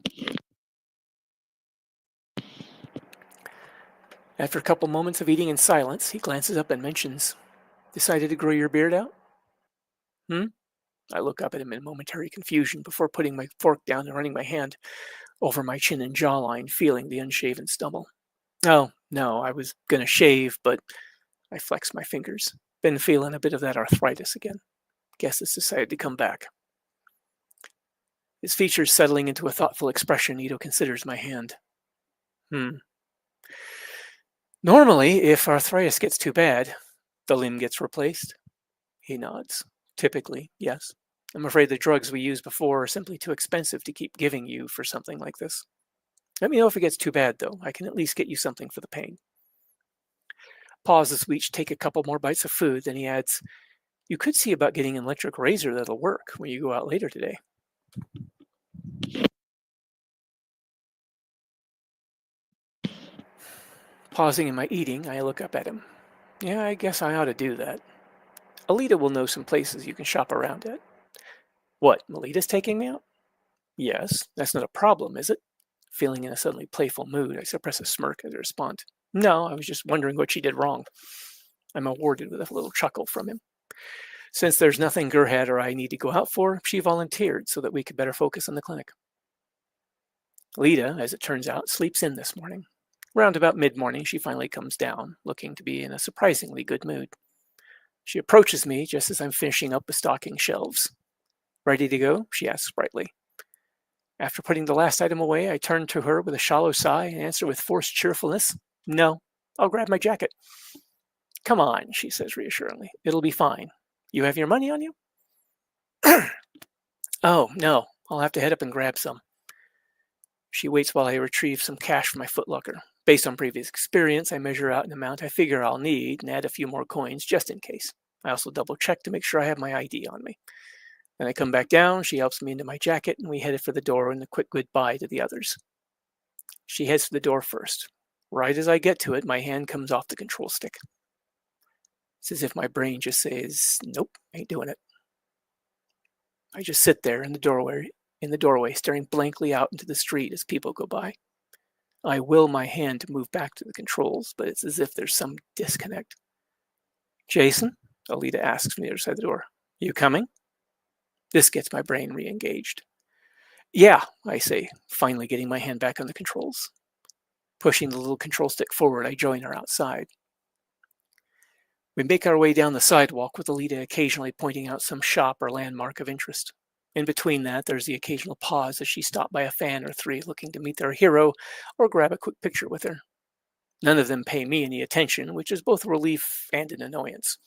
Speaker 2: After a couple moments of eating in silence, he glances up and mentions, decided to grow your beard out? I look up at him in momentary confusion before putting my fork down and running my hand over my chin and jawline, feeling the unshaven stubble. Oh, no, I was going to shave, but I flexed my fingers. Been feeling a bit of that arthritis again. Guess it's decided to come back. His features settling into a thoughtful expression, Ito considers my hand. Normally, if arthritis gets too bad, the limb gets replaced. He nods. Typically, yes. I'm afraid the drugs we used before are simply too expensive to keep giving you for something like this. Let me know if it gets too bad, though. I can at least get you something for the pain. Pauses. We each take a couple more bites of food. Then he adds, you could see about getting an electric razor that'll work when you go out later today. Pausing in my eating, I look up at him. Yeah, I guess I ought to do that. Alita will know some places you can shop around at. What, Melita's taking me out? Yes, that's not a problem, is it? Feeling in a suddenly playful mood, I suppress a smirk as I respond. No, I was just wondering what she did wrong. I'm awarded with a little chuckle from him. Since there's nothing Gerhard or I need to go out for, she volunteered so that we could better focus on the clinic. Lita, as it turns out, sleeps in this morning. Around about mid-morning, she finally comes down, looking to be in a surprisingly good mood. She approaches me just as I'm finishing up the stocking shelves. Ready to go? She asks brightly. After putting the last item away, I turn to her with a shallow sigh and answer with forced cheerfulness, no, I'll grab my jacket. Come on, she says reassuringly. It'll be fine. You have your money on you? Oh, no, I'll have to head up and grab some. She waits while I retrieve some cash from my footlocker. Based on previous experience, I measure out an amount I figure I'll need and add a few more coins just in case. I also double check to make sure I have my ID on me. Then I come back down, she helps me into my jacket, and we headed for the door and a quick goodbye to the others. She heads for the door first. Right as I get to it, my hand comes off the control stick. It's as if my brain just says, nope, ain't doing it. I just sit there in the doorway, staring blankly out into the street as people go by. I will my hand to move back to the controls, but it's as if there's some disconnect. Jason? Alita asks from the other side of the door. You coming? This gets my brain re-engaged. Yeah, I say, finally getting my hand back on the controls. Pushing the little control stick forward, I join her outside. We make our way down the sidewalk with Alita occasionally pointing out some shop or landmark of interest. In between that, there's the occasional pause as she stopped by a fan or three looking to meet their hero or grab a quick picture with her. None of them pay me any attention, which is both a relief and an annoyance.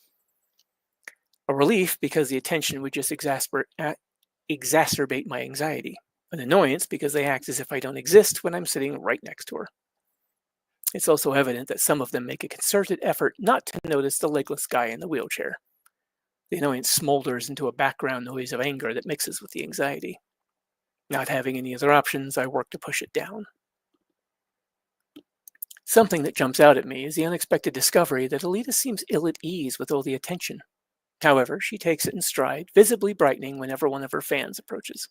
Speaker 2: A relief because the attention would just exacerbate my anxiety. An annoyance because they act as if I don't exist when I'm sitting right next to her. It's also evident that some of them make a concerted effort not to notice the legless guy in the wheelchair. The annoyance smolders into a background noise of anger that mixes with the anxiety. Not having any other options, I work to push it down. Something that jumps out at me is the unexpected discovery that Alita seems ill at ease with all the attention. However, she takes it in stride, visibly brightening whenever one of her fans approaches.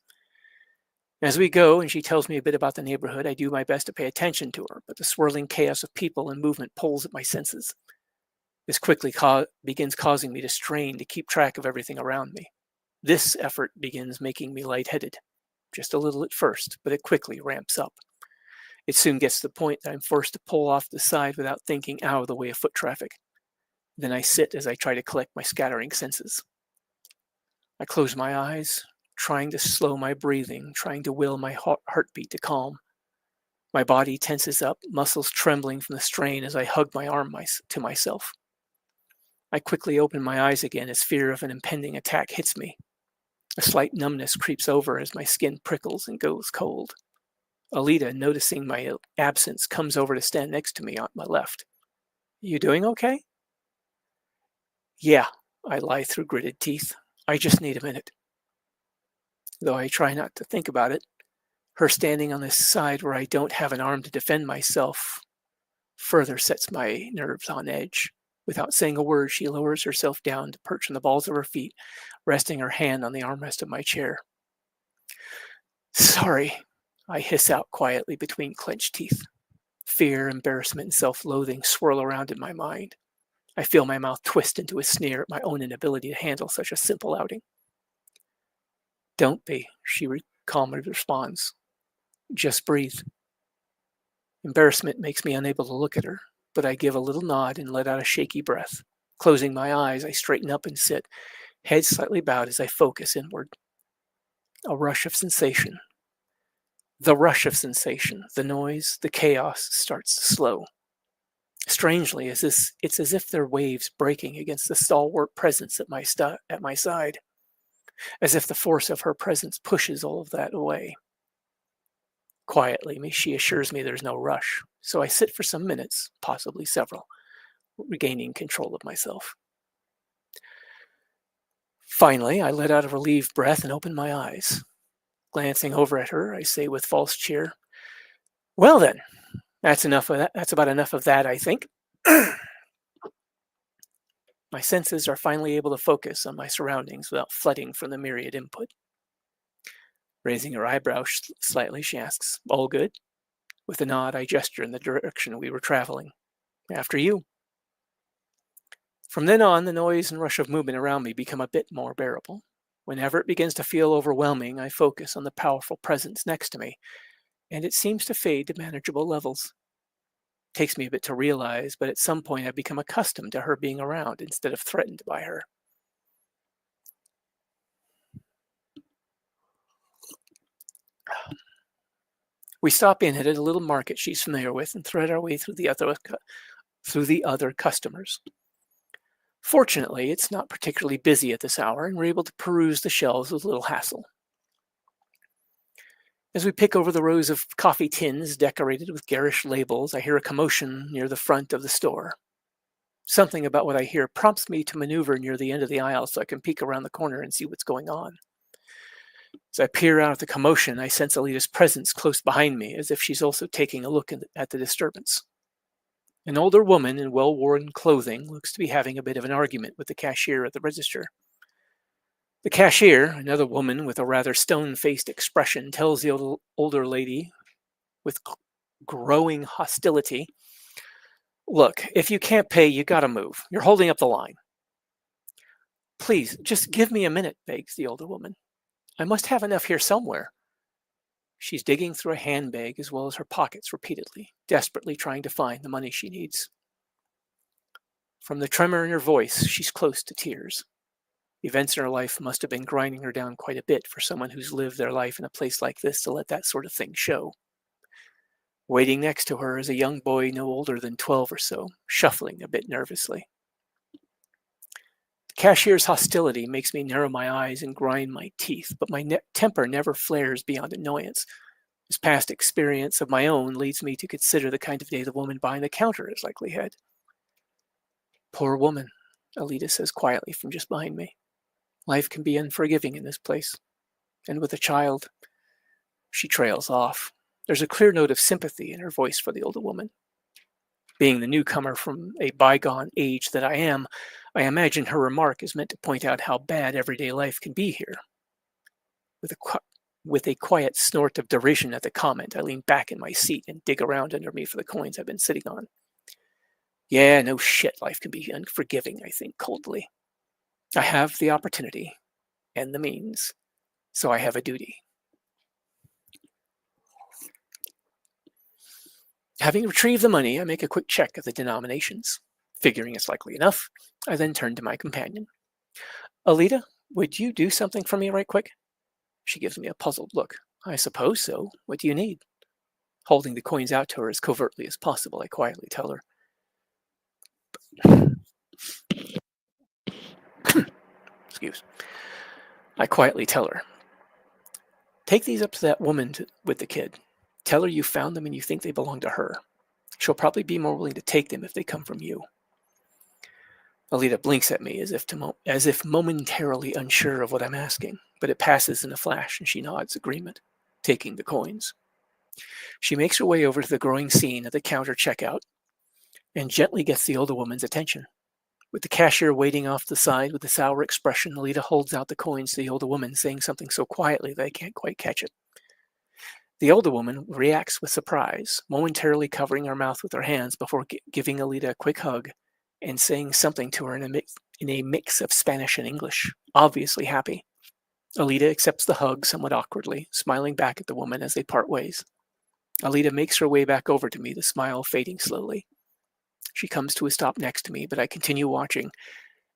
Speaker 2: As we go and she tells me a bit about the neighborhood, I do my best to pay attention to her, but the swirling chaos of people and movement pulls at my senses. This quickly begins causing me to strain to keep track of everything around me. This effort begins making me lightheaded. Just a little at first, but it quickly ramps up. It soon gets to the point that I'm forced to pull off the side without thinking out of the way of foot traffic. Then I sit as I try to collect my scattering senses. I close my eyes, trying to slow my breathing, trying to will my heartbeat to calm. My body tenses up, muscles trembling from the strain as I hug my arm to myself. I quickly open my eyes again as fear of an impending attack hits me. A slight numbness creeps over as my skin prickles and goes cold. Alita, noticing my absence, comes over to stand next to me on my left. You doing okay? Yeah, I lie through gritted teeth. I just need a minute. Though I try not to think about it, her standing on this side where I don't have an arm to defend myself further sets my nerves on edge. Without saying a word, she lowers herself down to perch on the balls of her feet, resting her hand on the armrest of my chair. Sorry, I hiss out quietly between clenched teeth. Fear, embarrassment, and self-loathing swirl around in my mind. I feel my mouth twist into a sneer at my own inability to handle such a simple outing. Don't be, she calmly responds. Just breathe. Embarrassment makes me unable to look at her, but I give a little nod and let out a shaky breath. Closing my eyes, I straighten up and sit, head slightly bowed as I focus inward. A rush of sensation. The rush of sensation, the noise, the chaos starts to slow. Strangely, it's as if they're waves breaking against the stalwart presence at my side, as if the force of her presence pushes all of that away. Quietly, she assures me there's no rush, so I sit for some minutes, possibly several, regaining control of myself. Finally, I let out a relieved breath and open my eyes. Glancing over at her, I say with false cheer, "Well then, that's enough of that. That's about enough of that, I think." My senses are finally able to focus on my surroundings without flooding from the myriad input. Raising her eyebrow slightly, she asks, "All good?" With a nod, I gesture in the direction we were traveling. "After you." From then on, the noise and rush of movement around me become a bit more bearable. Whenever it begins to feel overwhelming, I focus on the powerful presence next to me, and it seems to fade to manageable levels. It takes me a bit to realize, but at some point I become accustomed to her being around instead of threatened by her. We stop in at a little market she's familiar with and thread our way through the other customers. Fortunately, it's not particularly busy at this hour, and we're able to peruse the shelves with little hassle. As we pick over the rows of coffee tins decorated with garish labels, I hear a commotion near the front of the store. Something about what I hear prompts me to maneuver near the end of the aisle so I can peek around the corner and see what's going on. As I peer out at the commotion, I sense Alita's presence close behind me, as if she's also taking a look at the disturbance. An older woman in well-worn clothing looks to be having a bit of an argument with the cashier at the register. The cashier, another woman with a rather stone-faced expression, tells the older lady with growing hostility, "Look, if you can't pay, you gotta move. You're holding up the line." "Please, just give me a minute," begs the older woman. "I must have enough here somewhere." She's digging through a handbag as well as her pockets repeatedly, desperately trying to find the money she needs. From the tremor in her voice, she's close to tears. Events in her life must have been grinding her down quite a bit for someone who's lived their life in a place like this to let that sort of thing show. Waiting next to her is a young boy no older than 12 or so, shuffling a bit nervously. The cashier's hostility makes me narrow my eyes and grind my teeth, but my temper never flares beyond annoyance. This past experience of my own leads me to consider the kind of day the woman behind the counter has likely had. "Poor woman," Alita says quietly from just behind me. "Life can be unforgiving in this place. And with a child..." She trails off. There's a clear note of sympathy in her voice for the older woman. Being the newcomer from a bygone age that I am, I imagine her remark is meant to point out how bad everyday life can be here. With a quiet snort of derision at the comment, I lean back in my seat and dig around under me for the coins I've been sitting on. Yeah, no shit, life can be unforgiving, I think coldly. I have the opportunity and the means, so I have a duty. Having retrieved the money, I make a quick check of the denominations. Figuring it's likely enough, I then turn to my companion. "Alita, would you do something for me right quick?" She gives me a puzzled look. "I suppose so. What do you need?" Holding the coins out to her as covertly as possible, I quietly tell her. I quietly tell her. "Take these up to that woman with the kid. Tell her you found them and you think they belong to her. She'll probably be more willing to take them if they come from you." Alita blinks at me as if momentarily unsure of what I'm asking, but it passes in a flash and she nods agreement, taking the coins. She makes her way over to the growing scene at the counter checkout and gently gets the older woman's attention. With the cashier waiting off the side with a sour expression, Alita holds out the coins to the older woman, saying something so quietly that I can't quite catch it. The older woman reacts with surprise, momentarily covering her mouth with her hands before giving Alita a quick hug and saying something to her in a mix of Spanish and English, obviously happy. Alita accepts the hug somewhat awkwardly, smiling back at the woman as they part ways. Alita makes her way back over to me, the smile fading slowly. She comes to a stop next to me, but I continue watching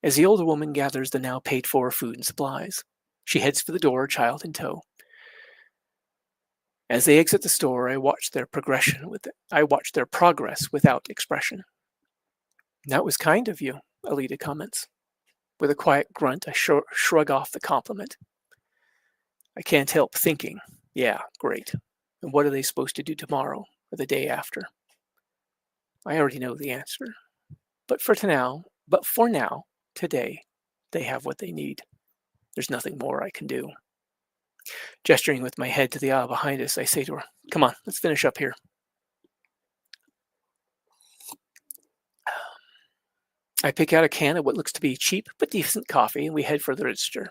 Speaker 2: as the older woman gathers the now paid-for food and supplies. She heads for the door, child in tow. As they exit the store, I watch their progress without expression. That was kind of you, Alita comments. With a quiet grunt, I shrug off the compliment. I can't help thinking, yeah, great. And what are they supposed to do tomorrow or the day after? I already know the answer. But for now, today, they have what they need. There's nothing more I can do. Gesturing with my head to the aisle behind us, I say to her, come on, let's finish up here. I pick out a can of what looks to be cheap but decent coffee, and we head for the register.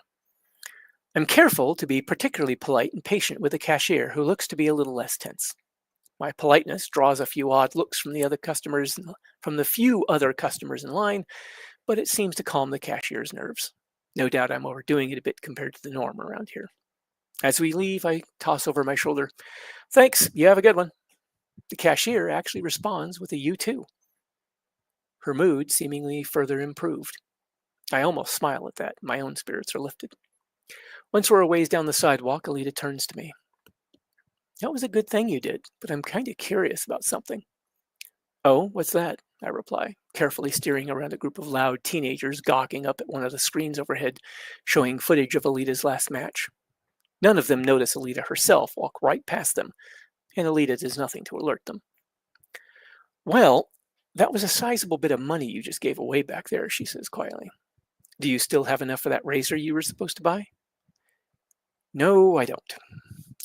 Speaker 2: I'm careful to be particularly polite and patient with the cashier, who looks to be a little less tense. My politeness draws a few odd looks from the few other customers in line, but it seems to calm the cashier's nerves. No doubt I'm overdoing it a bit compared to the norm around here. As we leave, I toss over my shoulder, thanks, you have a good one. The cashier actually responds with a you too. Her mood seemingly further improved. I almost smile at that. My own spirits are lifted. Once we're a ways down the sidewalk, Alita turns to me. That was a good thing you did, but I'm kind of curious about something. Oh, what's that? I reply, carefully steering around a group of loud teenagers gawking up at one of the screens overhead, showing footage of Alita's last match. None of them notice Alita herself walk right past them, and Alita does nothing to alert them. Well, that was a sizable bit of money you just gave away back there, she says quietly. Do you still have enough for that razor you were supposed to buy? No, I don't,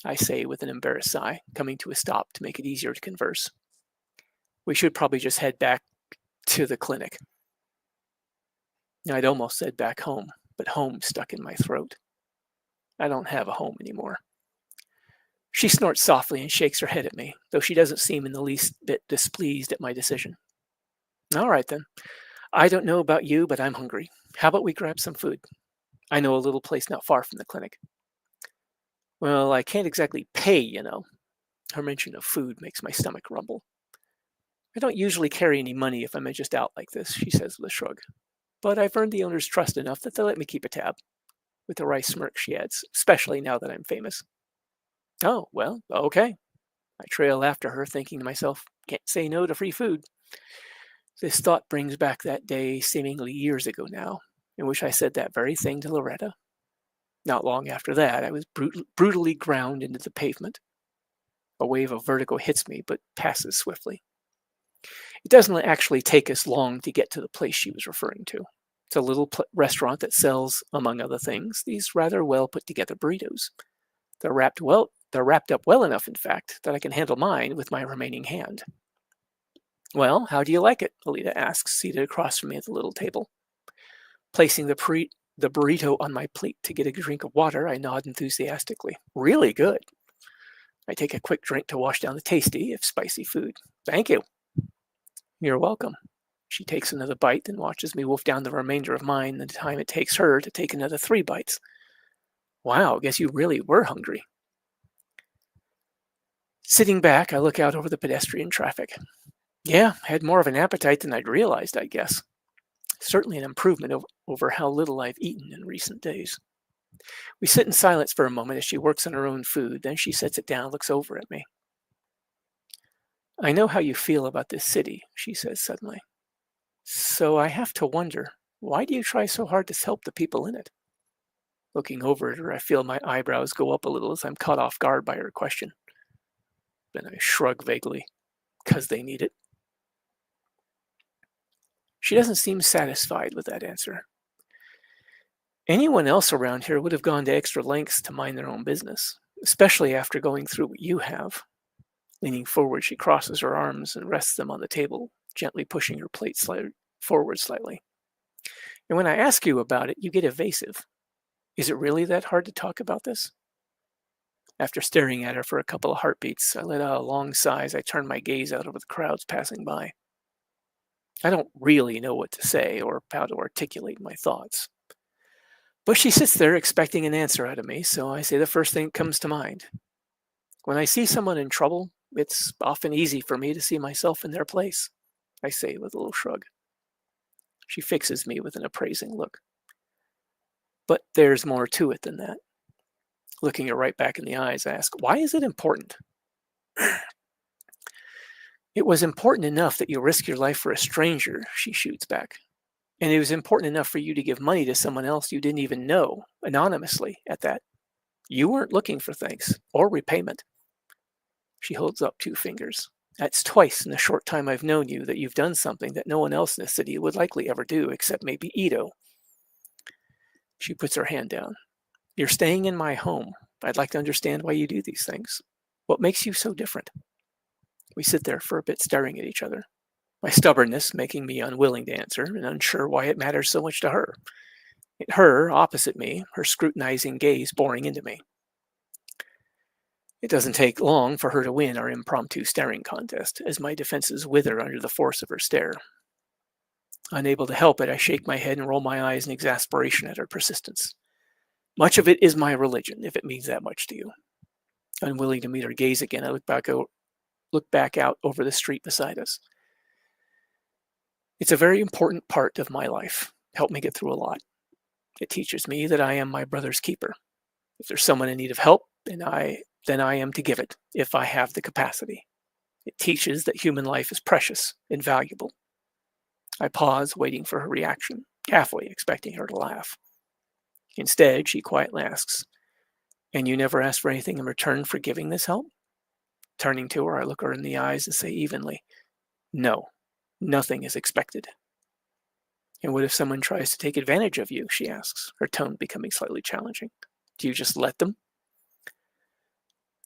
Speaker 2: I say with an embarrassed sigh, coming to a stop to make it easier to converse. We should probably just head back to the clinic. I'd almost said back home, but home stuck in my throat. I don't have a home anymore. She snorts softly and shakes her head at me, though she doesn't seem in the least bit displeased at my decision. All right then. I don't know about you, but I'm hungry. How about we grab some food? I know a little place not far from the clinic. Well, I can't exactly pay, you know. Her mention of food makes my stomach rumble. I don't usually carry any money if I'm just out like this, she says with a shrug. But I've earned the owner's trust enough that they'll let me keep a tab. With a wry smirk, she adds, especially now that I'm famous. Oh, well, okay. I trail after her, thinking to myself, can't say no to free food. This thought brings back that day, seemingly years ago now, in which I said that very thing to Loretta. Not long after that, I was brutally ground into the pavement. A wave of vertigo hits me, but passes swiftly. It doesn't actually take us long to get to the place she was referring to. It's a little restaurant that sells, among other things, these rather well put together burritos. They're wrapped up well enough, in fact, that I can handle mine with my remaining hand. Well, how do you like it? Alita asks, seated across from me at the little table. Placing the burrito on my plate to get a drink of water, I nod enthusiastically. Really good. I take a quick drink to wash down the tasty, if spicy food. Thank you. You're welcome. She takes another bite, then watches me wolf down the remainder of mine the time it takes her to take another 3 bites. Wow, guess you really were hungry. Sitting back, I look out over the pedestrian traffic. Yeah, I had more of an appetite than I'd realized, I guess. Certainly an improvement over how little I've eaten in recent days. We sit in silence for a moment as she works on her own food, then she sets it down and looks over at me. I know how you feel about this city, she says suddenly. So I have to wonder, why do you try so hard to help the people in it? Looking over at her, I feel my eyebrows go up a little as I'm caught off guard by her question. Then I shrug vaguely, 'cause they need it. She doesn't seem satisfied with that answer. Anyone else around here would have gone to extra lengths to mind their own business, especially after going through what you have. Leaning forward, she crosses her arms and rests them on the table, gently pushing her plate forward slightly. And when I ask you about it, you get evasive. Is it really that hard to talk about this? After staring at her for a couple of heartbeats, I let out a long sigh as I turned my gaze out over the crowds passing by. I don't really know what to say or how to articulate my thoughts. But she sits there expecting an answer out of me, so I say the first thing that comes to mind. When I see someone in trouble, it's often easy for me to see myself in their place, I say with a little shrug. She fixes me with an appraising look. But there's more to it than that. Looking her right back in the eyes, I ask, why is it important? It was important enough that you risk your life for a stranger, she shoots back. And it was important enough for you to give money to someone else you didn't even know, anonymously at that. You weren't looking for thanks or repayment. She holds up 2 fingers. That's twice in the short time I've known you that you've done something that no one else in the city would likely ever do, except maybe Ito. She puts her hand down. You're staying in my home. I'd like to understand why you do these things. What makes you so different? We sit there for a bit staring at each other. My stubbornness making me unwilling to answer and unsure why it matters so much to her. Her, opposite me, her scrutinizing gaze boring into me. It doesn't take long for her to win our impromptu staring contest, as my defenses wither under the force of her stare. Unable to help it, I shake my head and roll my eyes in exasperation at her persistence. Much of it is my religion, if it means that much to you. Unwilling to meet her gaze again, I look back out over the street beside us. It's a very important part of my life. Helped me get through a lot. It teaches me that I am my brother's keeper. If there's someone in need of help, then I am to give it, if I have the capacity. It teaches that human life is precious and valuable. I pause, waiting for her reaction, halfway expecting her to laugh. Instead, she quietly asks, and you never asked for anything in return for giving this help? Turning to her, I look her in the eyes and say evenly, no, nothing is expected. And what if someone tries to take advantage of you, she asks, her tone becoming slightly challenging. Do you just let them?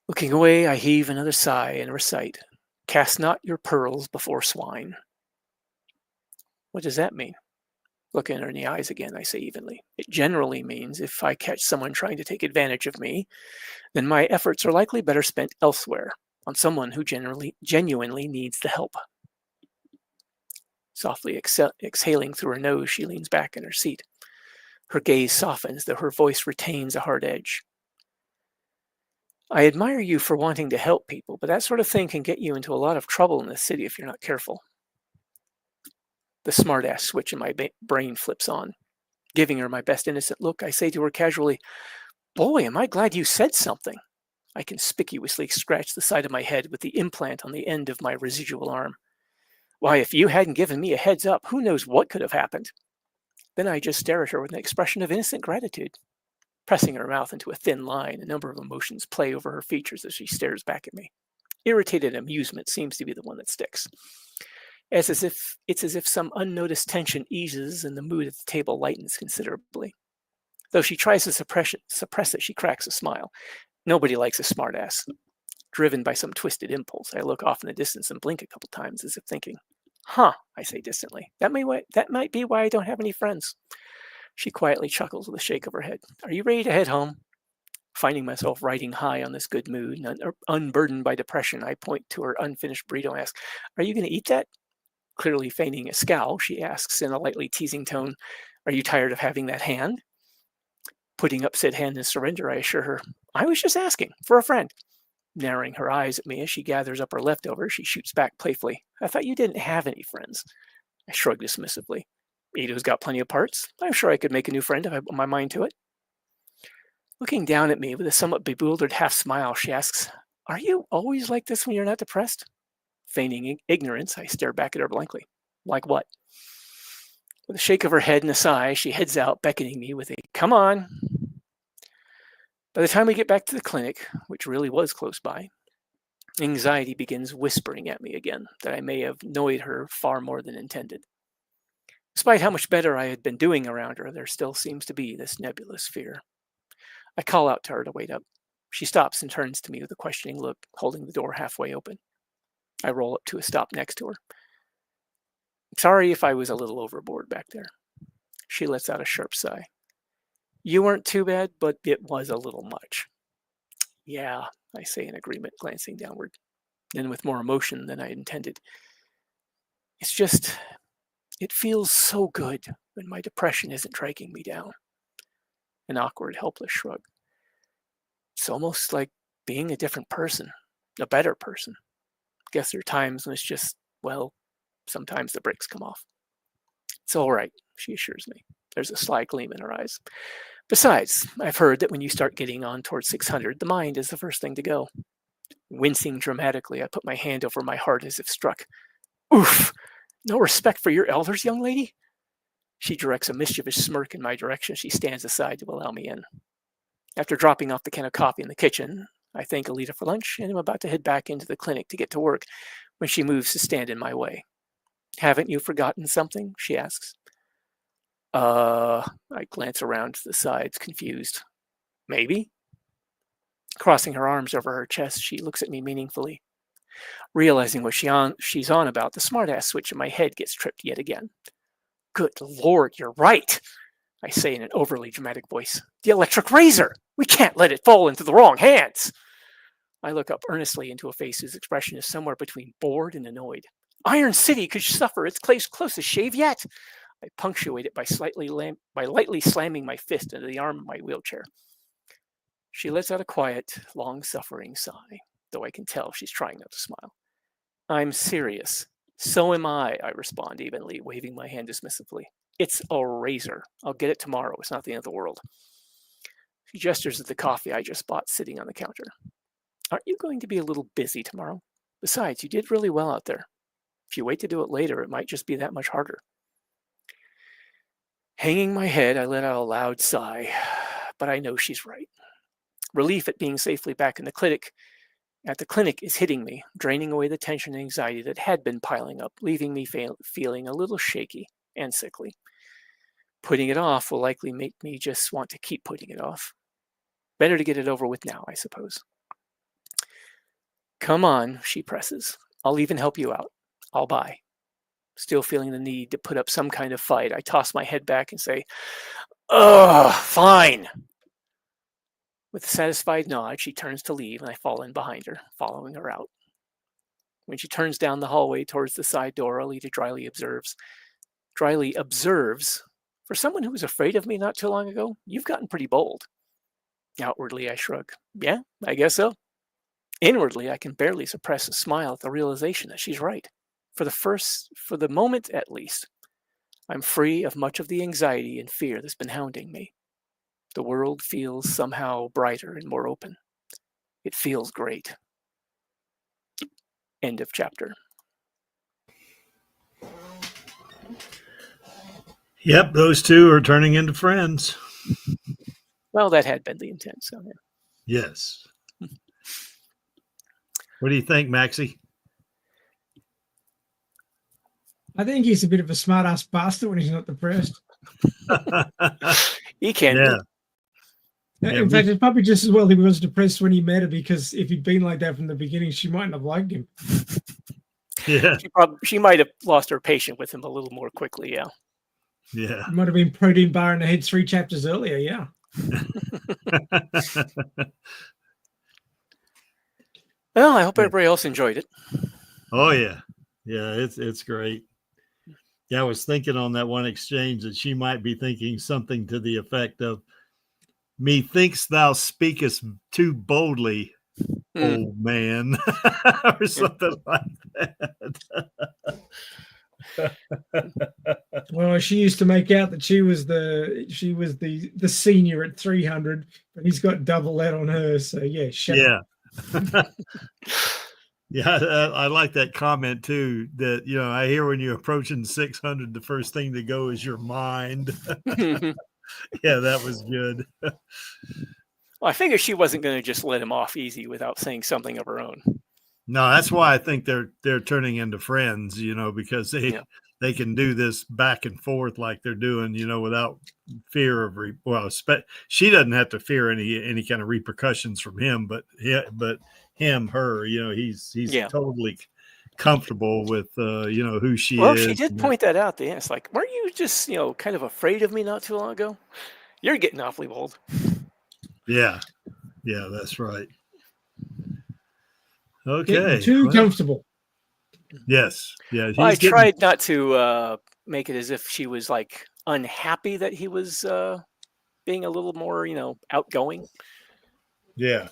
Speaker 2: Looking away, I heave another sigh and recite, cast not your pearls before swine. What does that mean? Looking her in the eyes again, I say evenly. It generally means if I catch someone trying to take advantage of me, then my efforts are likely better spent elsewhere, on someone who genuinely needs the help. Softly exhaling through her nose, she leans back in her seat. Her gaze softens, though her voice retains a hard edge. I admire you for wanting to help people, but that sort of thing can get you into a lot of trouble in this city if you're not careful. The smartass switch in my brain flips on. Giving her my best innocent look, I say to her casually, boy, am I glad you said something. I conspicuously scratch the side of my head with the implant on the end of my residual arm. Why, if you hadn't given me a heads up, who knows what could have happened? Then I just stare at her with an expression of innocent gratitude. Pressing her mouth into a thin line, a number of emotions play over her features as she stares back at me. Irritated amusement seems to be the one that sticks. It's as if some unnoticed tension eases and the mood at the table lightens considerably. Though she tries to suppress it, she cracks a smile. Nobody likes a smartass. Driven by some twisted impulse, I look off in the distance and blink a couple times as if thinking, huh, I say distantly. That might be why I don't have any friends. She quietly chuckles with a shake of her head. Are you ready to head home? Finding myself riding high on this good mood and unburdened by depression, I point to her unfinished burrito and ask, are you going to eat that? Clearly feigning a scowl, she asks in a lightly teasing tone, are you tired of having that hand? Putting up said hand in surrender, I assure her, I was just asking, for a friend. Narrowing her eyes at me as she gathers up her leftovers, she shoots back playfully. I thought you didn't have any friends. I shrug dismissively. Ito's got plenty of parts. I'm sure I could make a new friend if I put my mind to it. Looking down at me with a somewhat bewildered half smile, she asks, are you always like this when you're not depressed? Feigning ignorance, I stare back at her blankly. Like what? With a shake of her head and a sigh, she heads out, beckoning me with a, come on. By the time we get back to the clinic, which really was close by, anxiety begins whispering at me again that I may have annoyed her far more than intended. Despite how much better I had been doing around her, there still seems to be this nebulous fear. I call out to her to wait up. She stops and turns to me with a questioning look, holding the door halfway open. I roll up to a stop next to her. Sorry if I was a little overboard back there. She lets out a sharp sigh. You weren't too bad, but it was a little much. Yeah, I say in agreement, glancing downward, then with more emotion than I intended. It's just, it feels so good when my depression isn't dragging me down. An awkward, helpless shrug. It's almost like being a different person, a better person. Guess there are times when it's just, well, sometimes the brakes come off. It's all right, she assures me. There's a sly gleam in her eyes. Besides, I've heard that when you start getting on towards 600, the mind is the first thing to go. Wincing dramatically, I put my hand over my heart as if struck. Oof! No respect for your elders, young lady? She directs a mischievous smirk in my direction. She stands aside to allow me in. After dropping off the can of coffee in the kitchen, I thank Alita for lunch and am about to head back into the clinic to get to work when she moves to stand in my way. Haven't you forgotten something? She asks. I glance around to the sides, confused. Maybe? Crossing her arms over her chest, she looks at me meaningfully. Realizing what she's on about, the smartass switch in my head gets tripped yet again. Good Lord, you're right, I say in an overly dramatic voice. The electric razor! We can't let it fall into the wrong hands! I look up earnestly into a face whose expression is somewhere between bored and annoyed. Iron City could suffer its closest shave yet! I punctuate it by lightly slamming my fist into the arm of my wheelchair. She lets out a quiet, long-suffering sigh, though I can tell she's trying not to smile. I'm serious. So am I respond evenly, waving my hand dismissively. It's a razor. I'll get it tomorrow. It's not the end of the world. She gestures at the coffee I just bought sitting on the counter. Aren't you going to be a little busy tomorrow? Besides, you did really well out there. If you wait to do it later, it might just be that much harder. Hanging my head, I let out a loud sigh, but I know she's right. Relief at being safely back in the clinic is hitting me, draining away the tension and anxiety that had been piling up, leaving me feeling a little shaky and sickly. Putting it off will likely make me just want to keep putting it off. Better to get it over with now, I suppose. Come on, she presses. I'll even help you out. I'll buy. Still feeling the need to put up some kind of fight, I toss my head back and say, ugh, fine. With a satisfied nod, she turns to leave, and I fall in behind her, following her out. When she turns down the hallway towards the side door, Alita dryly observes, for someone who was afraid of me not too long ago, you've gotten pretty bold. Outwardly, I shrug. Yeah, I guess so. Inwardly, I can barely suppress a smile at the realization that she's right. For the moment at least, I'm free of much of the anxiety and fear that's been hounding me. The world feels somehow brighter and more open. It feels great. End of chapter.
Speaker 1: Yep, those two are turning into friends.
Speaker 2: Well, that had been the intent. So, yeah.
Speaker 1: Yes. What do you think, Maxie?
Speaker 3: I think he's a bit of a smart-ass bastard when he's not depressed.
Speaker 2: He can
Speaker 1: Yeah.
Speaker 3: In fact, it's probably just as well he was depressed when he met her, because if he'd been like that from the beginning, she mightn't have liked him.
Speaker 1: Yeah.
Speaker 2: She might have lost her patience with him a little more quickly, yeah.
Speaker 1: Yeah.
Speaker 3: He might have been protein bar in the head 3 chapters earlier, yeah.
Speaker 2: Well, I hope everybody else enjoyed it.
Speaker 1: Oh yeah. Yeah, it's great. Yeah, I was thinking on that one exchange that she might be thinking something to the effect of, methinks thou speakest too boldly, old man, or something like that.
Speaker 3: Well, she used to make out that she was the senior at 300, but he's got double that on her. So yeah,
Speaker 1: Yeah. Yeah, I like that comment too, that, you know, I hear when you're approaching 600, the first thing to go is your mind. Yeah, that was good.
Speaker 2: Well, I figured she wasn't going to just let him off easy without saying something of her own.
Speaker 1: No, that's why I think they're turning into friends, you know, because they can do this back and forth like they're doing, you know, without fear of she doesn't have to fear any kind of repercussions from him, but her, you know, he's totally comfortable with you know, who she is.
Speaker 2: Well, she did point that out. It's like, weren't you just, you know, kind of afraid of me not too long ago? You're getting awfully bold.
Speaker 3: yeah,
Speaker 1: that's right. Okay,
Speaker 3: getting too comfortable.
Speaker 1: Yes, yeah.
Speaker 2: I tried not to make it as if she was like unhappy that he was being a little more, outgoing.
Speaker 1: Yeah.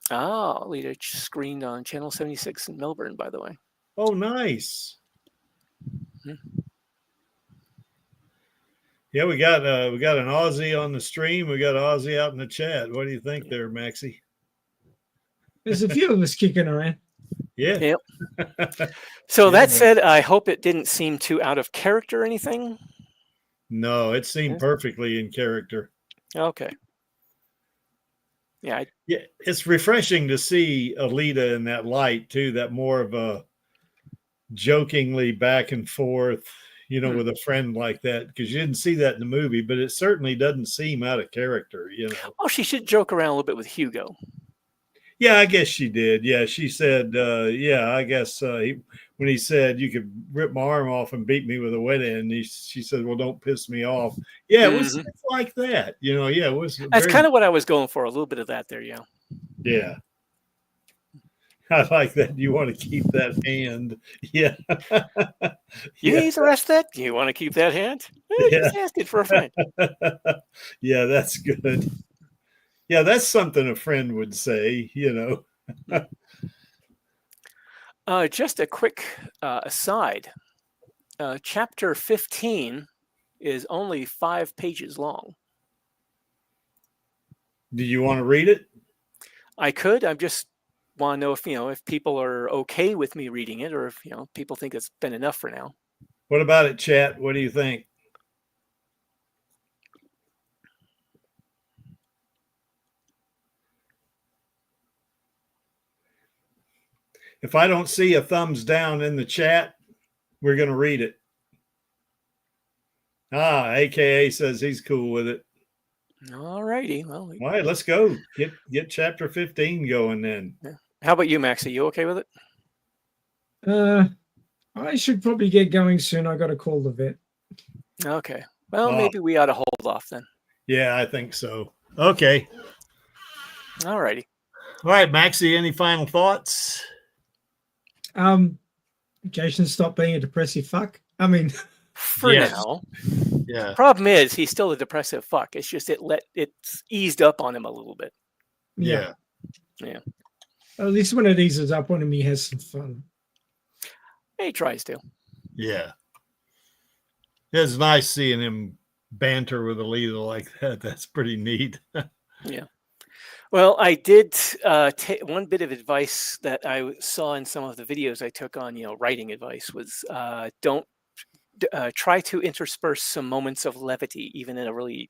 Speaker 2: Ah, Alita screened on Channel 76 in Melbourne, by the way.
Speaker 1: Oh, nice. Yeah, we got an Aussie on the stream. We got Aussie out in the chat. What do you think there, Maxie?
Speaker 3: There's a few of us kicking around.
Speaker 1: Yeah.
Speaker 2: Yep. So
Speaker 1: Yeah,
Speaker 2: that
Speaker 1: man.
Speaker 2: said, I hope it didn't seem too out of character or anything.
Speaker 1: No, it seemed perfectly in character.
Speaker 2: Okay. Yeah.
Speaker 1: Yeah, it's refreshing to see Alita in that light too, that more of a jokingly back and forth, with a friend like that, because you didn't see that in the movie, but it certainly doesn't seem out of character,
Speaker 2: Oh, she should joke around a little bit with Hugo.
Speaker 1: Yeah, I guess she did. Yeah, she said, I guess when he said you could rip my arm off and beat me with a wet end, she said, well, don't piss me off. Yeah, it was it's like that. Yeah, it was.
Speaker 2: That's kind of what I was going for. A little bit of that there, yeah.
Speaker 1: Yeah. I like that. You want to keep that hand. Yeah.
Speaker 2: You need to rest that? You want to keep that hand? Just ask it for a friend.
Speaker 1: Yeah, that's good. Yeah, that's something a friend would say,
Speaker 2: Just a quick aside. Chapter 15 is only 5 pages long.
Speaker 1: Do you want to read it?
Speaker 2: I could. I just want to know if people are okay with me reading it, or if people think it's been enough for now.
Speaker 1: What about it, chat? What do you think? If I don't see a thumbs down in the chat, we're going to read it. AKA says he's cool with it.
Speaker 2: All righty. Well,
Speaker 1: all right, let's go. Get chapter 15 going then.
Speaker 2: Yeah. How about you, Max? Are you okay with it?
Speaker 3: I should probably get going soon. I got to call the vet.
Speaker 2: Okay. Well, maybe we ought to hold off then.
Speaker 1: Yeah, I think so. Okay.
Speaker 2: All righty.
Speaker 1: All right, Maxie, any final thoughts?
Speaker 3: Jason, stop being a depressive fuck. I mean,
Speaker 2: for now.
Speaker 1: Yeah.
Speaker 2: Problem is, he's still a depressive fuck. It's just it's eased up on him a little bit.
Speaker 1: Yeah.
Speaker 3: At least when it eases up on him, he has some fun.
Speaker 2: He tries to.
Speaker 1: Yeah. It's nice seeing him banter with Alita like that. That's pretty neat.
Speaker 2: Yeah. Well, I did take one bit of advice that I saw in some of the videos I took on, writing advice was don't try to intersperse some moments of levity, even in a really,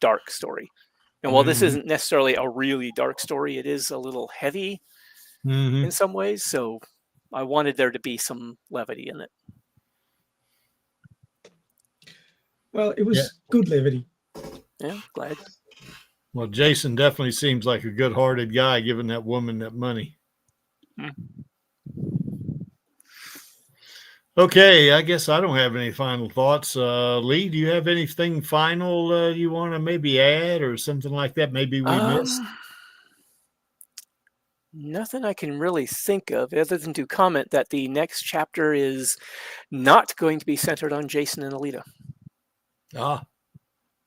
Speaker 2: dark story. And while this isn't necessarily a really dark story, it is a little heavy in some ways. So I wanted there to be some levity in it.
Speaker 3: Well, it was good levity.
Speaker 2: Yeah, glad.
Speaker 1: Well, Jason definitely seems like a good-hearted guy giving that woman that money. Okay, I guess I don't have any final thoughts. Lee, do you have anything final you want to maybe add or something like that? Maybe we missed.
Speaker 2: Nothing I can really think of other than to comment that the next chapter is not going to be centered on Jason and Alita.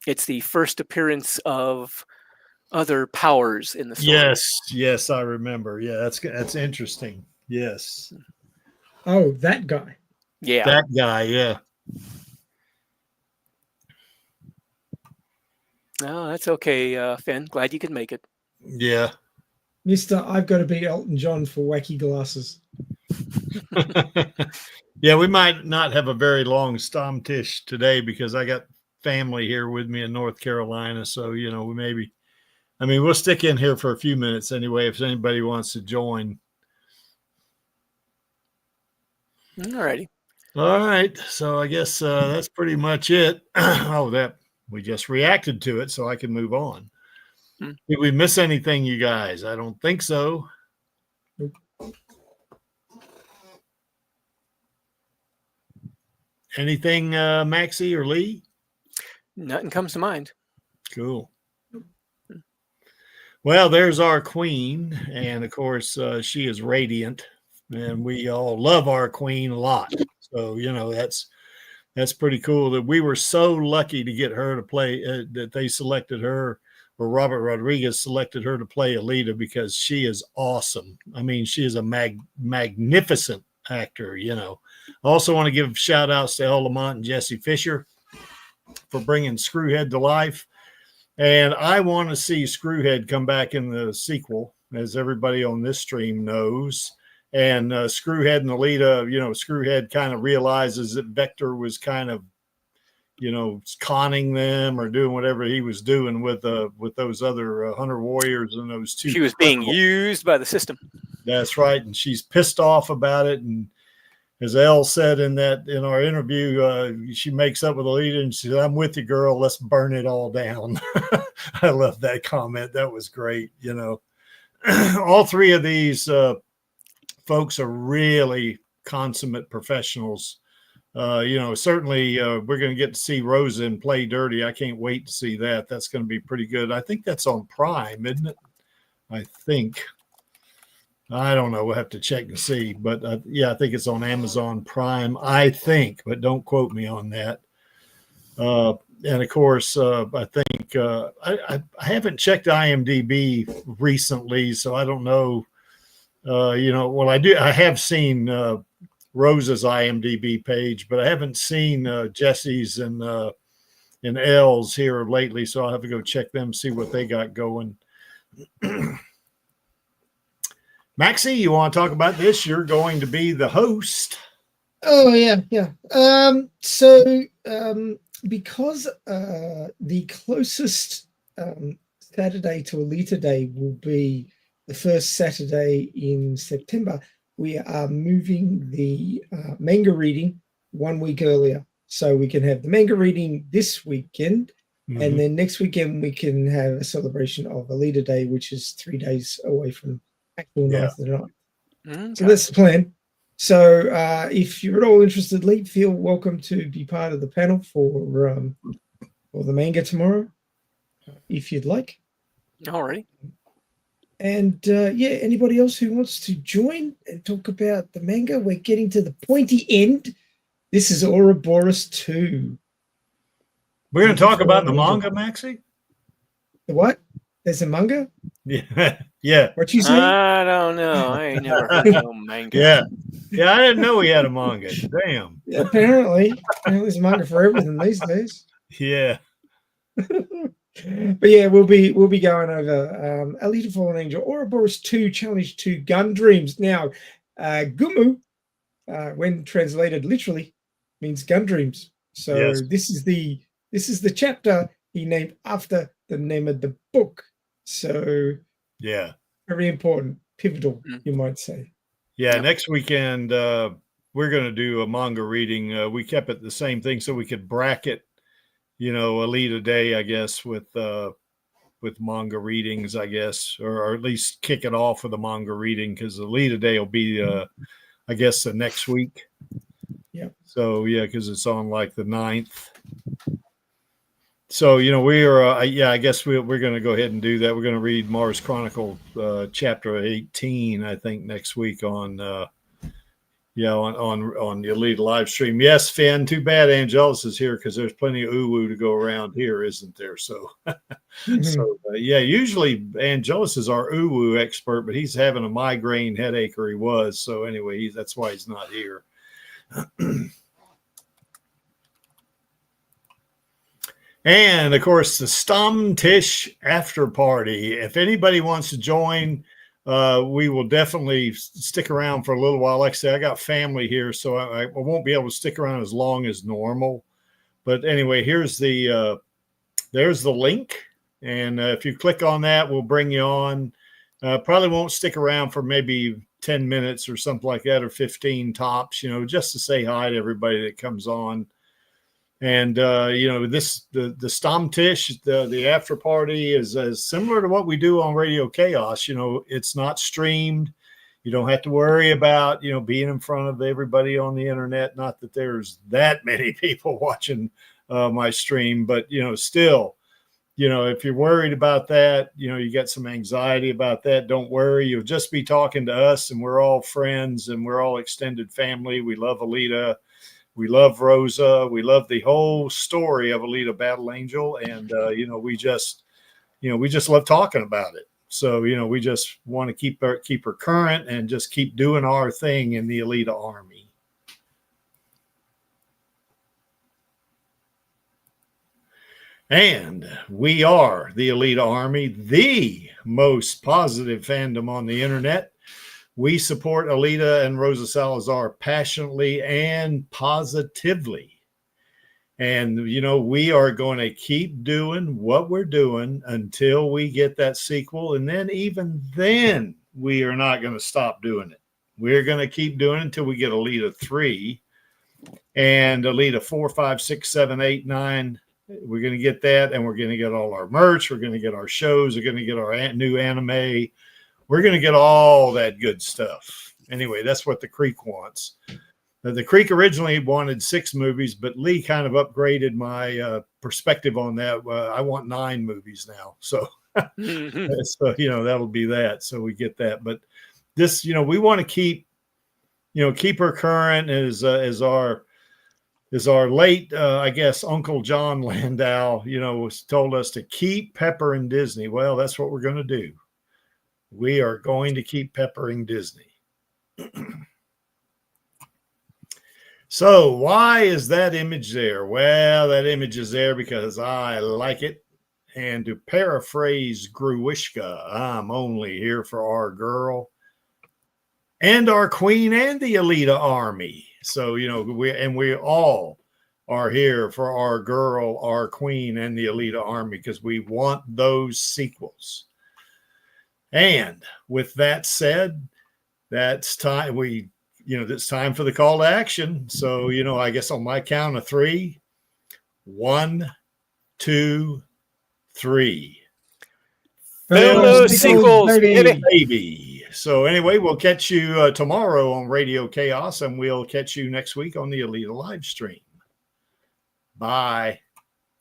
Speaker 2: It's the first appearance of other powers in the story.
Speaker 1: Yes, I remember. Yeah, that's interesting. Yes.
Speaker 3: Oh, that guy.
Speaker 2: Yeah.
Speaker 1: That guy, yeah.
Speaker 2: Oh, that's okay, Finn. Glad you could make it.
Speaker 1: Yeah.
Speaker 3: Mister, I've got to be Elton John for wacky glasses.
Speaker 1: Yeah, we might not have a very long Stammtisch today because I got family here with me in North Carolina. So, we'll stick in here for a few minutes anyway if anybody wants to join.
Speaker 2: All righty.
Speaker 1: All right. So I guess that's pretty much it. We just reacted to it, so I can move on. Did we miss anything, you guys? I don't think so.
Speaker 3: Nope.
Speaker 1: Anything, Maxie or Lee?
Speaker 2: Nothing comes to mind.
Speaker 1: Cool. Well, there's our queen. And of course, she is radiant. And we all love our queen a lot. So, That's pretty cool that we were so lucky to get her to play, that they selected her, or Robert Rodriguez selected her to play Alita, because she is awesome. I mean, she is a magnificent actor, you know. I also want to give shout outs to El Lamont and Jesse Fisher for bringing Screwhead to life. And I want to see Screwhead come back in the sequel, as everybody on this stream knows. And Screwhead and Alita, you know, Screwhead kind of realizes that Vector was kind of, you know, conning them or doing whatever he was doing with those other Hunter Warriors and those two.
Speaker 2: She was being used by the system.
Speaker 1: That's right. And she's pissed off about it. And as Elle said in our interview, she makes up with Alita and she said, "I'm with you, girl. Let's burn it all down." I love that comment. That was great. You know, all three of these folks are really consummate professionals. You know, certainly we're going to get to see Rosa in Play Dirty. I can't wait to see that. That's going to be pretty good. I think that's on Prime, isn't it? I think. I don't know. We'll have to check and see. But yeah, I think it's on Amazon Prime, I think, but don't quote me on that. And of course, I think I haven't checked IMDb recently, so I don't know. You know, well, I have seen Rosa's IMDb page, but I haven't seen Jesse's and Elle's here lately, so I'll have to go check them, see what they got going. Maxie, you want to talk about this? You're going to be the host.
Speaker 3: Oh yeah. So because the closest Saturday to Alita Day will be the first Saturday in September, we are moving the manga reading 1 week earlier, so we can have the manga reading this weekend, and then next weekend we can have a celebration of Alita Day, which is 3 days away from actual 9th of the night.
Speaker 2: Okay.
Speaker 3: So that's the plan. So if you're at all interested, Lee, feel welcome to be part of the panel for the manga tomorrow, if you'd like.
Speaker 2: All right.
Speaker 3: And yeah, anybody else who wants to join and talk about the manga, we're getting to the pointy end. This is Ouroboros 2.
Speaker 1: We're going to talk about the manga, Maxie?
Speaker 3: The what? There's a manga?
Speaker 1: Yeah. Yeah.
Speaker 3: What you say?
Speaker 2: I don't know. I ain't never heard of no manga.
Speaker 1: Yeah, I didn't know we had a manga. Damn.
Speaker 3: Yeah, apparently there's a manga for everything these days.
Speaker 1: Yeah.
Speaker 3: But yeah, we'll be going over Alita Fallen Angel, Ouroboros 2 Challenge 2 Gun Dreams. Now, Gumu, when translated literally, means gun dreams. So
Speaker 1: yes.
Speaker 3: This is the chapter he named after the name of the book. So
Speaker 1: yeah,
Speaker 3: very important, pivotal, you might say.
Speaker 1: Yeah, next weekend we're going to do a manga reading. We kept it the same thing so we could bracket, you know, Alita Day, I guess, with manga readings, I guess, or at least kick it off with a manga reading, because Alita Day will be, I guess, the next week.
Speaker 3: Yeah.
Speaker 1: So yeah, because it's on like the 9th. So, you know, we're, I guess we're going to go ahead and do that. We're going to read Mars Chronicle chapter 18, I think, next week on the Alita live stream. Yes, Finn, too bad Angelus is here, because there's plenty of uwu to go around here, isn't there? So, yeah, usually Angelus is our uwu expert, but he's having a migraine headache, or he was. So anyway, that's why he's not here. And of course, the Stammtisch after party. If anybody wants to join, we will definitely stick around for a little while. Like I say, I got family here, so I won't be able to stick around as long as normal. But anyway, there's the link, and if you click on that, we'll bring you on. Probably won't stick around for maybe 10 minutes or something like that, or 15 tops, you know, just to say hi to everybody that comes on. And, you know, the Stammtisch, the after party is similar to what we do on Radio Chaos. You know, it's not streamed. You don't have to worry about, you know, being in front of everybody on the internet. Not that there's that many people watching my stream, but, you know, still, you know, if you're worried about that, you know, you got some anxiety about that, don't worry. You'll just be talking to us, and we're all friends and we're all extended family. We love Alita. We love Rosa. We love the whole story of Alita Battle Angel, and we just love talking about it. So we just want to keep her current and just keep doing our thing in the Alita Army. And we are the Alita Army, the most positive fandom on the internet. We support Alita and Rosa Salazar passionately and positively. And, we are going to keep doing what we're doing until we get that sequel. And then even then, we are not going to stop doing it. We're going to keep doing it until we get Alita 3 and Alita 4, 5, 6, 7, 8, 9. We're going to get that, and we're going to get all our merch. We're going to get our shows. We're going to get our new anime. We're going to get all that good stuff. Anyway, that's what the Creek wants. The Creek originally wanted 6 movies, but Lee kind of upgraded my perspective on that. I want 9 movies now. So, that'll be that. So we get that. But this, we want to keep her current as our late, I guess, Uncle John Landau, told us to keep peppering Disney. Well, that's what we're going to do. We are going to keep peppering Disney. So why is that image there? Well, that image is there because I like it. And to paraphrase Gruwishka, I'm only here for our girl and our queen and the Alita Army. So, we all are here for our girl, our queen, and the Alita Army because we want those sequels. And with that said, that's time. It's time for the call to action. So, I guess on my count of 3, 1, 2, 3.
Speaker 2: Film those sequels,
Speaker 1: baby. So anyway, we'll catch you tomorrow on Radio Chaos, and we'll catch you next week on the Alita Livestream. Bye.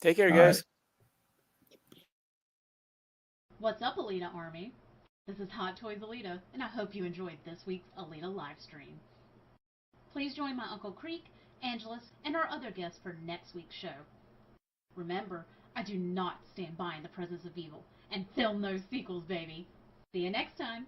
Speaker 2: Take care, guys.
Speaker 6: What's up, Alita Army? This is Hot Toys Alita, and I hope you enjoyed this week's Alita Livestream. Please join my Uncle Creek, Angelus, and our other guests for next week's show. Remember, I do not stand by in the presence of evil, and film those sequels, baby. See you next time.